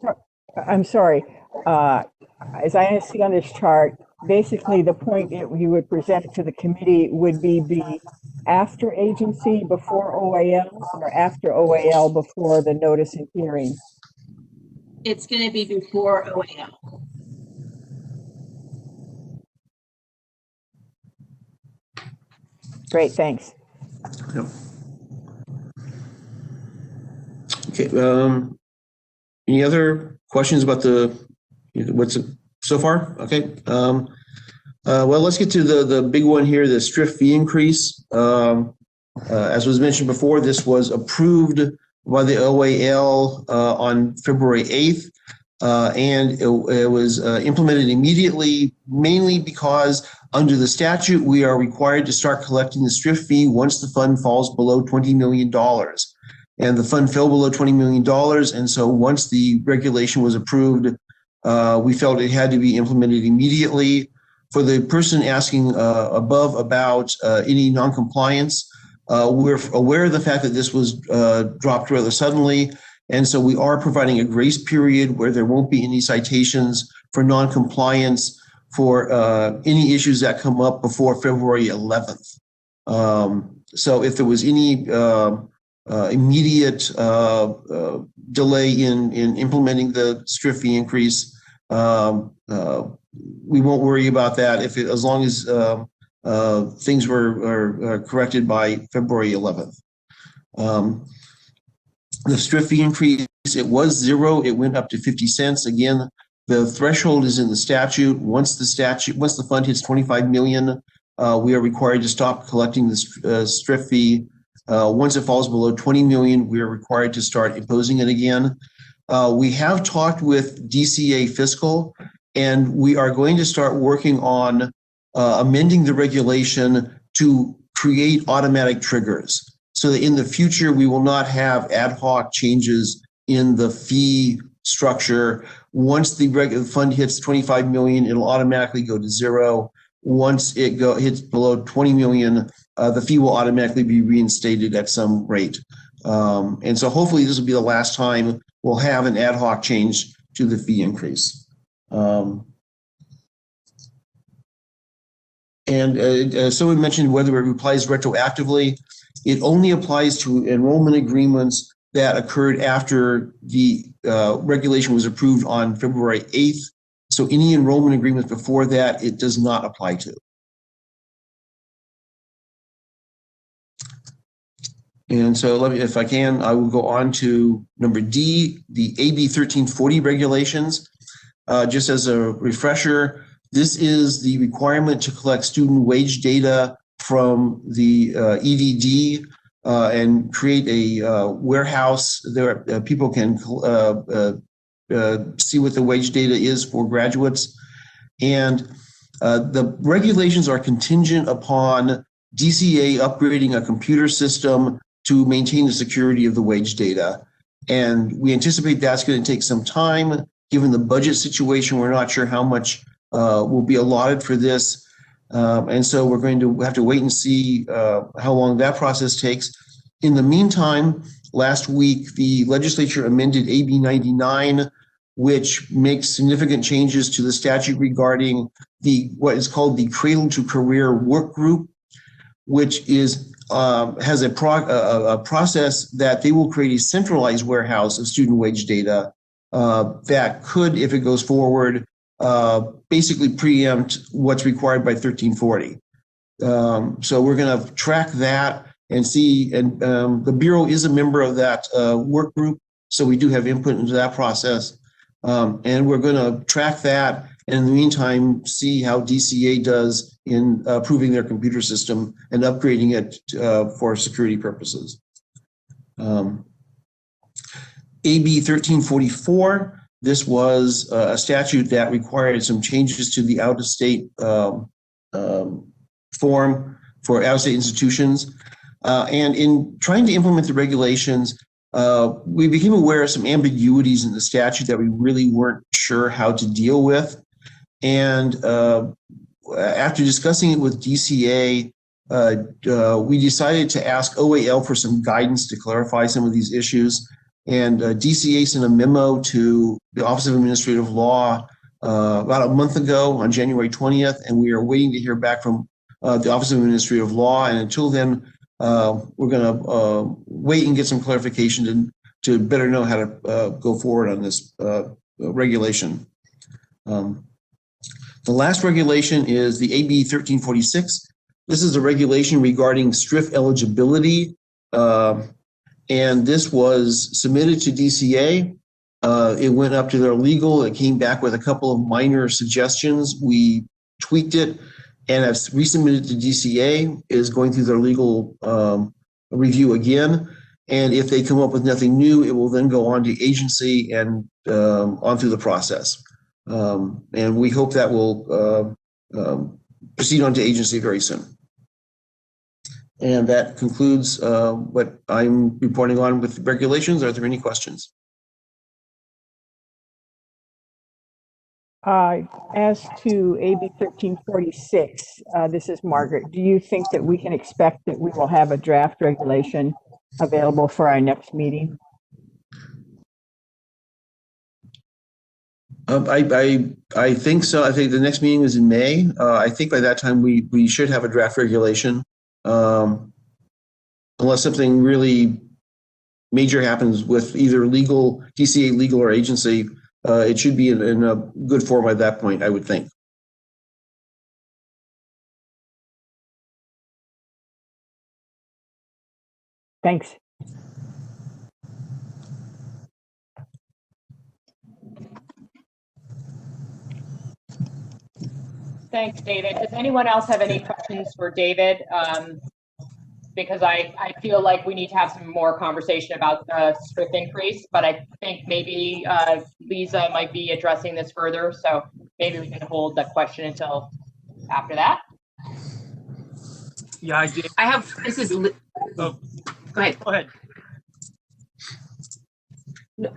sorry. As I see on this chart, basically the point that we would present it to the committee would be after agency, before OAL, or after OAL, before the notice and hearing. It's going to be before OAL. Great, thanks. Yep. Okay. Any other questions about what's so far? Okay. Well, let's get to the big one here, the STRIF fee increase. As was mentioned before, this was approved by the OAL on February 8th. and it was implemented immediately, mainly because under the statute, we are required to start collecting the strip fee once the fund falls below $20 million. And the fund fell below $20 million. And so once the regulation was approved, we felt it had to be implemented immediately. For the person asking above about any noncompliance, we're aware of the fact that this was dropped rather suddenly. And so we are providing a grace period where there won't be any citations for noncompliance for any issues that come up before February 11th. So if there was any immediate delay in implementing the strip fee increase, we won't worry about that as long as things were corrected by February 11th. The strip fee increase, it was 0. It went up to 50 cents. Again, the threshold is in the statute. Once the fund hits 25 million, we are required to stop collecting the strip fee. Once it falls below 20 million, we are required to start imposing it again. We have talked with DCA Fiscal, and we are going to start working on amending the regulation to create automatic triggers so that in the future we will not have ad hoc changes in the fee structure. Once the fund hits 25 million, it'll automatically go to 0. Once it hits below 20 million, the fee will automatically be reinstated at some rate. And so hopefully this will be the last time we'll have an ad hoc change to the fee increase. Someone mentioned whether it applies retroactively. It only applies to enrollment agreements that occurred after the regulation was approved on February 8th. So any enrollment agreements before that, it does not apply to. And so if I can, I will go on to number D, the AB1340 regulations. Just as a refresher, this is the requirement to collect student wage data from the EDD and create a warehouse there people can see what the wage data is for graduates. And the regulations are contingent upon DCA upgrading a computer system to maintain the security of the wage data. And we anticipate that's going to take some time. Given the budget situation, we're not sure how much will be allotted for this. And so we're going to have to wait and see how long that process takes. In the meantime, last week, the legislature amended AB 99, which makes significant changes to the statute regarding what is called the Cradle to Career Work Group, which is has a process that they will create a centralized warehouse of student wage data that could, if it goes forward, basically preempt what's required by 1340. So we're going to track that and see, and the Bureau is a member of that work group, so we do have input into that process. And we're going to track that, and in the meantime, see how DCA does in approving their computer system and upgrading it for security purposes. AB 1344, this was a statute that required some changes to the out-of-state form for out-of-state institutions. And in trying to implement the regulations, we became aware of some ambiguities in the statute that we really weren't sure how to deal with. And after discussing it with DCA, we decided to ask OAL for some guidance to clarify some of these issues. And DCA sent a memo to the Office of Administrative Law about a month ago on January 20th, and we are waiting to hear back from the Office of Administrative Law. And until then, we're going to wait and get some clarification to better know how to go forward on this regulation. The last regulation is the AB 1346. This is a regulation regarding STRIF eligibility. And this was submitted to DCA. It went up to their legal. It came back with a couple of minor suggestions. We tweaked it and have resubmitted to DCA. It is going through their legal review again. And if they come up with nothing new, it will then go on to agency and on through the process. And we hope that will proceed on to agency very soon. And that concludes what I'm reporting on with regulations. Are there any questions? As to AB 1346, this is Margaret. Do you think that we can expect that we will have a draft regulation available for our next meeting? I think so. I think the next meeting is in May. I think by that time we should have a draft regulation, unless something really major happens with either legal, TCA legal or agency. It should be in a good form at that point, I would think. Thanks. Thanks, David. Does anyone else have any questions for David? Because I feel like we need to have some more conversation about the STRIP increase, but I think maybe Lisa might be addressing this further. So maybe we can hold that question until after that. Yeah, I did. I have, this is, Oh, go ahead. Go ahead.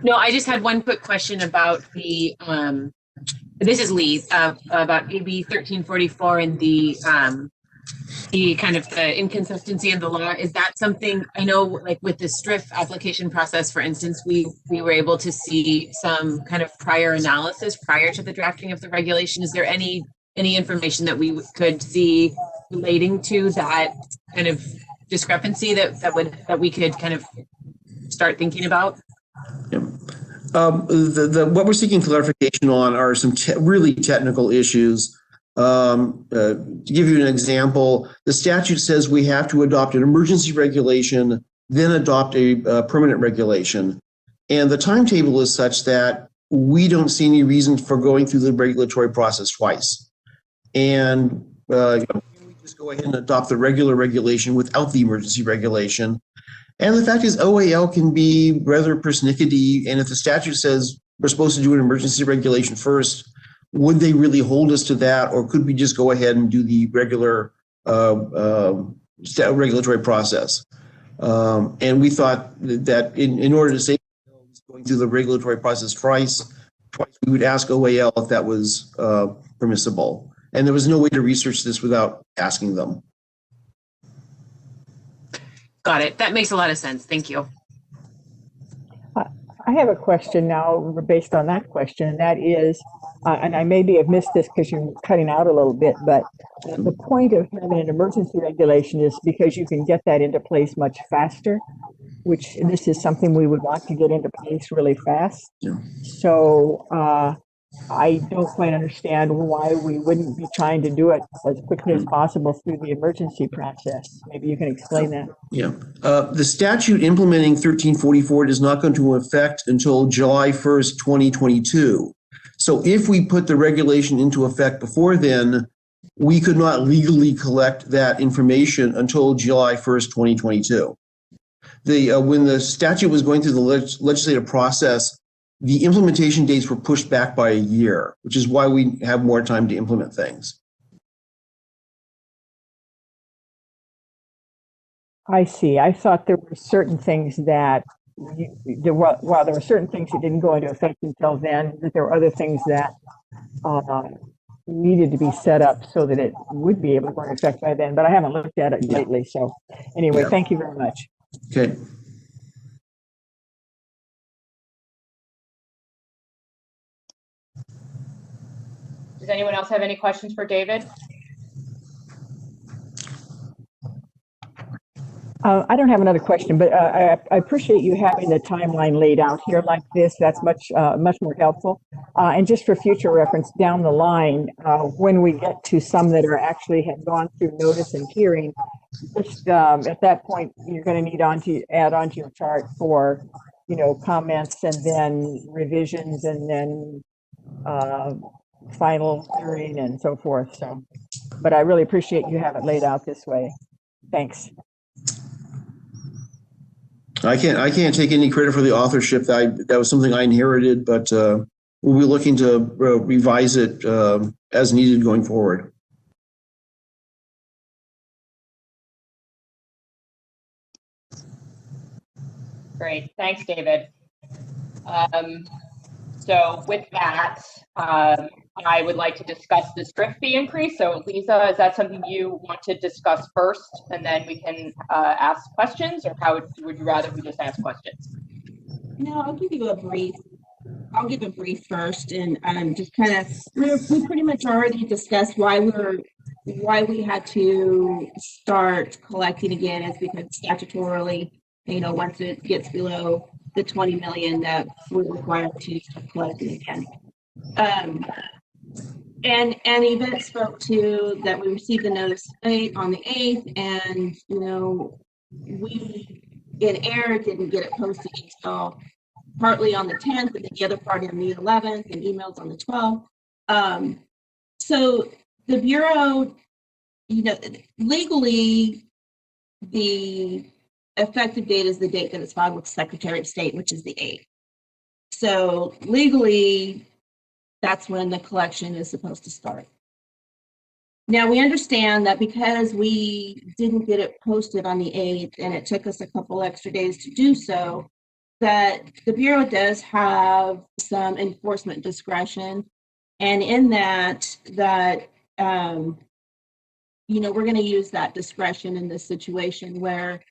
No, I just had one quick question about the, this is Lee, about AB 1344 and the kind of the inconsistency in the law. Is that something, I know like with the STRIP application process, for instance, we were able to see some kind of prior analysis prior to the drafting of the regulation. Is there any information that we could see relating to that kind of discrepancy that we could kind of start thinking about? Yeah. What we're seeking clarification on are some really technical issues. To give you an example, the statute says we have to adopt an emergency regulation, then adopt a permanent regulation. And the timetable is such that we don't see any reason for going through the regulatory process twice. And we just go ahead and adopt the regular regulation without the emergency regulation. And the fact is OAL can be rather persnickety. And if the statute says we're supposed to do an emergency regulation first, would they really hold us to that? Or could we just go ahead and do the regular regulatory process? And we thought that in order to save going through the regulatory process twice, we would ask OAL if that was permissible. And there was no way to research this without asking them. Got it. That makes a lot of sense. Thank you. I have a question now based on that question, and that is, and I maybe have missed this because you're cutting out a little bit, but the point of having an emergency regulation is because you can get that into place much faster, which this is something we would want to get into place really fast. Yeah. So I don't quite understand why we wouldn't be trying to do it as quickly as possible through the emergency process. Maybe you can explain that. Yeah. The statute implementing 1344 does not go into effect until July 1st, 2022. So if we put the regulation into effect before then, we could not legally collect that information until July 1st, 2022. When the statute was going through the legislative process, the implementation dates were pushed back by a year, which is why we have more time to implement things. I see. I thought there were certain things that, while there were certain things that didn't go into effect until then, that there were other things that needed to be set up so that it would be able to go into effect by then. But I haven't looked at it lately. So anyway, Yeah. Thank you very much. Okay. Does anyone else have any questions for David? I don't have another question, but I appreciate you having the timeline laid out here like this. That's much more helpful. And just for future reference down the line, when we get to some that are actually have gone through notice and hearing, just at that point, you're going to need add onto your chart for, comments and then revisions and then final hearing and so forth. So, but I really appreciate you have it laid out this way. Thanks. I can't take any credit for the authorship. That was something I inherited, but we'll be looking to revise it as needed going forward. Great, thanks, David. So with that, I would like to discuss the STRIP fee increase. So Lisa, is that something you want to discuss first, and then we can ask questions, or how would you rather we just ask questions? No, I'll give you a brief. I'll give a brief first, and just kind of we pretty much already discussed why we had to start collecting again, is because statutorily, once it gets below the 20 million that we're required to start collecting again. And Yvette spoke to that we received the notice on the 8th, and we in error didn't get it posted until partly on the 10th, and then the other part on the 11th, and emails on the 12th. So the Bureau, legally, the effective date is the date that it's filed with the Secretary of State, which is the 8th. So legally, that's when the collection is supposed to start. Now, we understand that because we didn't get it posted on the 8th, and it took us a couple extra days to do so, that the Bureau does have some enforcement discretion. And in that we're going to use that discretion in this situation where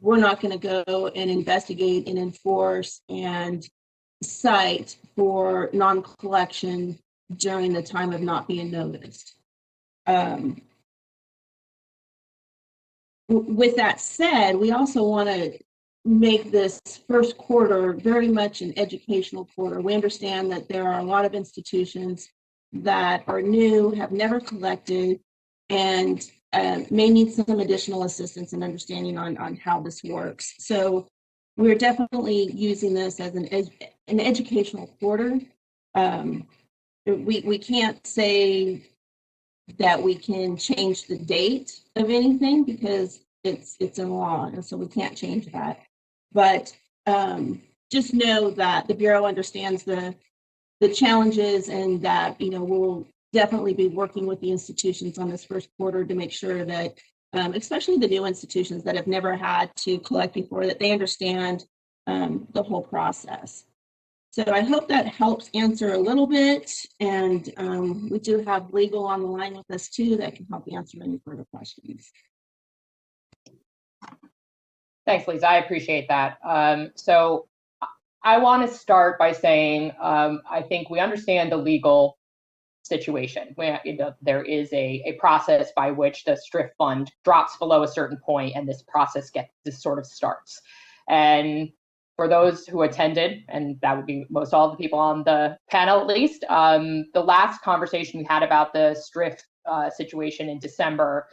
we're not going to go and investigate and enforce and cite for non-collection during the time of not being noticed. With that said, we also want to make this first quarter very much an educational quarter. We understand that there are a lot of institutions that are new, have never collected, and may need some additional assistance and understanding on how this works. So we're definitely using this as an educational quarter. We can't say that we can change the date of anything because it's in law, and so we can't change that. But just know that the Bureau understands the challenges, and that we'll definitely be working with the institutions on this first quarter to make sure that, especially the new institutions that have never had to collect before, that they understand the whole process. So I hope that helps answer a little bit, and we do have legal on the line with us too that can help answer any further questions. Thanks, Lisa. I appreciate that. So I want to start by saying I think we understand the legal situation. There is a process by which the STRIP fund drops below a certain point, and this process sort of starts. And for those who attended, and that would be most all the people on the panel at least, the last conversation we had about the STRIP situation in December,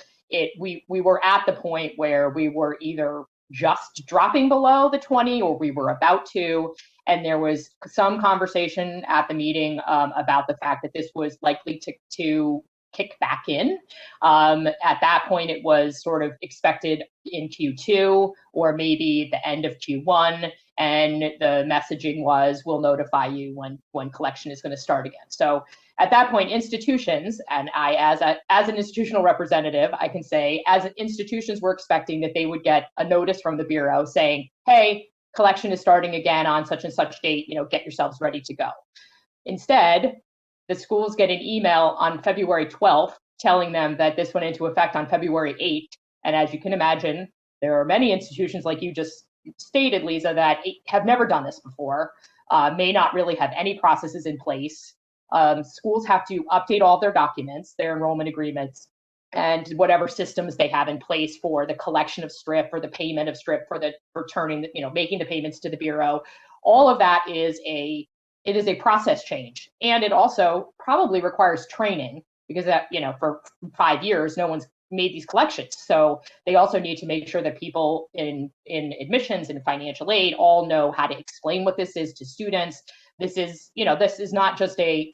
we were at the point where we were either just dropping below the 20, or we were about to, and there was some conversation at the meeting about the fact that this was likely to kick back in. At that point, it was sort of expected in Q2 or maybe the end of Q1, and the messaging was, we'll notify you when collection is going to start again. So at that point, institutions, and I as an institutional representative, I can say, as institutions were expecting that they would get a notice from the Bureau saying, hey, collection is starting again on such and such date, get yourselves ready to go. Instead, the schools get an email on February 12th telling them that this went into effect on February 8th. And as you can imagine, there are many institutions, like you just stated, Lisa, that have never done this before, may not really have any processes in place. Schools have to update all their documents, their enrollment agreements, and whatever systems they have in place for the collection of STRIP, or the payment of STRIP, for turning, making the payments to the Bureau. All of that is a process change, and it also probably requires training, because that, for 5 years no one's made these collections. So they also need to make sure that people in admissions and financial aid all know how to explain what this is to students, this is, this is not just a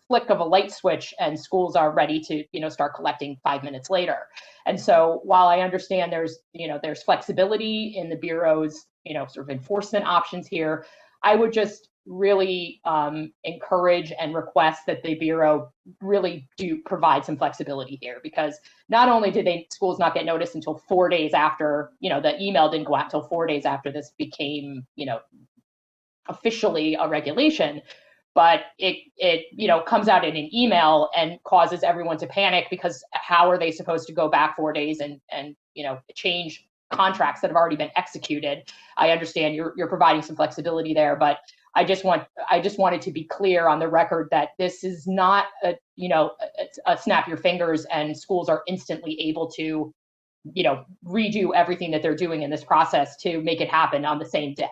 flick of a light switch and schools are ready to, start collecting 5 minutes later. And so while I understand there's flexibility in the Bureau's, sort of enforcement options here, I would just really encourage and request that the Bureau really do provide some flexibility here, because not only did schools not get noticed until 4 days after, the email didn't go out until 4 days after this became, officially a regulation, but it comes out in an email and causes everyone to panic, because how are they supposed to go back 4 days and change contracts that have already been executed? I understand you're providing some flexibility there, but I just wanted to be clear on the record that this is not a snap your fingers and schools are instantly able to, redo everything that they're doing in this process to make it happen on the same day.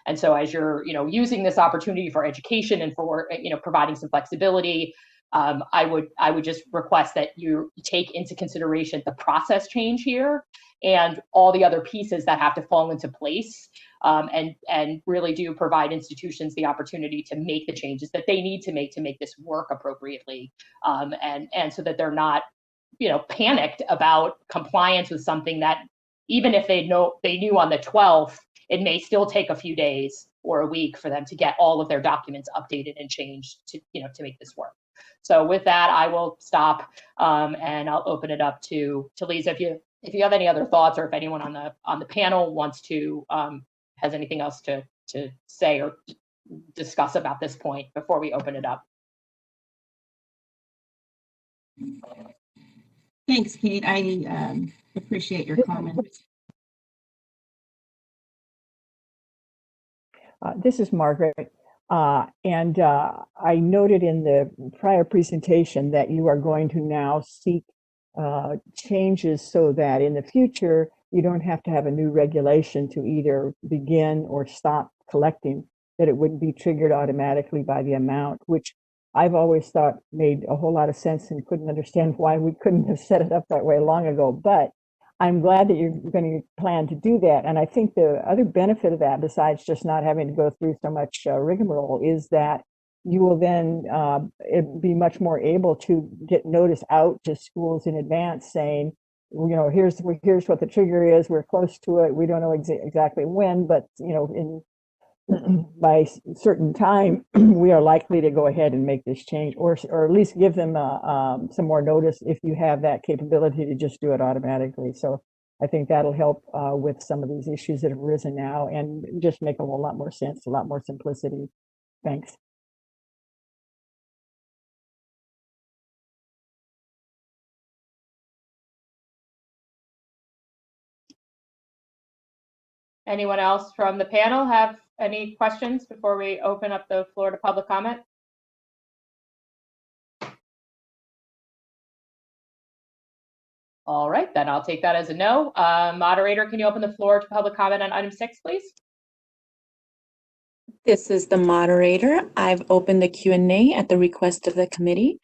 And so as you're, using this opportunity for education and for, providing some flexibility, I would just request that you take into consideration the process change here and all the other pieces that have to fall into place, and really do provide institutions the opportunity to make the changes that they need to make this work appropriately, and so that they're not, panicked about compliance with something that, even if they knew on the 12th, it may still take a few days or a week for them to get all of their documents updated and changed to make this work. So with that, I will stop, and I'll open it up to Lisa if you have any other thoughts, or if anyone on the panel wants to has anything else to say or discuss about this point before we open it up. Thanks, Kate. I appreciate your comments. This is Margaret. And I noted in the prior presentation that you are going to now seek changes so that in the future, you don't have to have a new regulation to either begin or stop collecting, that it wouldn't be triggered automatically by the amount, which I've always thought made a whole lot of sense and couldn't understand why we couldn't have set it up that way long ago. But I'm glad that you're going to plan to do that. And I think the other benefit of that, besides just not having to go through so much rigmarole, is that you will then be much more able to get notice out to schools in advance saying, here's what the trigger is. We're close to it. We don't know exactly when, but by a certain time, we are likely to go ahead and make this change, or at least give them some more notice if you have that capability to just do it automatically. So I think that'll help with some of these issues that have arisen now, and just make a whole lot more sense, a lot more simplicity. Thanks. Anyone else from the panel have any questions before we open up the floor to public comment? All right, then I'll take that as a no. Moderator, can you open the floor to public comment on item 6, please? This is the moderator. I've opened the Q&A at the request of the committee.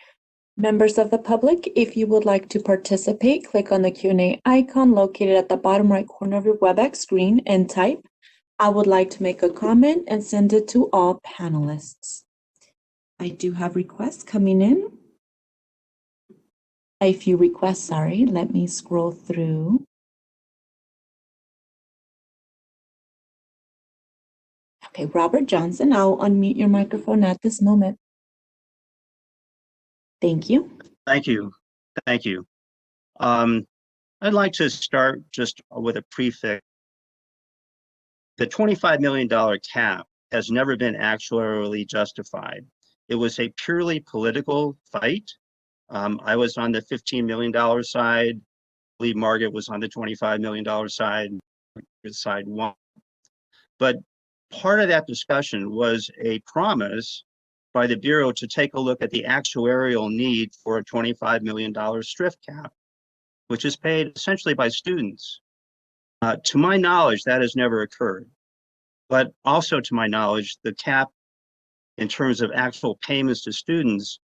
Members of the public, if you would like to participate, click on the Q&A icon located at the bottom right corner of your WebEx screen and type, "I would like to make a comment," and send it to all panelists. I do have requests coming in. A few requests, sorry. Let me scroll through. Okay, Robert Johnson, I'll unmute your microphone at this moment. Thank you. Thank you. Thank you. I'd like to start just with a prefix. The $25 million cap has never been actuarially justified. It was a purely political fight. I was on the $15 million side. I believe Margaret was on the $25 million side. Side one. But part of that discussion was a promise by the Bureau to take a look at the actuarial need for a $25 million STRIF cap, which is paid essentially by students. To my knowledge, that has never occurred. But also to my knowledge, the cap in terms of actual payments to students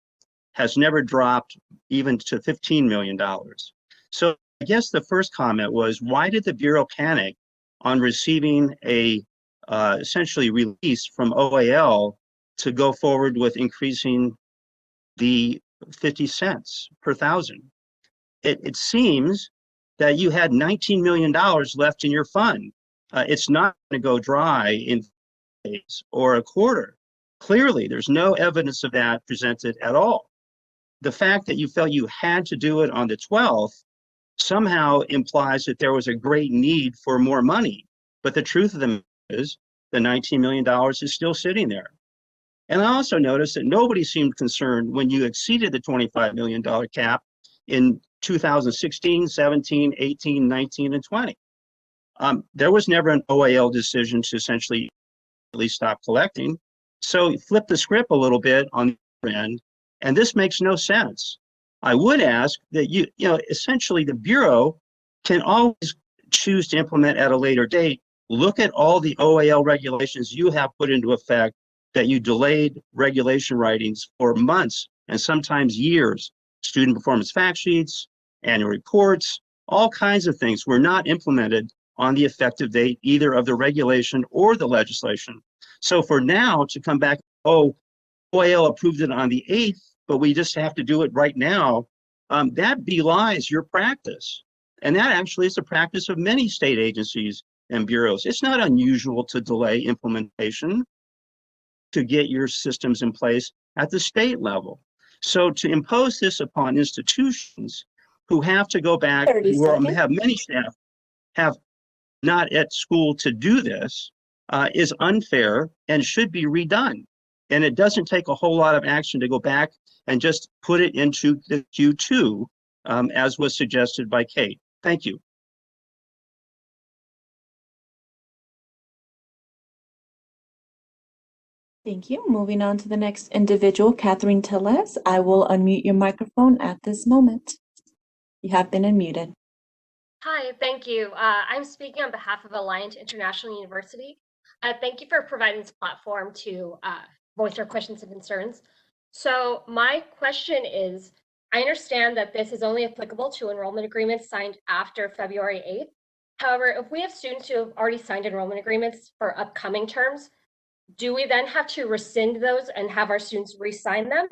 has never dropped even to $15 million. So I guess the first comment was, why did the Bureau panic on receiving a essentially release from OAL to go forward with increasing the 50 cents per thousand. It seems that you had $19 million left in your fund. It's not going to go dry in days or a quarter. Clearly, there's no evidence of that presented at all. The fact that you felt you had to do it on the 12th somehow implies that there was a great need for more money. But the truth of the matter is the $19 million is still sitting there. And I also noticed that nobody seemed concerned when you exceeded the $25 million cap in 2016, 17, 18, 19, and 20. There was never an OAL decision to essentially stop collecting. So flip the script a little bit on the end, and this makes no sense. I would ask that essentially the Bureau can always choose to implement at a later date. Look at all the OAL regulations you have put into effect that you delayed regulation writings for months and sometimes years. Student performance fact sheets, annual reports, all kinds of things were not implemented on the effective date either of the regulation or the legislation. So for now to come back, oh, OAL approved it on the 8th, but we just have to do it right now, that belies your practice. And that actually is the practice of many state agencies and bureaus. It's not unusual to delay implementation to get your systems in place at the state level. So to impose this upon institutions who have to go back, who have many staff have not at school to do this, is unfair and should be redone. And it doesn't take a whole lot of action to go back and just put it into the Q2, as was suggested by Kate. Thank you. Thank you. Moving on to the next individual, Catherine Tellez. I will unmute your microphone at this moment. You have been unmuted. Hi, thank you. I'm speaking on behalf of Alliant International University. Thank you for providing this platform to voice our questions and concerns. So my question is, I understand that this is only applicable to enrollment agreements signed after February 8th. However, if we have students who have already signed enrollment agreements for upcoming terms, do we then have to rescind those and have our students re-sign them?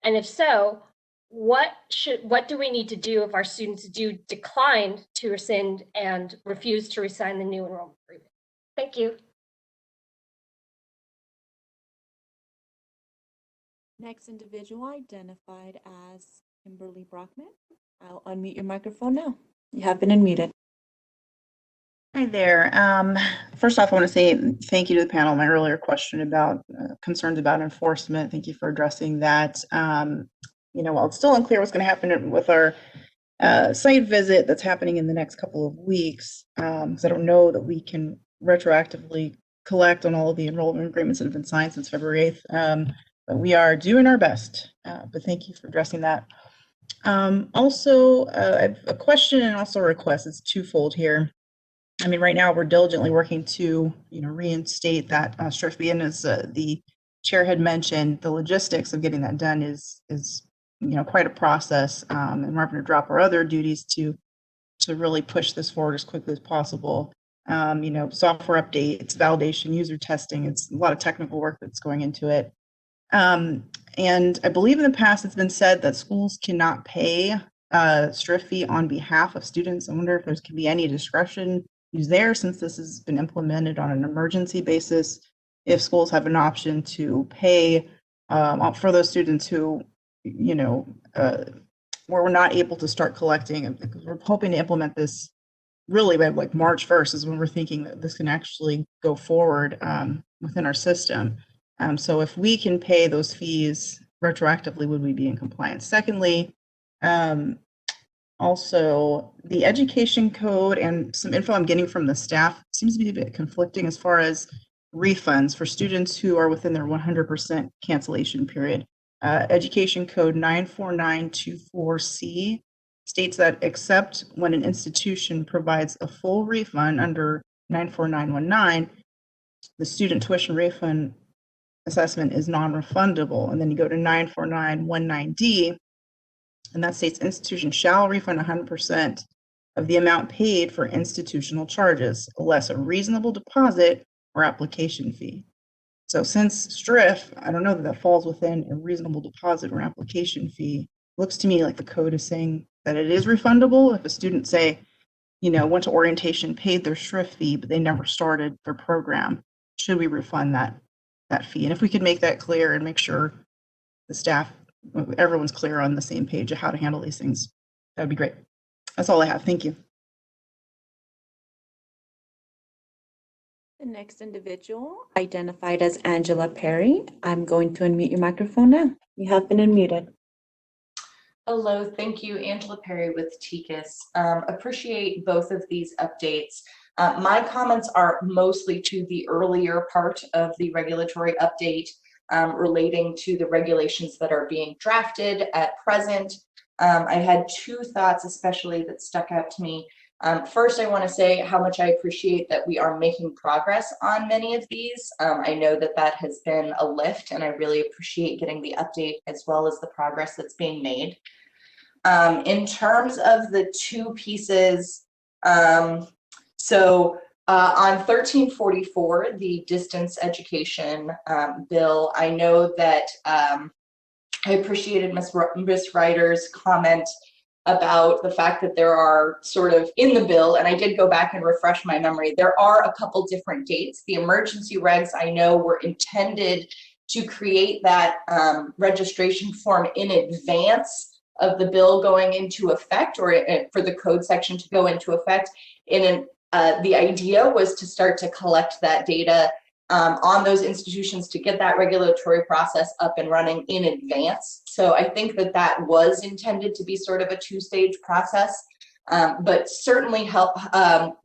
And if so, what do we need to do if our students do decline to rescind and refuse to re-sign the new enrollment agreement? Thank you. Next individual identified as Kimberly Brockman. I'll unmute your microphone now. You have been unmuted. Hi there. First off, I want to say thank you to the panel. My earlier question about concerns about enforcement, thank you for addressing that. While it's still unclear what's going to happen with our site visit that's happening in the next couple of weeks, because I don't know that we can retroactively collect on all of the enrollment agreements that have been signed since February 8th, but we are doing our best. But thank you for addressing that. Also, I have a question and also a request. It's twofold here. I mean, right now we're diligently working to, reinstate that strip fee, and as the chair had mentioned, the logistics of getting that done is quite a process, and we're going to drop our other duties to really push this forward as quickly as possible. Software updates, validation, user testing, it's a lot of technical work that's going into it. And I believe in the past it's been said that schools cannot pay strip fee on behalf of students. I wonder if there can be any discretion used there, since this has been implemented on an emergency basis, if schools have an option to pay for those students who, where we're not able to start collecting. Because we're hoping to implement this really by like March 1st is when we're thinking that this can actually go forward within our system. So if we can pay those fees retroactively, would we be in compliance? Secondly, also, the education code and some info I'm getting from the staff seems to be a bit conflicting as far as refunds for students who are within their 100% cancellation period. Education code 94924C states that except when an institution provides a full refund under 94919, the student tuition refund assessment is non-refundable. And then you go to 94919D, and that states institution shall refund 100% of the amount paid for institutional charges, less a reasonable deposit or application fee. So since STRIF, I don't know that that falls within a reasonable deposit or application fee. Looks to me like the code is saying that it is refundable if a student, say, went to orientation, paid their STRIF fee, but they never started their program. Should we refund that fee? And if we could make that clear and make sure the staff, everyone's clear on the same page of how to handle these things, that would be great. That's all I have. Thank you. The next individual identified as Angela Perry. I'm going to unmute your microphone now. You have been unmuted. Hello, thank you. Angela Perry with TICAS. Appreciate both of these updates. My comments are mostly to the earlier part of the regulatory update relating to the regulations that are being drafted at present. I had two thoughts especially that stuck out to me. First, I want to say how much I appreciate that we are making progress on many of these. I know that that has been a lift, and I really appreciate getting the update as well as the progress that's being made. In terms of the two pieces, on 1344, the distance education bill, I know that I appreciated Ms. Ryder's comment about the fact that there are sort of in the bill, and I did go back and refresh my memory, there are a couple different dates. The emergency regs I know were intended to create that registration form in advance of the bill going into effect, or for the code section to go into effect. The idea was to start to collect that data on those institutions to get that regulatory process up and running in advance. So I think that that was intended to be sort of a two-stage process, but certainly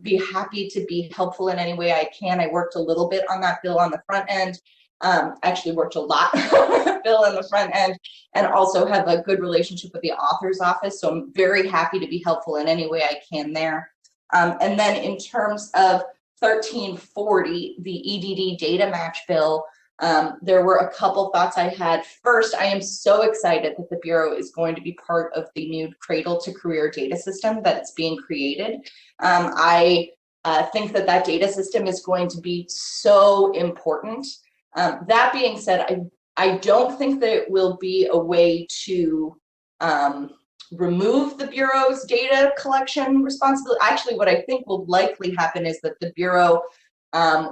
be happy to be helpful in any way I can. I worked a little bit on that bill on the front end, actually worked a lot on the bill on the front end, and also have a good relationship with the author's office. So I'm very happy to be helpful in any way I can there. And then in terms of 1340, the EDD data match bill, there were a couple thoughts I had. First, I am so excited that the Bureau is going to be part of the new Cradle to Career data system that's being created. I think that that data system is going to be so important. That being said, I don't think that it will be a way to remove the Bureau's data collection responsibility. Actually, what I think will likely happen is that the Bureau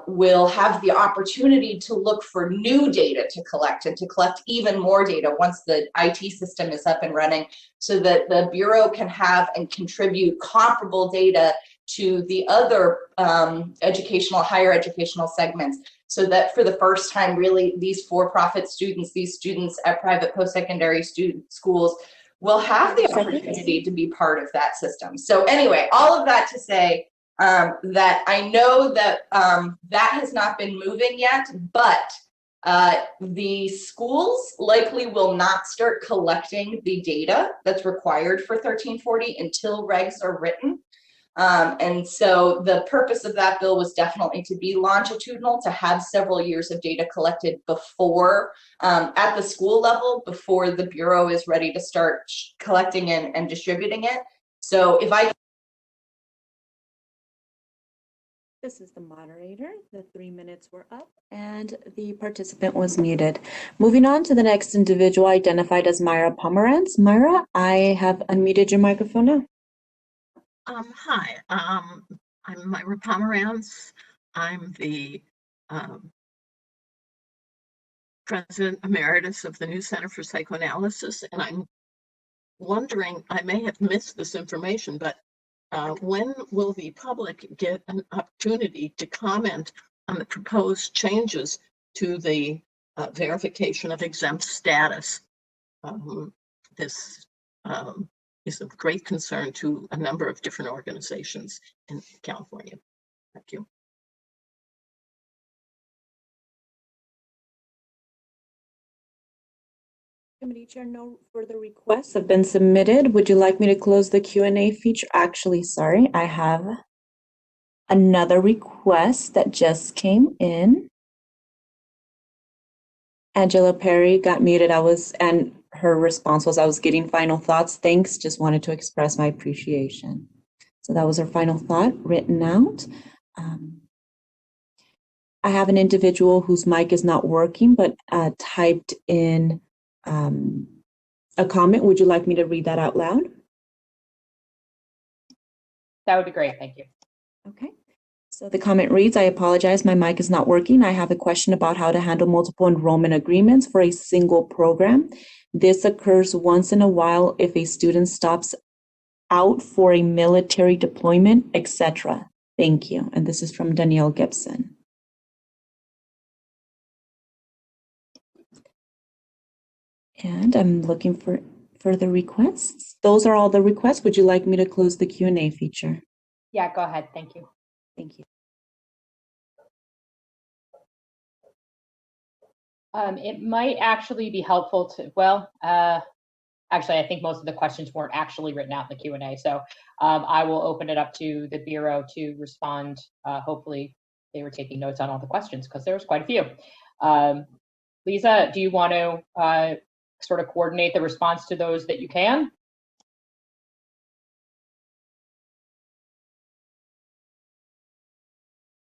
will have the opportunity to look for new data to collect and to collect even more data once the IT system is up and running, so that the Bureau can have and contribute comparable data to the other higher educational segments, so that for the first time, really, these for-profit students, these students at private post-secondary schools will have the opportunity to be part of that system. So anyway, all of that to say that I know that that has not been moving yet, but the schools likely will not start collecting the data that's required for 1340 until regs are written. And so the purpose of that bill was definitely to be longitudinal, to have several years of data collected before, at the school level, before the Bureau is ready to start collecting and distributing it. So if I... This is the moderator. The 3 minutes were up and the participant was muted. Moving on to the next individual identified as Myra Pomerantz. Myra, I have unmuted your microphone now. Hi, I'm Myra Pomerantz. I'm the President Emeritus of the New Center for Psychoanalysis, and I'm wondering, I may have missed this information, but when will the public get an opportunity to comment on the proposed changes to the verification of exempt status? This is of great concern to a number of different organizations in California. Thank you. Committee Chair, no further requests have been submitted. Would you like me to close the Q&A feature? Actually, sorry, I have another request that just came in. Angela Perry got muted. And her response was, I was getting final thoughts. Thanks. Just wanted to express my appreciation. So that was her final thought written out. I have an individual whose mic is not working, but typed in a comment. Would you like me to read that out loud? That would be great. Thank you. Okay. So the comment reads, I apologize, my mic is not working. I have a question about how to handle multiple enrollment agreements for a single program. This occurs once in a while if a student stops out for a military deployment, etc. Thank you. And this is from Danielle Gibson. And I'm looking for further requests. Those are all the requests. Would you like me to close the Q&A feature? Yeah, go ahead. Thank you. Thank you. It might actually be helpful to, well, actually, I think most of the questions weren't actually written out in the Q&A. So I will open it up to the Bureau to respond. Hopefully they were taking notes on all the questions because there was quite a few. Lisa, do you want to sort of coordinate the response to those that you can?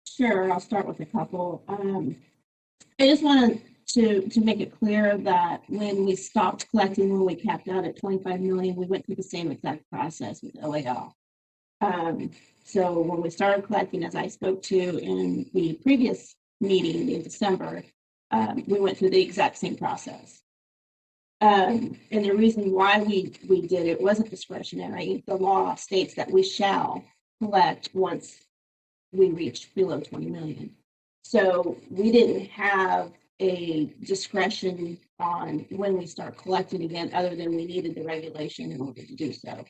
Sure, I'll start with a couple. I just wanted to make it clear that when we stopped collecting, when we capped out at 25 million, we went through the same exact process with OAL. So when we started collecting, as I spoke to in the previous meeting in December, we went through the exact same process. And the reason why we did it wasn't discretionary. The law states that we shall collect once we reach below 20 million. So we didn't have a discretion on when we start collecting again, other than we needed the regulation in order to do so.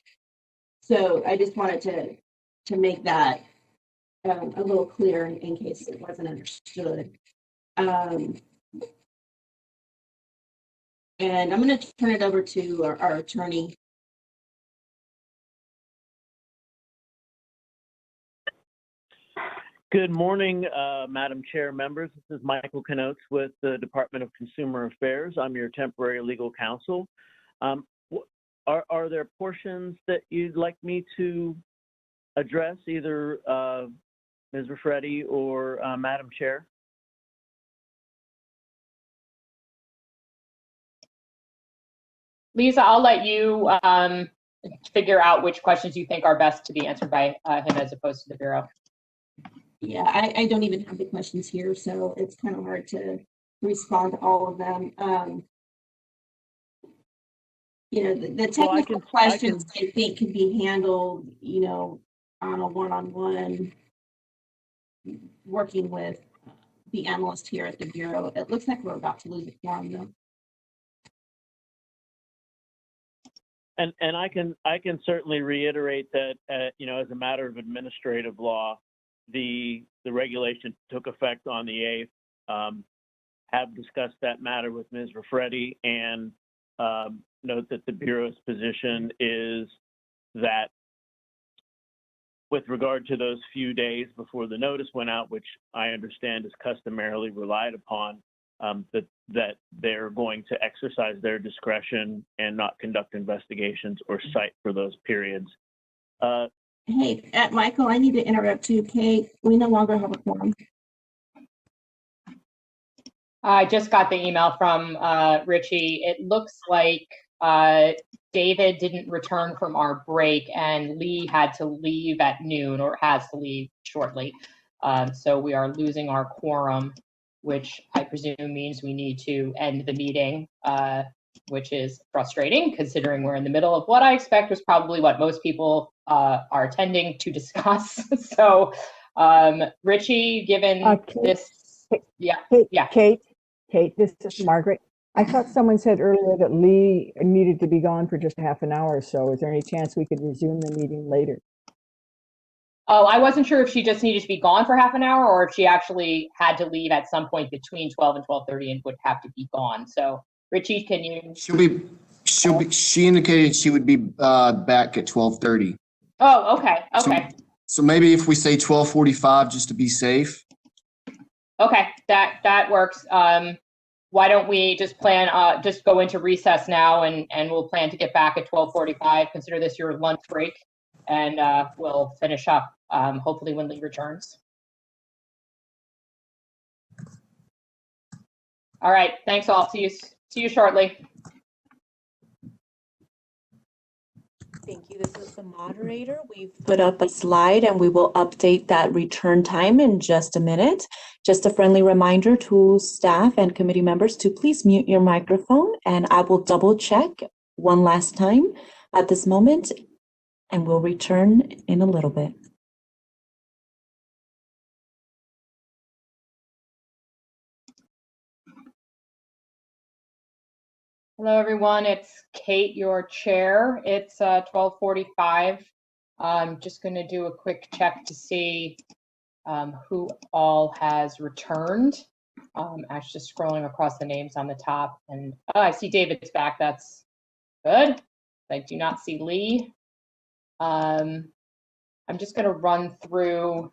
So I just wanted to make that a little clear in case it wasn't understood. And I'm going to turn it over to our attorney. Good morning, Madam Chair, members. This is Michael Knotes with the Department of Consumer Affairs. I'm your temporary legal counsel. Are there portions that you'd like me to address, either Ms. Raffretti or Madam Chair? Lisa, I'll let you figure out which questions you think are best to be answered by him as opposed to the Bureau. Yeah, I don't even have the questions here, so it's kind of hard to respond to all of them. You know, the technical questions I think can be handled, you know, on a one-on-one, working with the analyst here at the Bureau. It looks like we're about to lose a quorum though. And I can certainly reiterate that you know, as a matter of administrative law, the regulation took effect on the 8th. Have discussed that matter with Ms. Raffretti, and note that the Bureau's position is that with regard to those few days before the notice went out, which I understand is customarily relied upon, that they're going to exercise their discretion and not conduct investigations or cite for those periods. Hey, Michael, I need to interrupt you. Kate, we no longer have a quorum. I just got the email from Richie. It looks like David didn't return from our break, and Lee had to leave at noon, or has to leave shortly. So we are losing our quorum, which I presume means we need to end the meeting, which is frustrating considering we're in the middle of what I expect was probably what most people are attending to discuss. So Richie, given this, Kate, this is Margaret. I thought someone said earlier that Lee needed to be gone for just half an hour or so. Is there any chance we could resume the meeting later? Oh, I wasn't sure if she just needed to be gone for half an hour or if she actually had to leave at some point between 12 and 12:30 and would have to be gone. So Richie, can you? She indicated she would be back at 12:30. Oh, okay. So maybe if we say 12:45 just to be safe. Okay, that works. Why don't we just plan, just go into recess now, and we'll plan to get back at 12:45. Consider this your lunch break, and we'll finish up hopefully when Lee returns. All right, thanks all. See you shortly. Thank you. This is the moderator. We've put up a slide and we will update that return time in just a minute. Just a friendly reminder to staff and committee members to please mute your microphone, and I will double check one last time at this moment, and we'll return in a little bit. Hello, everyone. It's Kate, your chair. It's 12:45. I'm just going to do a quick check to see who all has returned. Actually, just scrolling across the names on the top, and I see David's back. That's good. I do not see Lee. I'm just going to run through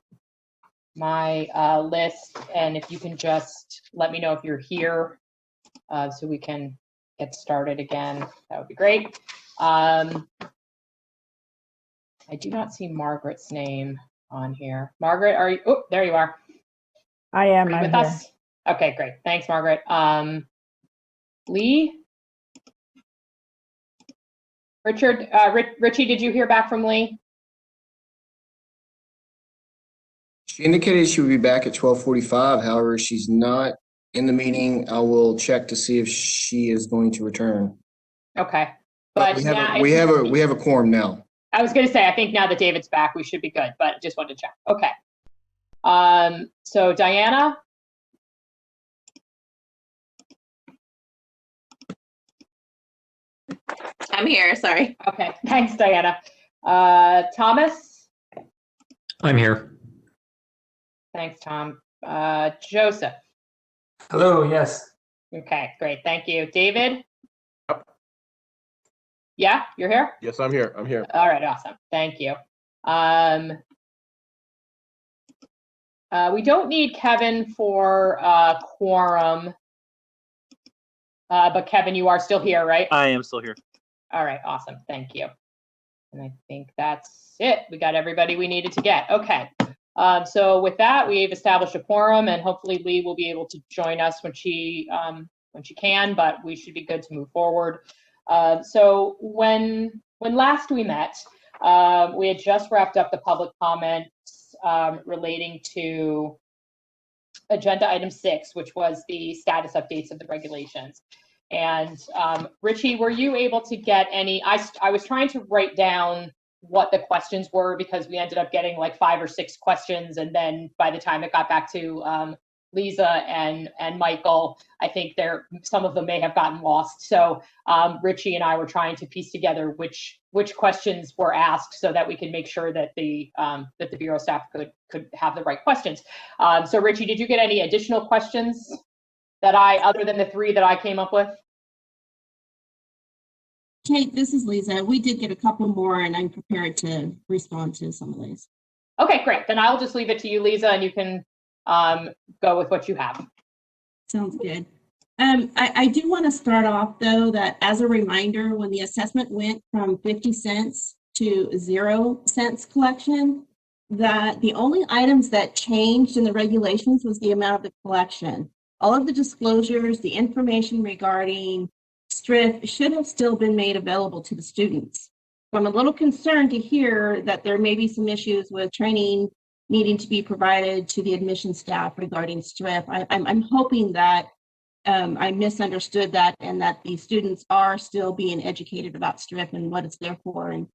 my list, and if you can just let me know if you're here so we can get started again, that would be great. I do not see Margaret's name on here. Margaret, are you? Oh, there you are. I am. Are you I'm with here. us? Okay, great. Thanks, Margaret. Lee? Richard, Richie, did you hear back from Lee? She indicated she would be back at 12:45. However, she's not in the meeting. I will check to see if she is going to return. Okay, but we have a quorum now. I was going to say, I think now that David's back, we should be good, but just wanted to check. Okay. So Diana? I'm here, sorry. Okay, thanks, Diana. Thomas? I'm here. Thanks, Tom. Joseph? Hello, yes. Okay, great, thank you. David? Yeah, you're here? Yes, I'm here. I'm here. All right, awesome. Thank you. We don't need Kevin for quorum, but Kevin, you are still here, right? I am still here. All right, awesome. Thank you. And I think that's it. We got everybody we needed to get. Okay. So with that, we've established a quorum, and hopefully Lee will be able to join us when she can, but we should be good to move forward. So when last we met, we had just wrapped up the public comments relating to agenda item 6, which was the status updates of the regulations. And Richie, were you able to get any? I was trying to write down what the questions were because we ended up getting like 5 or 6 questions, and then by the time it got back to Lisa and Michael, I think some of them may have gotten lost. So Richie and I were trying to piece together which questions were asked so that we can make sure that the Bureau staff could have the right questions. So Richie, did you get any additional questions other than the 3 that I came up with? Kate, this is Lisa. We did get a couple more, and I'm prepared to respond to some of these. Okay, great. Then I'll just leave it to you, Lisa, and you can go with what you have. Sounds good. I do want to start off, though, that as a reminder, when the assessment went from 50 cents to 0 cents collection, that the only items that changed in the regulations was the amount of the collection. All of the disclosures, the information regarding STRIF should have still been made available to the students. So I'm a little concerned to hear that there may be some issues with training needing to be provided to the admission staff regarding STRIF. I'm hoping that I misunderstood that, and that the students are still being educated about STRIF and what it's there for, and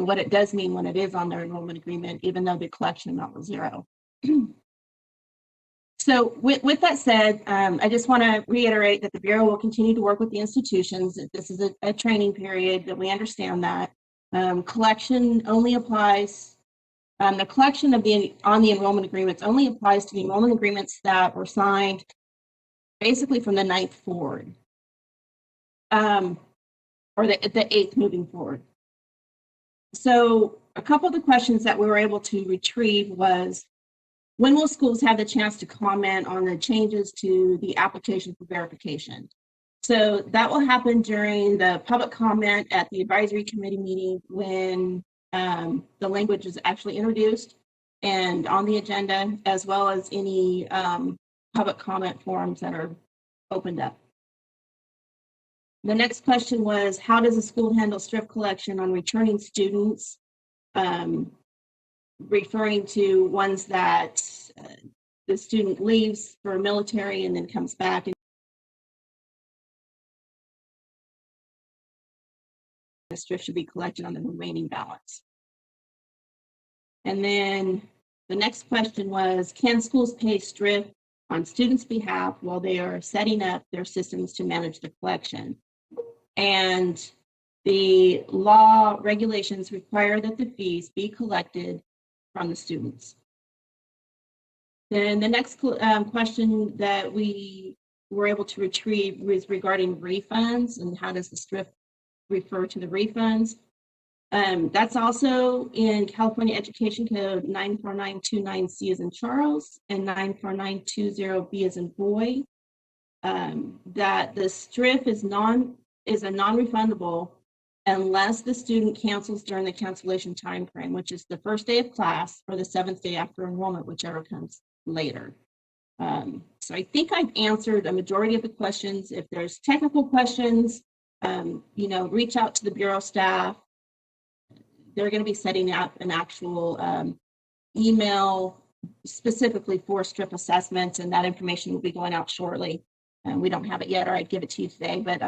what it does mean when it is on their enrollment agreement, even though the collection amount was 0. So with that said, I just want to reiterate that the Bureau will continue to work with the institutions. This is a training period, that we understand that. Collection only applies, the collection on the enrollment agreements only applies to the enrollment agreements that were signed basically from the 9th forward, or the 8th moving forward. So a couple of the questions that we were able to retrieve was, when will schools have the chance to comment on the changes to the application for verification? So that will happen during the public comment at the advisory committee meeting when the language is actually introduced and on the agenda, as well as any public comment forums that are opened up. The next question was, how does the school handle strip collection on returning students? Referring to ones that the student leaves for military and then comes back, and the strip should be collected on the remaining balance. And then the next question was, can schools pay strip on students' behalf while they are setting up their systems to manage the collection? And the law regulations require that the fees be collected from the students. Then the next question that we were able to retrieve was regarding refunds and how does the strip refer to the refunds. That's also in California Education Code 94929C as in Charles and 94920B as in boy, that the strip is a non-refundable unless the student cancels during the cancellation time frame, which is the first day of class or the 7th day after enrollment, whichever comes later. So I think I've answered a majority of the questions. If there's technical questions, reach out to the Bureau staff. They're going to be setting up an actual email specifically for strip assessments, and that information will be going out shortly. We don't have it yet, or I'd give it to you today, but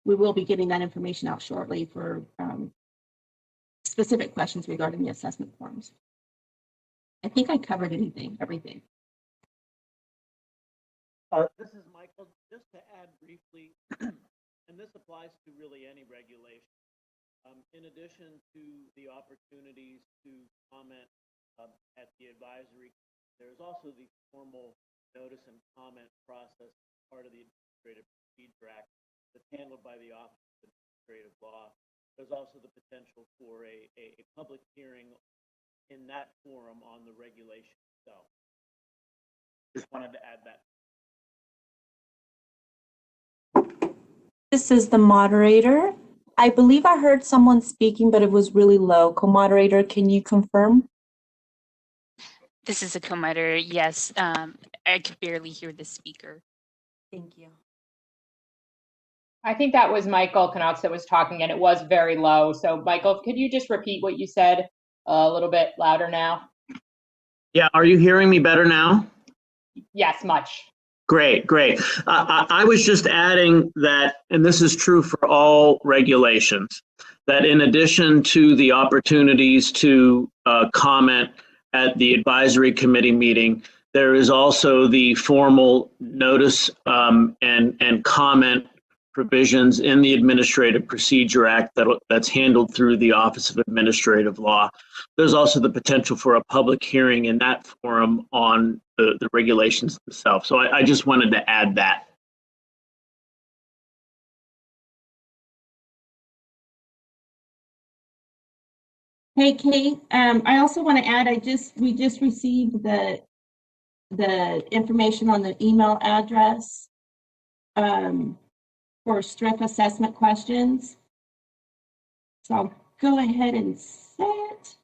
we will be getting that information out shortly for specific questions regarding the assessment forms. I think I covered everything. This is Michael. Just to add briefly, and this applies to really any regulation. In addition to the opportunities to comment at the advisory, there's also the formal notice and comment process part of the Administrative Procedure Act that's handled by the Office of Administrative Law. There's also the potential for a public hearing in that forum on the regulation itself. Just wanted to add that. This is the moderator. I believe I heard someone speaking, but it was really low. Co-moderator, can you confirm? This is a co-moderator. Yes, I could barely hear the speaker. Thank you. I think that was Michael Knotts that was talking, and it was very low. So Michael, could you just repeat what you said a little bit louder now? Yeah, are you hearing me better now? Yes, much. Great. I was just adding that, and this is true for all regulations, that in addition to the opportunities to comment at the advisory committee meeting, there is also the formal notice and comment provisions in the Administrative Procedure Act that's handled through the Office of Administrative Law. There's also the potential for a public hearing in that forum on the regulations themselves. So I just wanted to add that. Hey, Kate, I also want to add, we just received the information on the email address for strip assessment questions. So I'll go ahead and say it.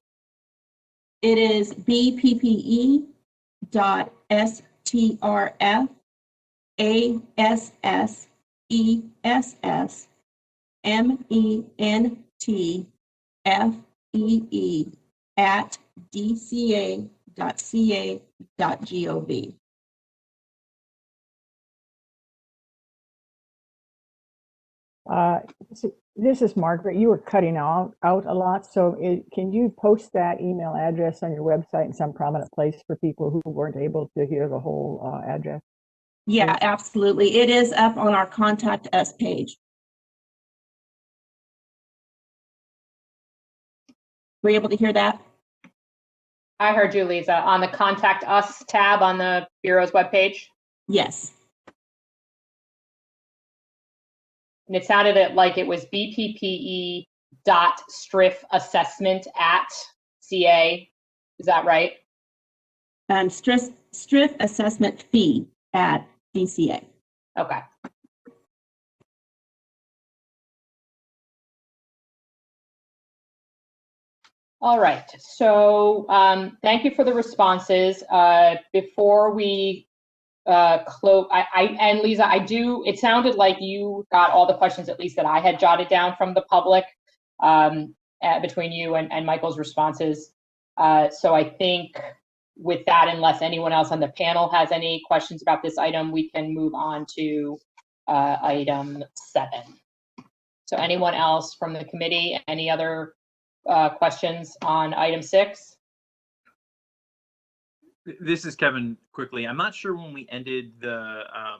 It is bppE.stressessee@dca.ca.gov. This is Margaret. You were cutting out a lot, so can you post that email address on your website in some prominent place for people who weren't able to hear the whole address? Yeah, absolutely. It is up on our Contact Us page. Were you able to hear that? I heard you, Lisa, on the Contact Us tab on the Bureau's webpage. Yes. And it sounded like it was bppe.striffassessment@ca. Is that right? Strip assessment fee at DCA. Okay. All right. So thank you for the responses. Before we and Lisa, it sounded like you got all the questions, at least that I had jotted down from the public, between you and Michael's responses. So I think with that, unless anyone else on the panel has any questions about this item, we can move on to item 7. So anyone else from the committee, any other questions on item 6? This is Kevin quickly. I'm not sure when we ended the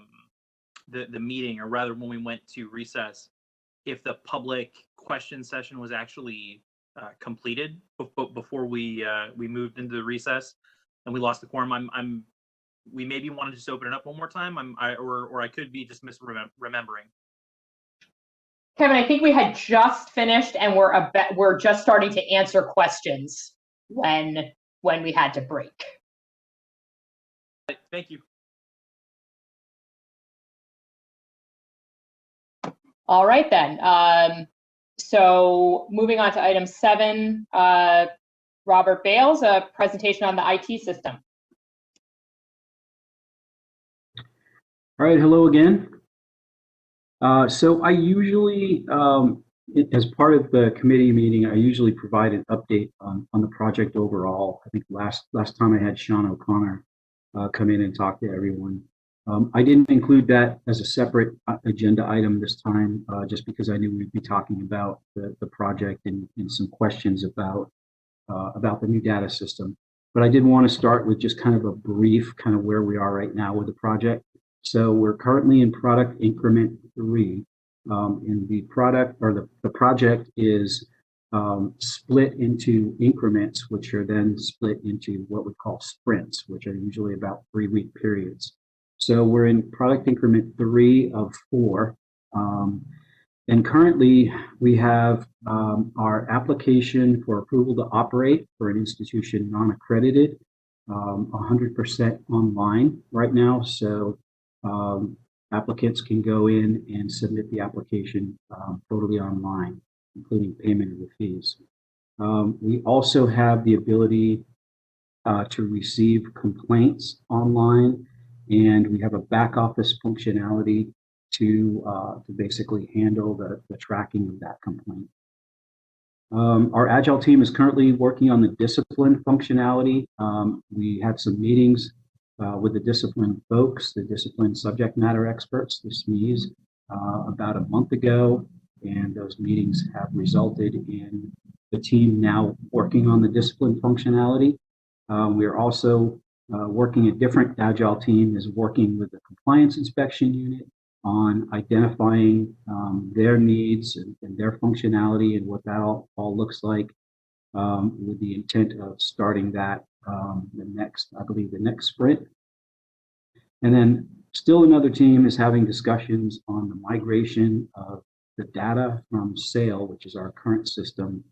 meeting, or rather when we went to recess, if the public question session was actually completed before we moved into the recess and we lost the quorum. We maybe want to just open it up one more time. Or I could be just misremembering. Kevin, I think we had just finished and we're just starting to answer questions when we had to break. Thank you. All right then. So moving on to item 7, Robert Bales, a presentation on the IT system. All right, hello again. So I usually, as part of the committee meeting, I usually provide an update on the project overall. I think last time I had Sean O'Connor come in and talk to everyone. I didn't include that as a separate agenda item this time, just because I knew we'd be talking about the project and some questions about the new data system. But I did want to start with just kind of a brief kind of where we are right now with the project. So we're currently in product increment 3. And the product, or the project is split into increments, which are then split into what we call sprints, which are usually about 3-week periods. So we're in product increment 3 of 4. And currently we have our application for approval to operate for an institution non-accredited, 100% online right now. So applicants can go in and submit the application totally online, including payment of the fees. We also have the ability to receive complaints online, and we have a back office functionality to basically handle the tracking of that complaint. Our Agile team is currently working on the discipline functionality. We had some meetings with the discipline folks, the discipline subject matter experts, the SMEs, about a month ago, and those meetings have resulted in the team now working on the discipline functionality. We are also working, a different Agile team is working with the compliance inspection unit on identifying their needs and their functionality and what that all looks like, with the intent of starting that the next sprint. And then still another team is having discussions on the migration of the data from SAIL, which is our current system,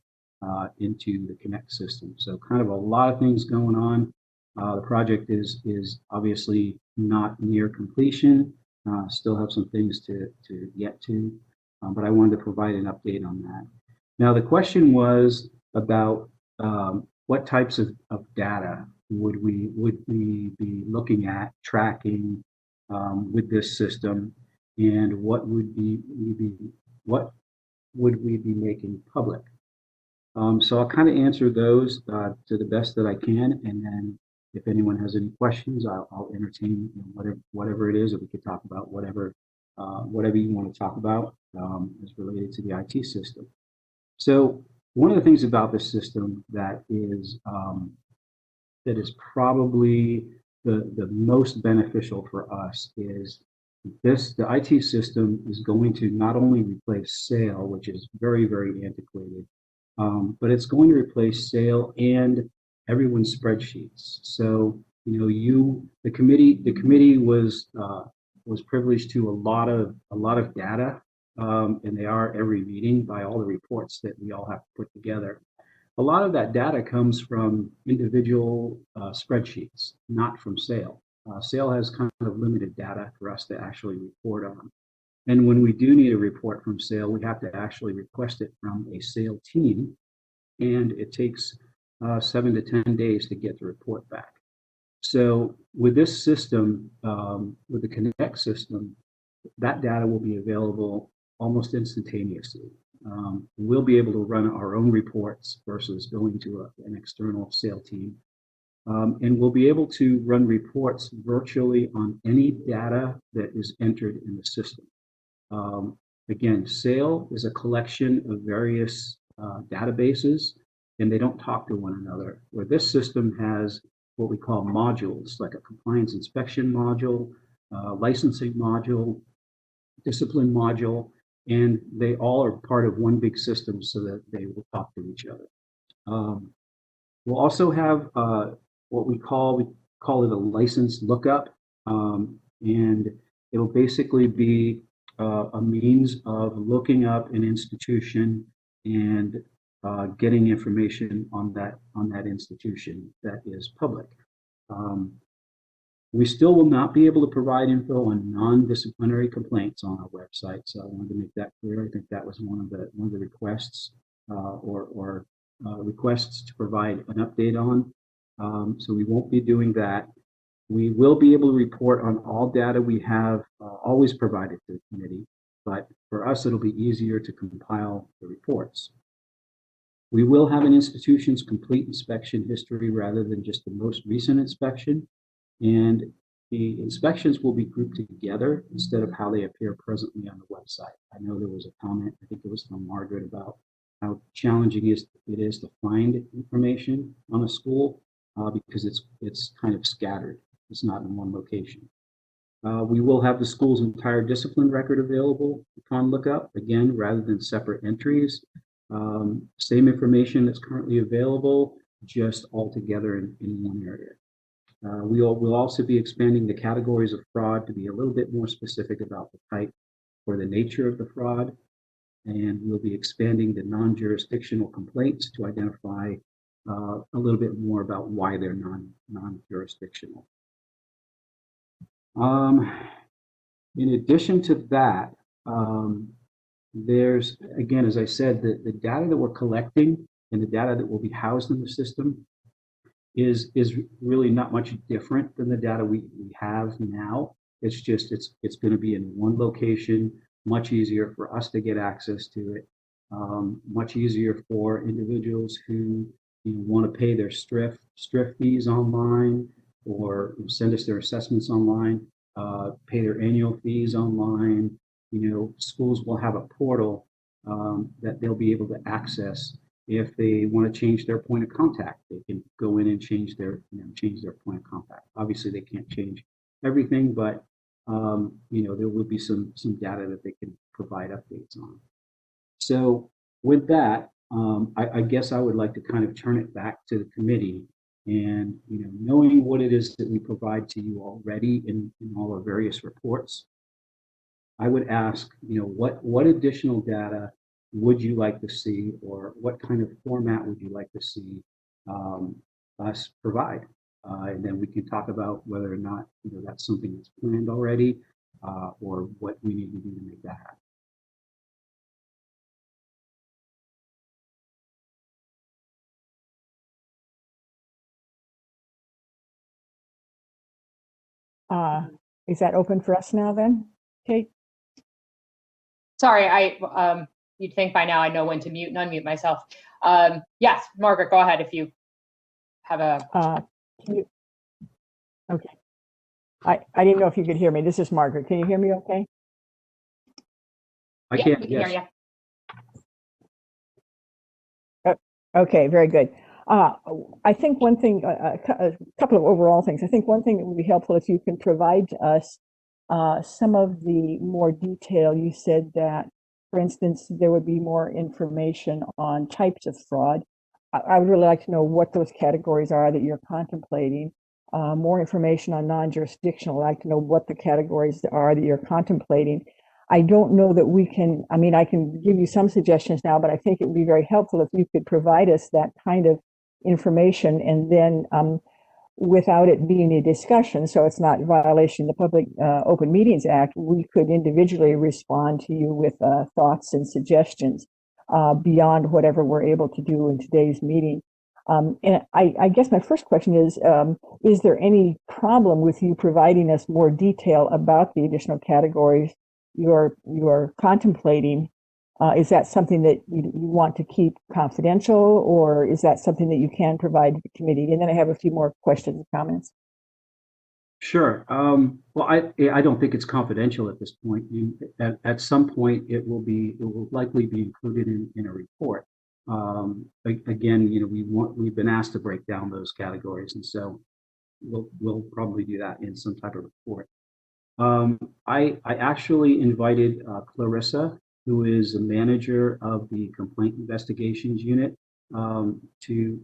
into the Connect system. So kind of a lot of things going on. The project is obviously not near completion. Still have some things to get to, but I wanted to provide an update on that. Now the question was about what types of data would we be looking at tracking with this system, and what would we be making public? So I'll kind of answer those to the best that I can, and then if anyone has any questions, I'll entertain whatever it is, that we could talk about whatever you want to talk about as related to the IT system. So one of the things about this system that is probably the most beneficial for us is the IT system is going to not only replace SAIL, which is very, very antiquated, but it's going to replace SAIL and everyone's spreadsheets. So, the committee was privileged to a lot of data, and they are every meeting by all the reports that we all have to put together. A lot of that data comes from individual spreadsheets, not from SAIL. SAIL has kind of limited data for us to actually report on. And when we do need a report from SAIL, we have to actually request it from a SAIL team, and it takes 7 to 10 days to get the report back. So with this system, with the Connect system, that data will be available almost instantaneously. We'll be able to run our own reports versus going to an external sale team. And we'll be able to run reports virtually on any data that is entered in the system. Again, sale is a collection of various databases, and they don't talk to one another. Where this system has what we call modules, like a compliance inspection module, licensing module, discipline module, and they all are part of one big system so that they will talk to each other. We'll also have what we call it a license lookup, and it'll basically be a means of looking up an institution and getting information on that institution that is public. We still will not be able to provide info on non-disciplinary complaints on our website, so I wanted to make that clear. I think that was one of the requests requests to provide an update on. So we won't be doing that. We will be able to report on all data we have always provided to the committee, but for us, it'll be easier to compile the reports. We will have an institution's complete inspection history rather than just the most recent inspection, and the inspections will be grouped together instead of how they appear presently on the website. I know there was a comment, I think it was from Margaret, about how challenging it is to find information on a school because it's kind of scattered. It's not in one location. We will have the school's entire discipline record available upon lookup, again, rather than separate entries. Same information that's currently available, just all together in one area. We'll also be expanding the categories of fraud to be a little bit more specific about the type or the nature of the fraud. And we'll be expanding the non-jurisdictional complaints to identify a little bit more about why they're non-jurisdictional. In addition to that, there's, again, as I said, the data that we're collecting and the data that will be housed in the system is really not much different than the data we have now. It's just, it's going to be in one location, much easier for us to get access to it, much easier for individuals who want to pay their STRIF fees online or send us their assessments online, pay their annual fees online. Schools will have a portal that they'll be able to access. If they want to change their point of contact, they can go in and change their point of contact. Obviously, they can't change everything, but there will be some data that they can provide updates on. So with that, I guess I would like to kind of turn it back to the committee, and knowing what it is that we provide to you already in all our various reports, I would ask, what additional data would you like to see, or what kind of format would you like to see us provide? And then we can talk about whether or not that's something that's planned already, or what we need to do to make that happen. Is that open for us now then, Kate? Sorry, you'd think by now I know when to mute and unmute myself. Yes, Margaret, go ahead if you have a. Okay. I didn't know if you could hear me. This is Margaret. Can you hear me okay? I can, yes. Hear you. Okay, very good. I think one thing, a couple of overall things. I think one thing that would be helpful if you can provide to us some of the more detail. You said that, for instance, there would be more information on types of fraud. I would really like to know what those categories are that you're contemplating. More information on non-jurisdictional. I'd like to know what the categories are that you're contemplating. I don't know that we can, I can give you some suggestions now, but I think it would be very helpful if you could provide us that kind of information, and then without it being a discussion, so it's not violation of the Public Open Meetings Act, we could individually respond to you with thoughts and suggestions beyond whatever we're able to do in today's meeting. And I guess my first question is there any problem with you providing us more detail about the additional categories you're contemplating? Is that something that you want to keep confidential, or is that something that you can provide to the committee? And then I have a few more questions and comments. Sure. Well, I don't think it's confidential at this point. At some point, it will likely be included in a report. Again, we've been asked to break down those categories, and so we'll probably do that in some type of report. I actually invited Clarissa, who is the manager of the Complaint Investigations Unit, to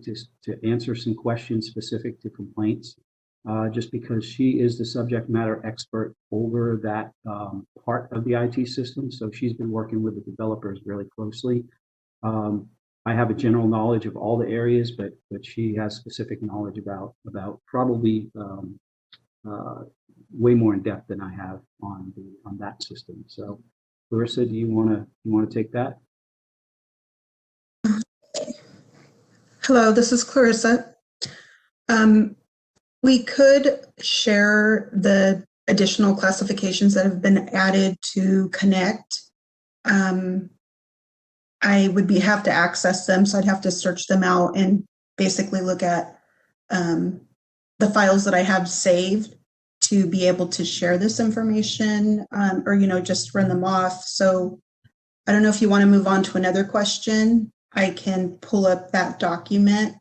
answer some questions specific to complaints. Just because she is the subject matter expert over that part of the IT system. So she's been working with the developers really closely. I have a general knowledge of all the areas, but she has specific knowledge about probably way more in depth than I have on that system. So Clarissa, do you want to take that? Hello, this is Clarissa. We could share the additional classifications that have been added to Connect. I would have to access them, so I'd have to search them out and basically look at the files that I have saved to be able to share this information, or just run them off. So I don't know if you want to move on to another question. I can pull up that document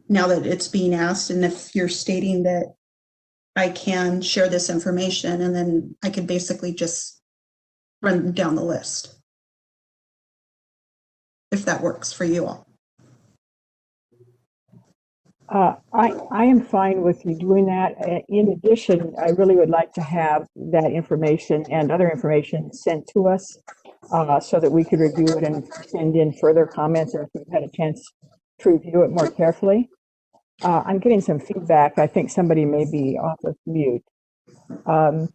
now that it's being asked, and if you're stating that I can share this information, and then I could basically just run down the list, if that works for you all. I am fine with you doing that. In addition, I really would like to have that information and other information sent to us so that we could review it and send in further comments, or if we've had a chance to review it more carefully. I'm getting some feedback. I think somebody may be off of mute. So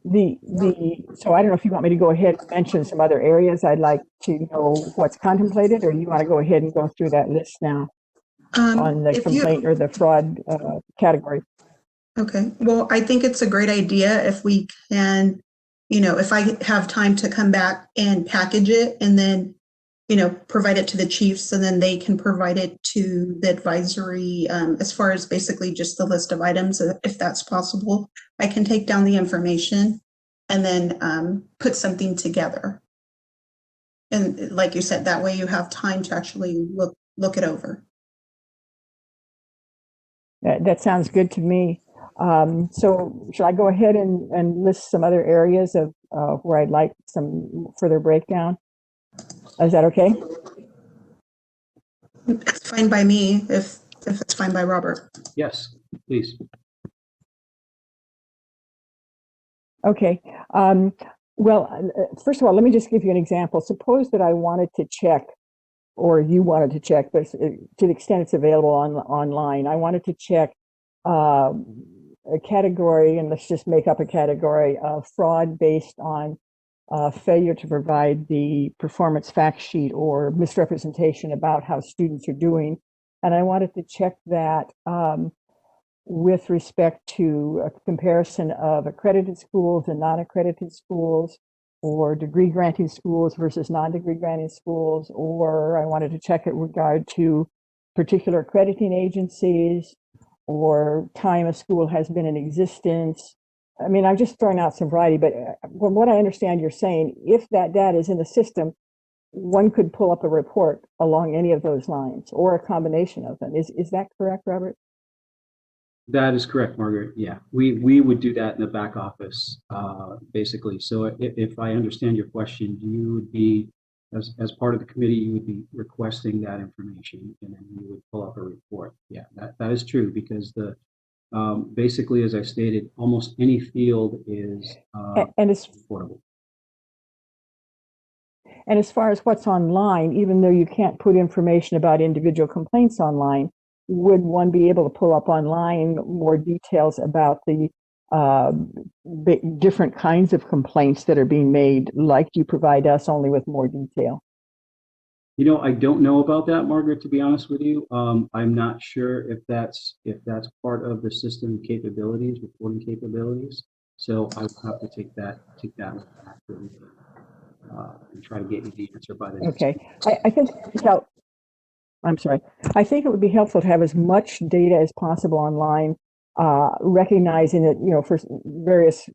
I don't know if you want me to go ahead and mention some other areas I'd like to know what's contemplated, or you want to go ahead and go through that list now on the complaint or the fraud category. Okay, well, I think it's a great idea if we can, if I have time to come back and package it and then provide it to the chiefs, and then they can provide it to the advisory as far as basically just the list of items, if that's possible. I can take down the information and then put something together. And like you said, that way you have time to actually look it over. That sounds good to me. So should I go ahead and list some other areas of where I'd like some further breakdown? Is that okay? It's fine by me, if it's fine by Robert. Yes, please. Okay. Well, first of all, let me just give you an example. Suppose that I wanted to check, or you wanted to check, but to the extent it's available online, I wanted to check a category, and let's just make up a category of fraud based on failure to provide the performance fact sheet or misrepresentation about how students are doing. And I wanted to check that with respect to a comparison of accredited schools and non-accredited schools, or degree granting schools versus non-degree granting schools, or I wanted to check it with regard to particular accrediting agencies, or time a school has been in existence. I mean, I'm just throwing out some variety, but from what I understand you're saying, if that data is in the system, one could pull up a report along any of those lines, or a combination of them. Is that correct, Robert? That is correct, Margaret. Yeah, we would do that in the back office, basically. So if I understand your question, you would be, as part of the committee, you would be requesting that information, and then you would pull up a report. Yeah, that is true, because the basically, as I stated, almost any field is and it's affordable. And as far as what's online, even though you can't put information about individual complaints online, would one be able to pull up online more details about the different kinds of complaints that are being made, like you provide us, only with more detail? I don't know about that, Margaret, to be honest with you. I'm not sure if that's part of the system capabilities, reporting capabilities. So I will have to take that one back and try to get you the answer by the next. Okay, I think I'm sorry. I think it would be helpful to have as much data as possible online, recognizing that, for various,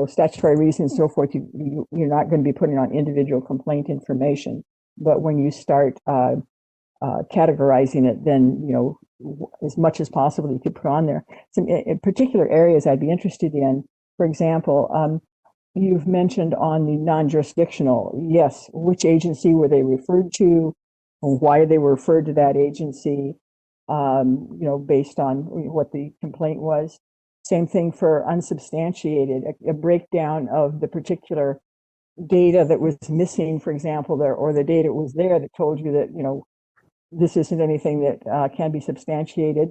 statutory reasons and so forth, you're not going to be putting on individual complaint information. But when you start categorizing it, then, as much as possible you could put on there. Some in particular areas I'd be interested in, for example, you've mentioned on the non-jurisdictional, yes, which agency were they referred to, or why they were referred to that agency, based on what the complaint was. Same thing for unsubstantiated, a breakdown of the particular data that was missing, for example, there, or the data was there that told you that, this isn't anything that can be substantiated,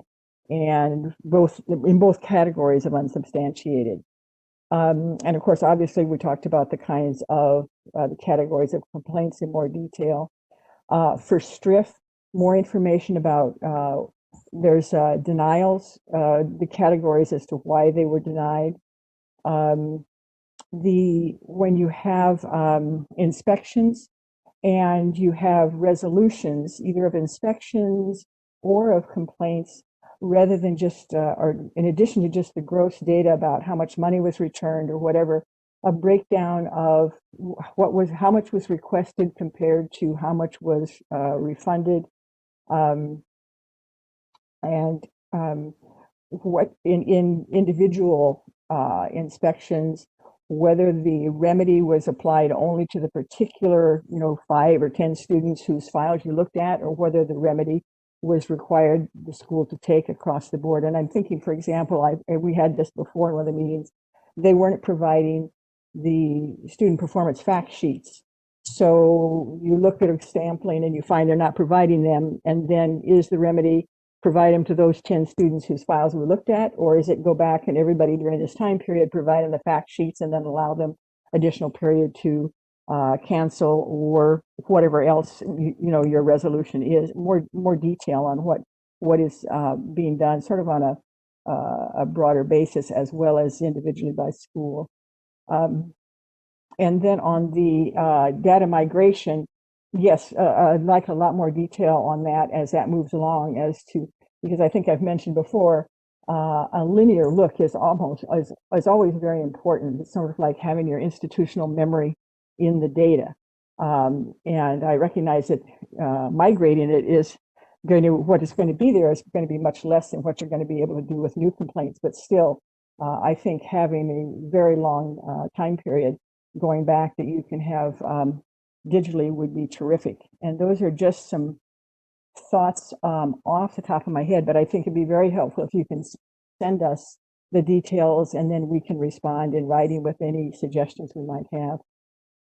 and in both categories of unsubstantiated. And of course, obviously, we talked about the kinds of the categories of complaints in more detail. For STRIF, more information about there's denials, the categories as to why they were denied. When you have inspections and you have resolutions, either of inspections or of complaints, rather than just, or in addition to just the gross data about how much money was returned or whatever, a breakdown of how much was requested compared to how much was refunded, and what in individual inspections, whether the remedy was applied only to the particular 5 or 10 students whose files you looked at, or whether the remedy was required the school to take across the board. And I'm thinking, for example, we had this before in one of the meetings, they weren't providing the student performance fact sheets. So you look at a sampling and you find they're not providing them, and then is the remedy provide them to those 10 students whose files were looked at, or is it go back and everybody during this time period provide them the fact sheets and then allow them additional period to cancel or whatever else your resolution is? More detail on what is being done, sort of on a broader basis, as well as individually by school. And then on the data migration, yes, I'd like a lot more detail on that as that moves along, because I think I've mentioned before, a linear look is always very important. It's sort of like having your institutional memory in the data. And I recognize that migrating it is what is going to be there is going to be much less than what you're going to be able to do with new complaints. But still, I think having a very long time period going back that you can have digitally would be terrific. And those are just some thoughts off the top of my head, but I think it'd be very helpful if you can send us the details, and then we can respond in writing with any suggestions we might have.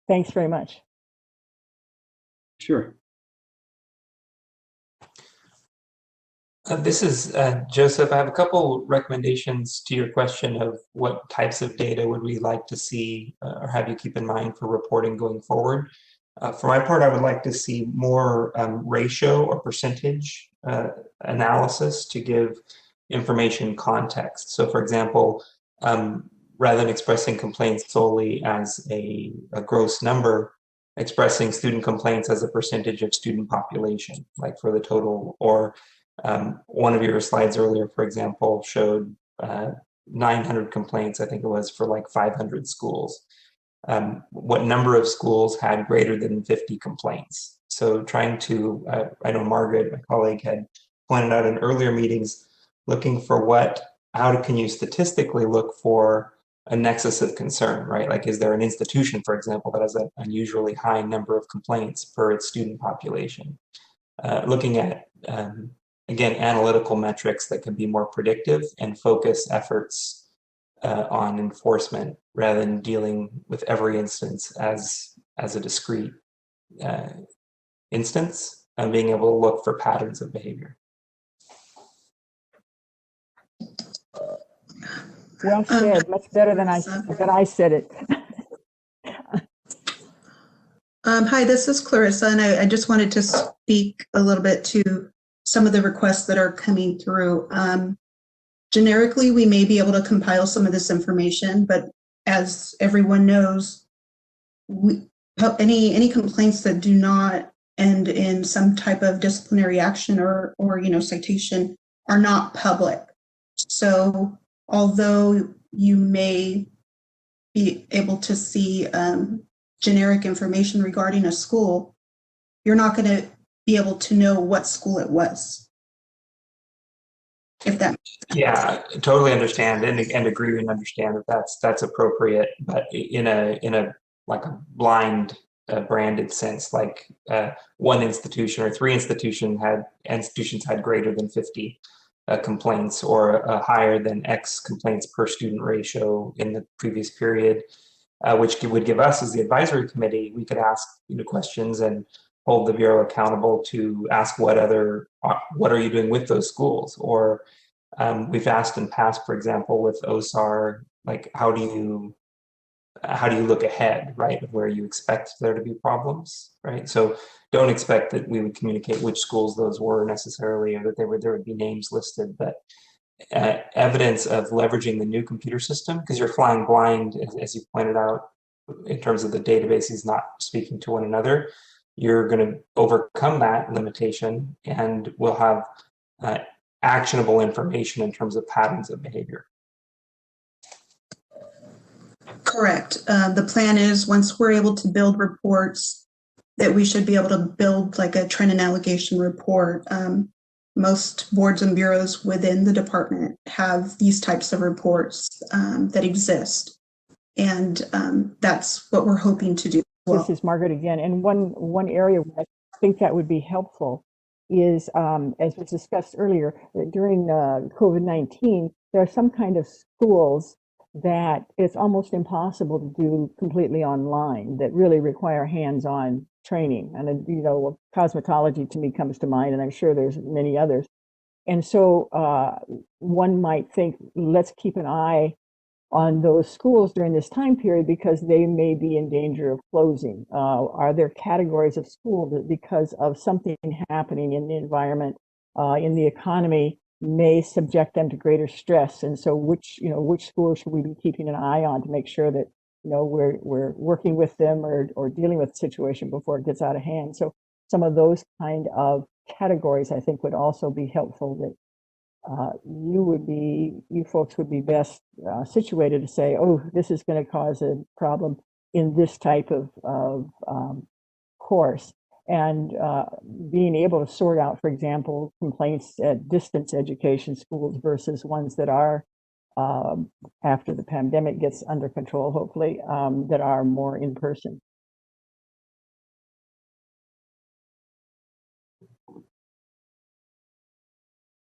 Thanks very much. Sure. This is Joseph. I have a couple recommendations to your question of what types of data would we like to see or have you keep in mind for reporting going forward. For my part, I would like to see more ratio or percentage analysis to give information context. So for example, rather than expressing complaints solely as a gross number, expressing student complaints as a percentage of student population, like for the total, or one of your slides earlier, for example, showed 900 complaints, I think it was, for like 500 schools. What number of schools had greater than 50 complaints? So trying to, I know Margaret, my colleague, had pointed out in earlier meetings, looking for how can you statistically look for a nexus of concern, right? Like, is there an institution, for example, that has an unusually high number of complaints per its student population? Looking at, again, analytical metrics that can be more predictive and focus efforts on enforcement rather than dealing with every instance as a discrete instance, and being able to look for patterns of behavior. Well said, much better than I said it. Hi, this is Clarissa, and I just wanted to speak a little bit to some of the requests that are coming through. Generically, we may be able to compile some of this information, but as everyone knows, any complaints that do not end in some type of disciplinary action or citation are not public. So although you may be able to see generic information regarding a school, you're not going to be able to know what school it was. If that Yeah, totally understand and agree and understand that that's appropriate, but in a like a blind branded sense, like one institution or three institutions had greater than 50 complaints or higher than X complaints per student ratio in the previous period, which would give us as the advisory committee, we could ask questions and hold the Bureau accountable to ask what are you doing with those schools? Or we've asked in past, for example, with OSAR, like how do you look ahead, right, of where you expect there to be problems, right? So don't expect that we would communicate which schools those were necessarily, or that there would be names listed, but evidence of leveraging the new computer system, because you're flying blind, as you pointed out, in terms of the databases not speaking to one another. You're going to overcome that limitation, and we'll have actionable information in terms of patterns of behavior. correct. The plan is once we're able to build reports, that we should be able to build like a trend and allegation report. Most boards and bureaus within the department have these types of reports that exist. And that's what we're hoping to do. This is Margaret again. And one area where I think that would be helpful is, as was discussed earlier, that during COVID-19, there are some kind of schools that it's almost impossible to do completely online, that really require hands-on training. And, cosmetology to me comes to mind, and I'm sure there's many others. And so one might think, let's keep an eye on those schools during this time period because they may be in danger of closing. Are there categories of school that because of something happening in the environment, in the economy, may subject them to greater stress? And so which schools should we be keeping an eye on to make sure that we're working with them or dealing with the situation before it gets out of hand? So some of those kind of categories I think would also be helpful, that you folks would be best situated to say, oh, this is going to cause a problem in this type of course. And being able to sort out, for example, complaints at distance education schools versus ones that are, after the pandemic gets under control, hopefully, that are more in person.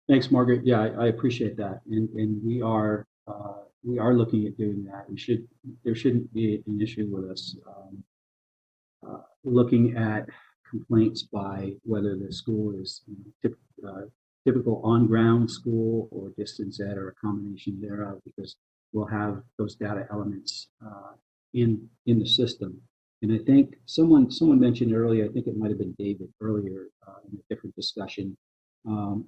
Thanks, Margaret. Yeah, I appreciate that, and we are looking at doing that. There shouldn't be an issue with us looking at complaints by whether the school is typical on-ground school or distance ed or a combination thereof, because we'll have those data elements in the system. And I think someone mentioned earlier, I think it might have been David earlier in a different discussion,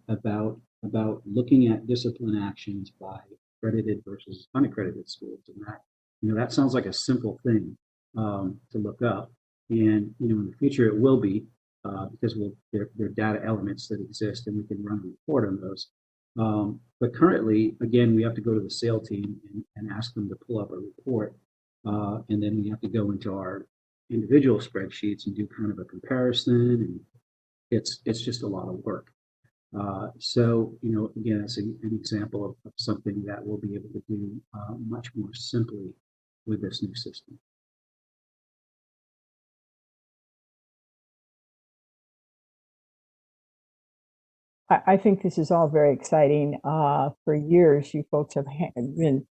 about looking at discipline actions by accredited versus unaccredited schools, and that sounds like a simple thing to look up, and in the future it will be because there are data elements that exist and we can run a report on those. But currently, again, we have to go to the SAIL team and ask them to pull up a report, and then we have to go into our individual spreadsheets and do kind of a comparison, and it's just a lot of work. So, again, it's an example of something that we'll be able to do much more simply with this new system. I think this is all very exciting. For years, you folks have been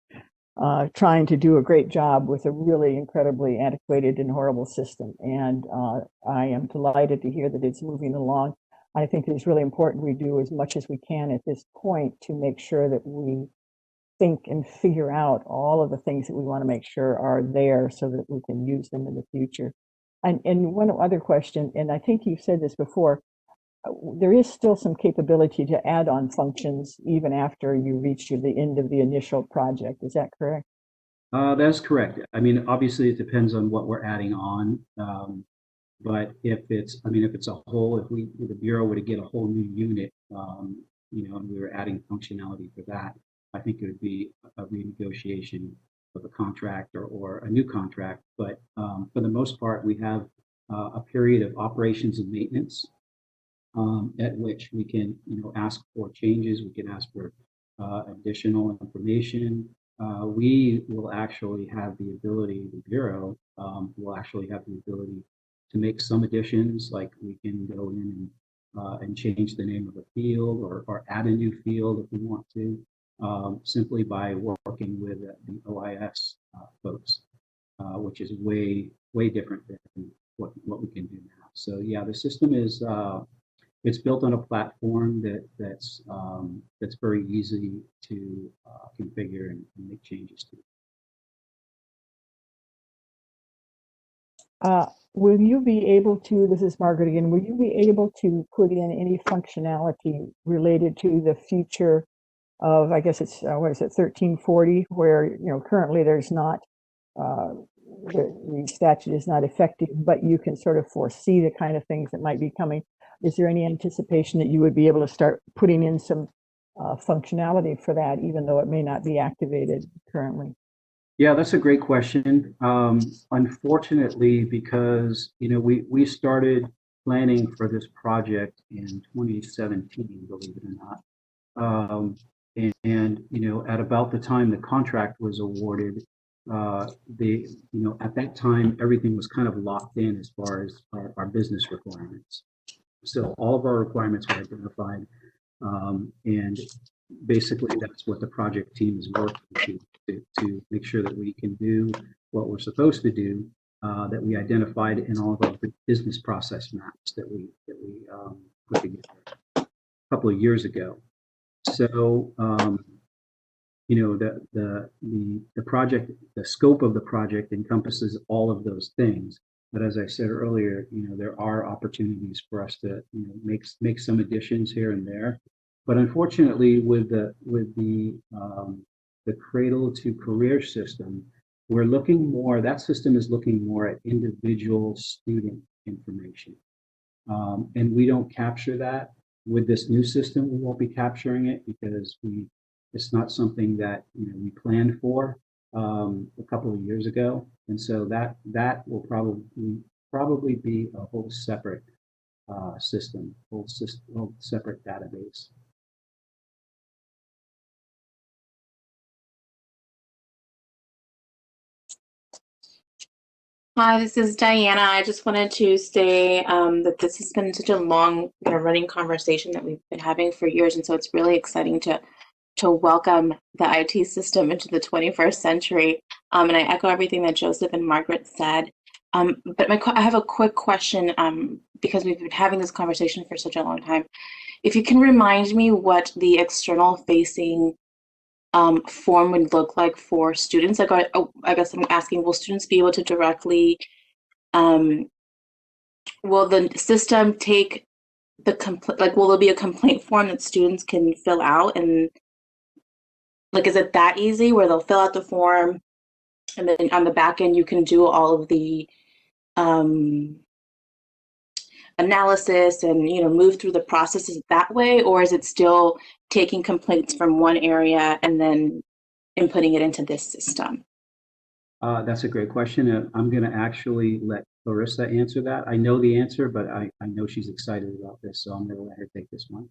trying to do a great job with a really incredibly antiquated and horrible system. And I am delighted to hear that it's moving along. I think it's really important we do as much as we can at this point to make sure that we think and figure out all of the things that we want to make sure are there so that we can use them in the future. And one other question, and I think you've said this before, there is still some capability to add on functions even after you reach the end of the initial project. Is that correct? That's correct. I mean, obviously it depends on what we're adding on. But if it's a whole, if the Bureau were to get a whole new unit, and we were adding functionality for that, I think it would be a renegotiation of a contract or a new contract. But for the most part, we have a period of operations and maintenance at which we can, ask for changes. We can ask for additional information. We will actually have the ability, the Bureau will actually have the ability to make some additions, like we can go in and change the name of a field or add a new field if we want to, simply by working with the OIS folks, which is way different than what we can do now. So yeah, the system is it's built on a platform that's very easy to configure and make changes to. Will you be able to, this is Margaret again, will you be able to put in any functionality related to the future of, I guess it's, what is it, 1340, where, currently there's not, the statute is not effective, but you can sort of foresee the kind of things that might be coming. Is there any anticipation that you would be able to start putting in some functionality for that, even though it may not be activated currently? Yeah, that's a great question. Unfortunately, because we started planning for this project in 2017, believe it or not, and at about the time the contract was awarded, at that time everything was kind of locked in as far as our business requirements. So all of our requirements were identified, and basically that's what the project team is working to make sure that we can do what we're supposed to do, that we identified in all of our business process maps that we put together a couple of years ago. So the project, the scope of the project encompasses all of those things. But as I said earlier, there are opportunities for us to make some additions here and there. But unfortunately, with the Cradle to Career system, we're looking more. That system is looking more at individual student information, and we don't capture that with this new system. We won't be capturing it because it's not something that we planned for a couple of years ago, and so that will probably be a whole separate system, whole separate database. Hi, this is Diana. I just wanted to say that this has been such a long running conversation that we've been having for years, and so it's really exciting to welcome the IT system into the 21st century. And I echo everything that Joseph and Margaret said. But I have a quick question because we've been having this conversation for such a long time. If you can remind me what the external facing form would look like for students. Like, I guess I'm asking, will students be able to directly, will the system take the will there be a complaint form that students can fill out? And is it that easy where they'll fill out the form and then on the back end, you can do all of the analysis and move through the processes that way, or is it still taking complaints from one area and then inputting it into this system? That's a great question. I'm going to actually let Clarissa answer that. I know the answer, but I know she's excited about this, so I'm going to let her take this one.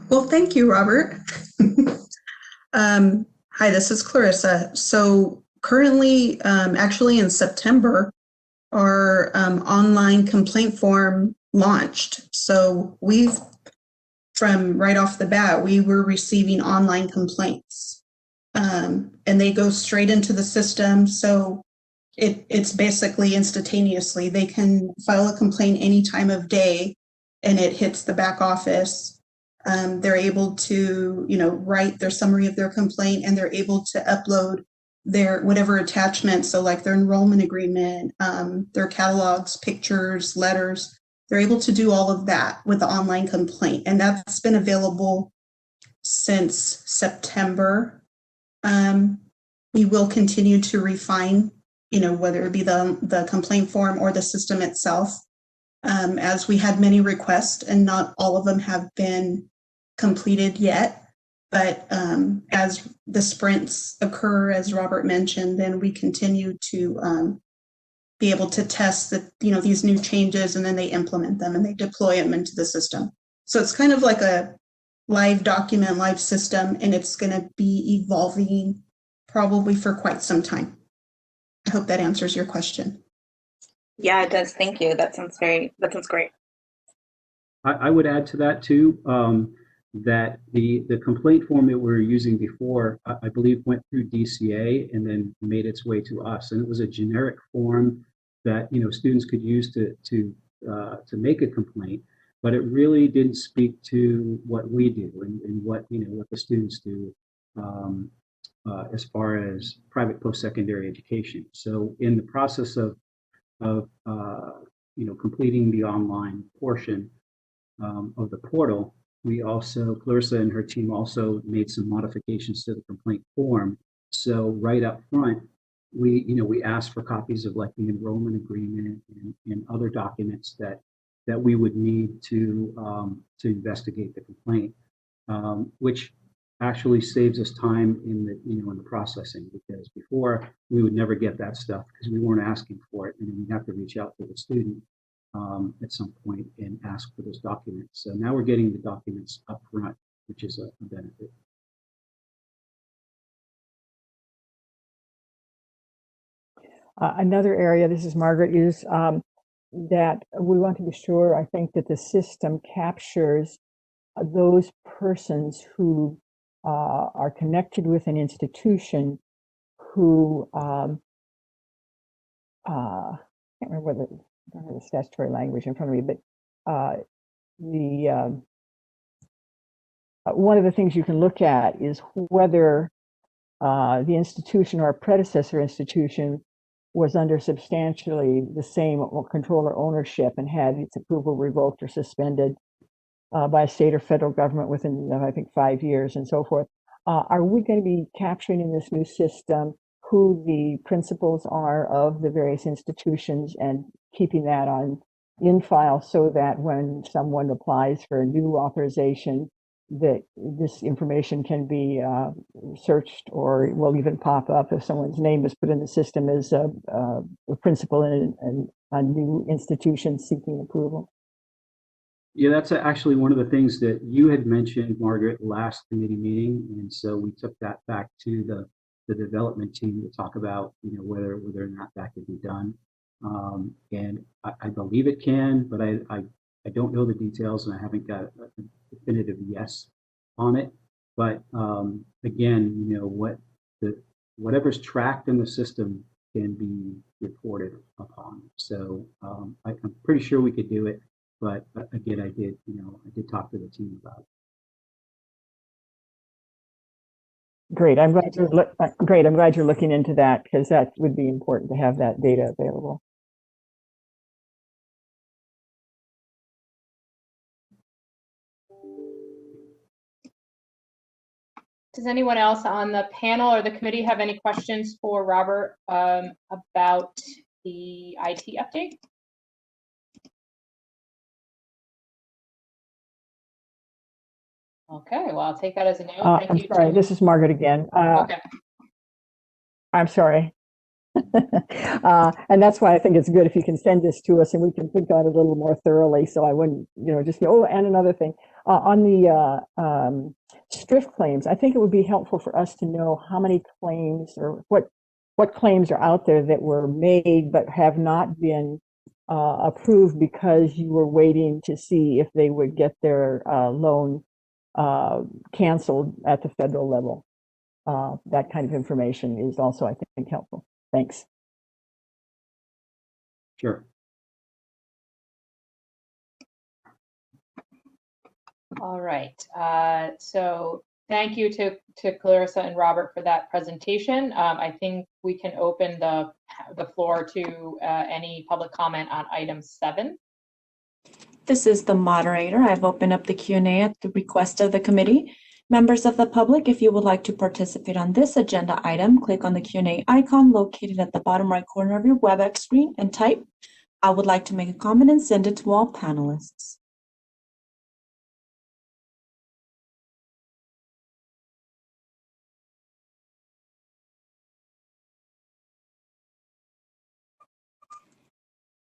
Well, thank you, Robert. Hi, this is Clarissa. So currently, actually in September, our online complaint form launched. So from right off the bat, we were receiving online complaints, and they go straight into the system. So it's basically instantaneously. They can file a complaint any time of day, and it hits the back office. They're able to, write their summary of their complaint, and they're able to upload their whatever attachments, so like their enrollment agreement, their catalogs, pictures, letters, they're able to do all of that with the online complaint. And that's been available since September. We will continue to refine, whether it be the complaint form or the system itself, as we had many requests and not all of them have been completed yet. But as the sprints occur, as Robert mentioned, then we continue to be able to test these new changes, and then they implement them and they deploy them into the system. So it's kind of like a live document, live system, and it's going to be evolving probably for quite some time. I hope that answers your question. Yeah, it does. Thank you. That sounds great. I would add to that too, that the complaint form that we were using before, I believe went through DCA and then made its way to us. And it was a generic form that, students could use to make a complaint, but it really didn't speak to what we do and what the students do as far as private post-secondary education. So in the process of completing the online portion of the portal, Clarissa and her team also made some modifications to the complaint form. So right up front, we asked for copies of like the enrollment agreement and other documents that we would need to investigate the complaint, which actually saves us time in the processing, because before we would never get that stuff because we weren't asking for it, and then we'd have to reach out to the student at some point and ask for those documents. So now we're getting the documents up front, which is a benefit. Another area, this is Margaret, is that we want to be sure, I think, that the system captures those persons who are connected with an institution who, I can't remember I don't have the statutory language in front of me, but one of the things you can look at is whether the institution or a predecessor institution was under substantially the same control or ownership and had its approval revoked or suspended by a state or federal government within, I think, 5 years and so forth. Are we going to be capturing in this new system who the principals are of the various institutions and keeping that in file so that when someone applies for a new authorization, that this information can be searched or will even pop up if someone's name is put in the system as a principal in a new institution seeking approval? Yeah, that's actually one of the things that you had mentioned, Margaret, last committee meeting, and so we took that back to the development team to talk about, whether or not that could be done. And I believe it can, but I don't know the details, and I haven't got a definitive yes on it. But again, whatever's tracked in the system can be reported upon. So I'm pretty sure we could do it. But again, I did talk to the team about it. Great. I'm glad you're looking into that, because that would be important to have that data available. Does anyone else on the panel or the committee have any questions for Robert about the IT update? Okay, well, I'll take that as a no. I'm sorry, this is Margaret again. Okay. I'm sorry. And that's why I think it's good if you can send this to us and we can think on it a little more thoroughly, so I wouldn't, just be, oh, and another thing. On the STRIF claims, I think it would be helpful for us to know how many claims or what claims are out there that were made but have not been approved because you were waiting to see if they would get their loan canceled at the federal level. That kind of information is also, I think, helpful. Thanks. Sure. All right. So Thank you to Clarissa and Robert for that presentation. I think we can open the floor to any public comment on item 7. This is the moderator. I've opened up the Q&A at the request of the committee. Members of the public, if you would like to participate on this agenda item, click on the Q&A icon located at the bottom right corner of your WebEx screen and type, "I would like to make a comment," and send it to all panelists.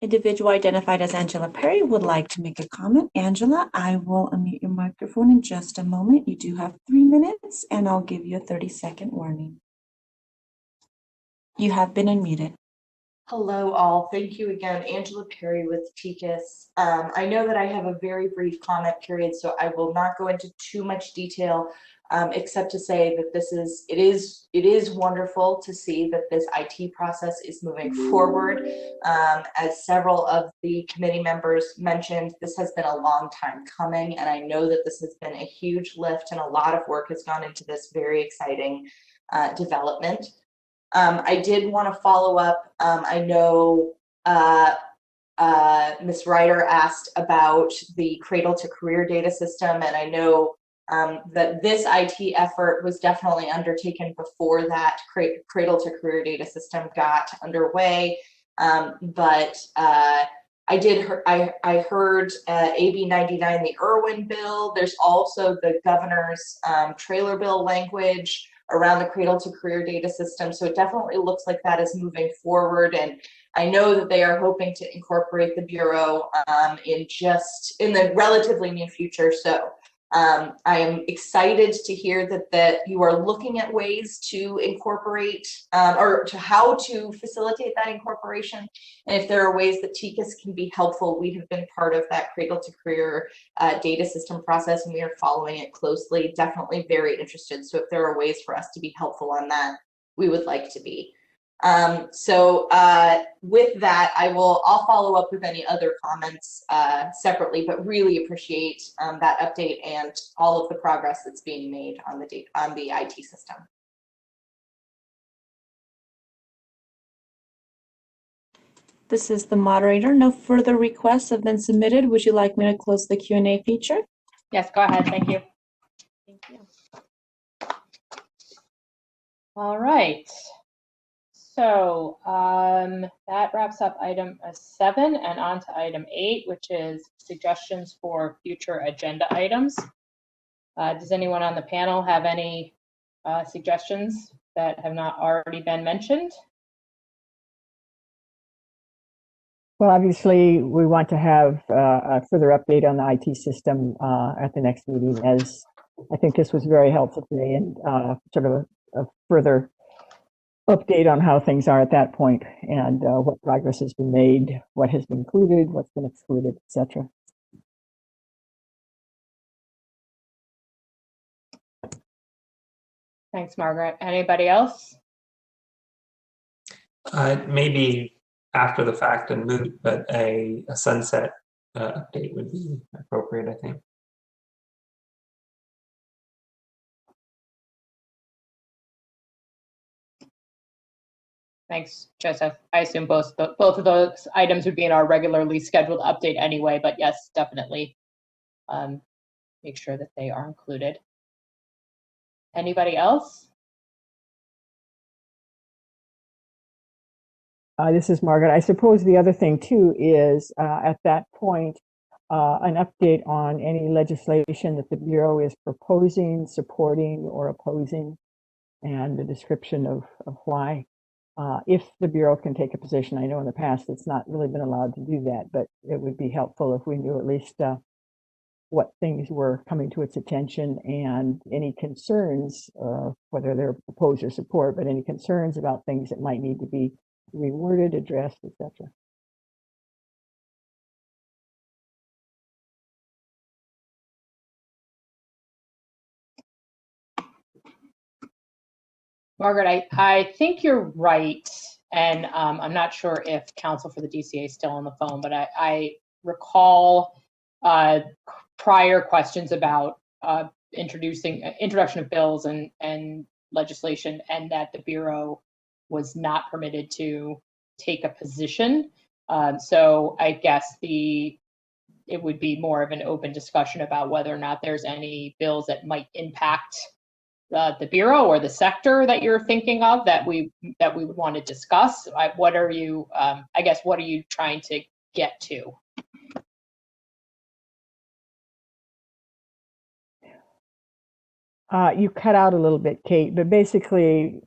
Individual identified as Angela Perry would like to make a comment. Angela, I will unmute your microphone in just a moment. You do have 3 minutes, and I'll give you a 30-second warning. You have been unmuted. Hello, all. Thank you again. Angela Perry with TICAS. I know that I have a very brief comment period, so I will not go into too much detail, except to say that it is wonderful to see that this IT process is moving forward. As several of the committee members mentioned, this has been a long time coming, and I know that this has been a huge lift and a lot of work has gone into this very exciting development. I did want to follow up. I know Ms. Ryder asked about the Cradle to Career data system, and I know that this IT effort was definitely undertaken before that Cradle to Career data system got underway. But I heard AB 99, the Irwin bill. There's also the governor's trailer bill language around the Cradle to Career data system. So it definitely looks like that is moving forward. And I know that they are hoping to incorporate the Bureau in the relatively near future. So I am excited to hear that you are looking at ways to incorporate or to how to facilitate that incorporation. And if there are ways that TICAS can be helpful, we have been part of that Cradle to Career data system process, and we are following it closely. Definitely very interested. So if there are ways for us to be helpful on that, we would like to be. With that, I'll follow up with any other comments separately, but really appreciate that update and all of the progress that's being made on the IT system. This is the moderator. No further requests have been submitted. Would you like me to close the Q&A feature? Yes, go ahead. Thank you. Thank you. All right. So that wraps up item 7 and on to item 8, which is suggestions for future agenda items. Does anyone on the panel have any suggestions that have not already been mentioned? Well, obviously, we want to have a further update on the IT system at the next meeting, as I think this was very helpful today, and sort of a further update on how things are at that point, and what progress has been made, what has been included, what's been excluded, etc. Thanks, Margaret. Anybody else? Maybe after the fact and moot, but a sunset update would be appropriate, I think. Thanks, Joseph. I assume both of those items would be in our regularly scheduled update anyway, but yes, definitely make sure that they are included. Anybody else? This is Margaret. I suppose the other thing too is at that point, an update on any legislation that the Bureau is proposing, supporting, or opposing, and a description of why. If the Bureau can take a position, I know in the past it's not really been allowed to do that, but it would be helpful if we knew at least what things were coming to its attention and any concerns, whether they're opposed or support, but any concerns about things that might need to be reworded, addressed, etc. Margaret, I think you're right, and I'm not sure if counsel for the DCA is still on the phone, but I recall prior questions about introduction of bills and legislation, and that the Bureau was not permitted to take a position. So I guess it would be more of an open discussion about whether or not there's any bills that might impact the Bureau or the sector that you're thinking of that we would want to discuss. What are you, I guess, what are you trying to get to? You cut out a little bit, Kate, but basically,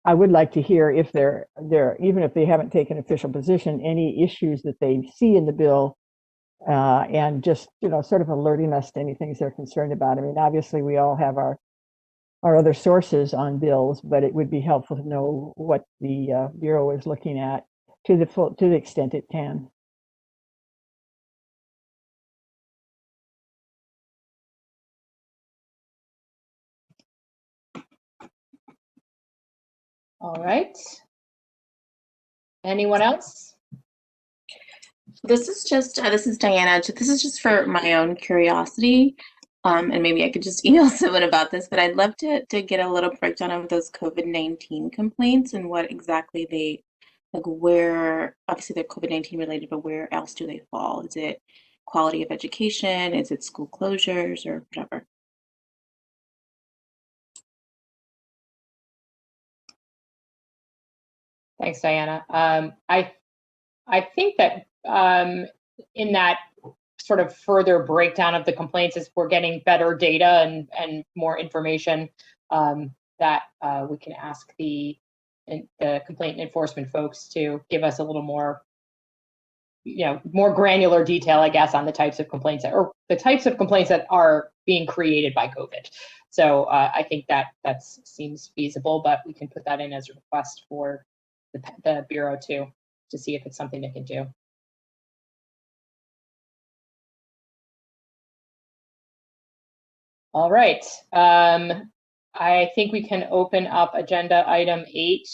I would like to hear if they're even if they haven't taken official position, any issues that they see in the bill, and just, sort of alerting us to any things they're concerned about. I mean, obviously, we all have our other sources on bills, but it would be helpful to know what the Bureau is looking at to the extent it can. All right. Anyone else? This is Diana. This is just for my own curiosity. And maybe I could just email someone about this, but I'd love to get a little breakdown of those COVID-19 complaints and what exactly they, like where, obviously they're COVID-19 related, but where else do they fall? Is it quality of education? Is it school closures or whatever? Thanks, Diana. I think that in that sort of further breakdown of the complaints, as we're getting better data and more information, that we can ask the complaint enforcement folks to give us a little more, more granular detail, I guess, on the types of complaints that are being created by COVID. So I think that seems feasible, but we can put that in as a request for the Bureau to see if it's something they can do. All right. I think we can open up agenda item 8,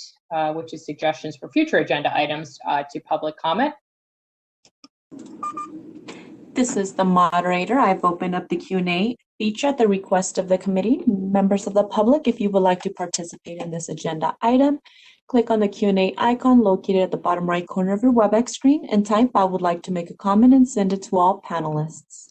which is suggestions for future agenda items, to public comment. This is the moderator. I've opened up the Q&A feature at the request of the committee. Members of the public, if you would like to participate in this agenda item, click on the Q&A icon located at the bottom right corner of your WebEx screen and type "I would like to make a comment" and send it to all panelists.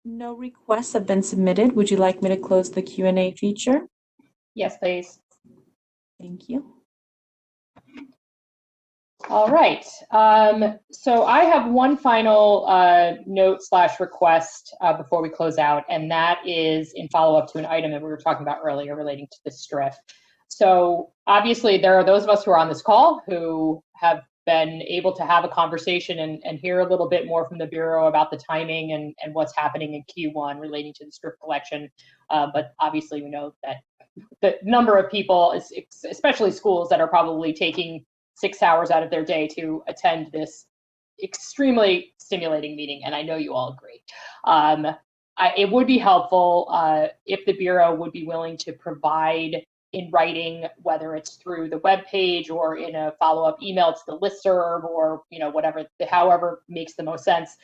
No requests have been submitted. Would you like me to close the Q&A feature? Yes, please. Thank you. All right. So I have one final note/request before we close out, and that is in follow-up to an item that we were talking about earlier relating to the STRIF. So obviously there are those of us who are on this call who have been able to have a conversation and hear a little bit more from the Bureau about the timing and what's happening in Q1 relating to the STRIF collection. But obviously we know that the number of people, especially schools, that are probably taking 6 hours out of their day to attend this extremely stimulating meeting, and I know you all agree. It would be helpful if the Bureau would be willing to provide in writing, whether it's through the webpage or in a follow-up email to the listserv, or whatever, however makes the most sense,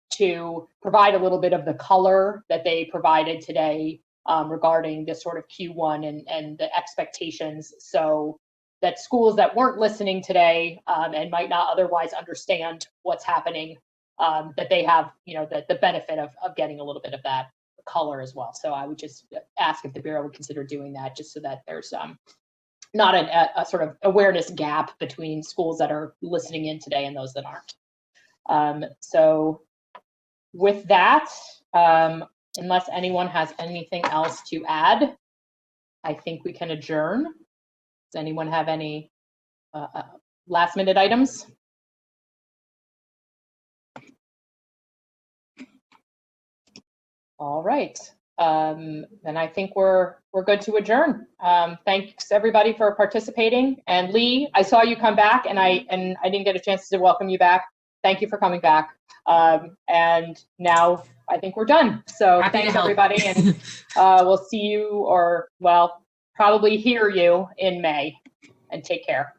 to provide a little bit of the color that they provided today regarding this sort of Q1 and the expectations, so that schools that weren't listening today and might not otherwise understand what's happening, that they have the benefit of getting a little bit of that color as well. So I would just ask if the Bureau would consider doing that, just so that there's not a sort of awareness gap between schools that are listening in today and those that aren't. So with that, unless anyone has anything else to add, I think we can adjourn. Does anyone have any last minute items? All right. then I think we're good to adjourn. Thanks everybody for participating. And Lee, I saw you come back, and I didn't get a chance to welcome you back. Thank you for coming back. And now I think we're done. So thanks everybody, and we'll see you, or well, probably hear you in May. And take care.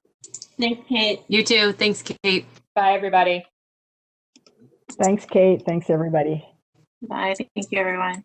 Thanks, Kate. You too. Thanks, Kate. Bye, everybody. Thanks, Kate. Thanks, everybody. Bye. Thank you, everyone.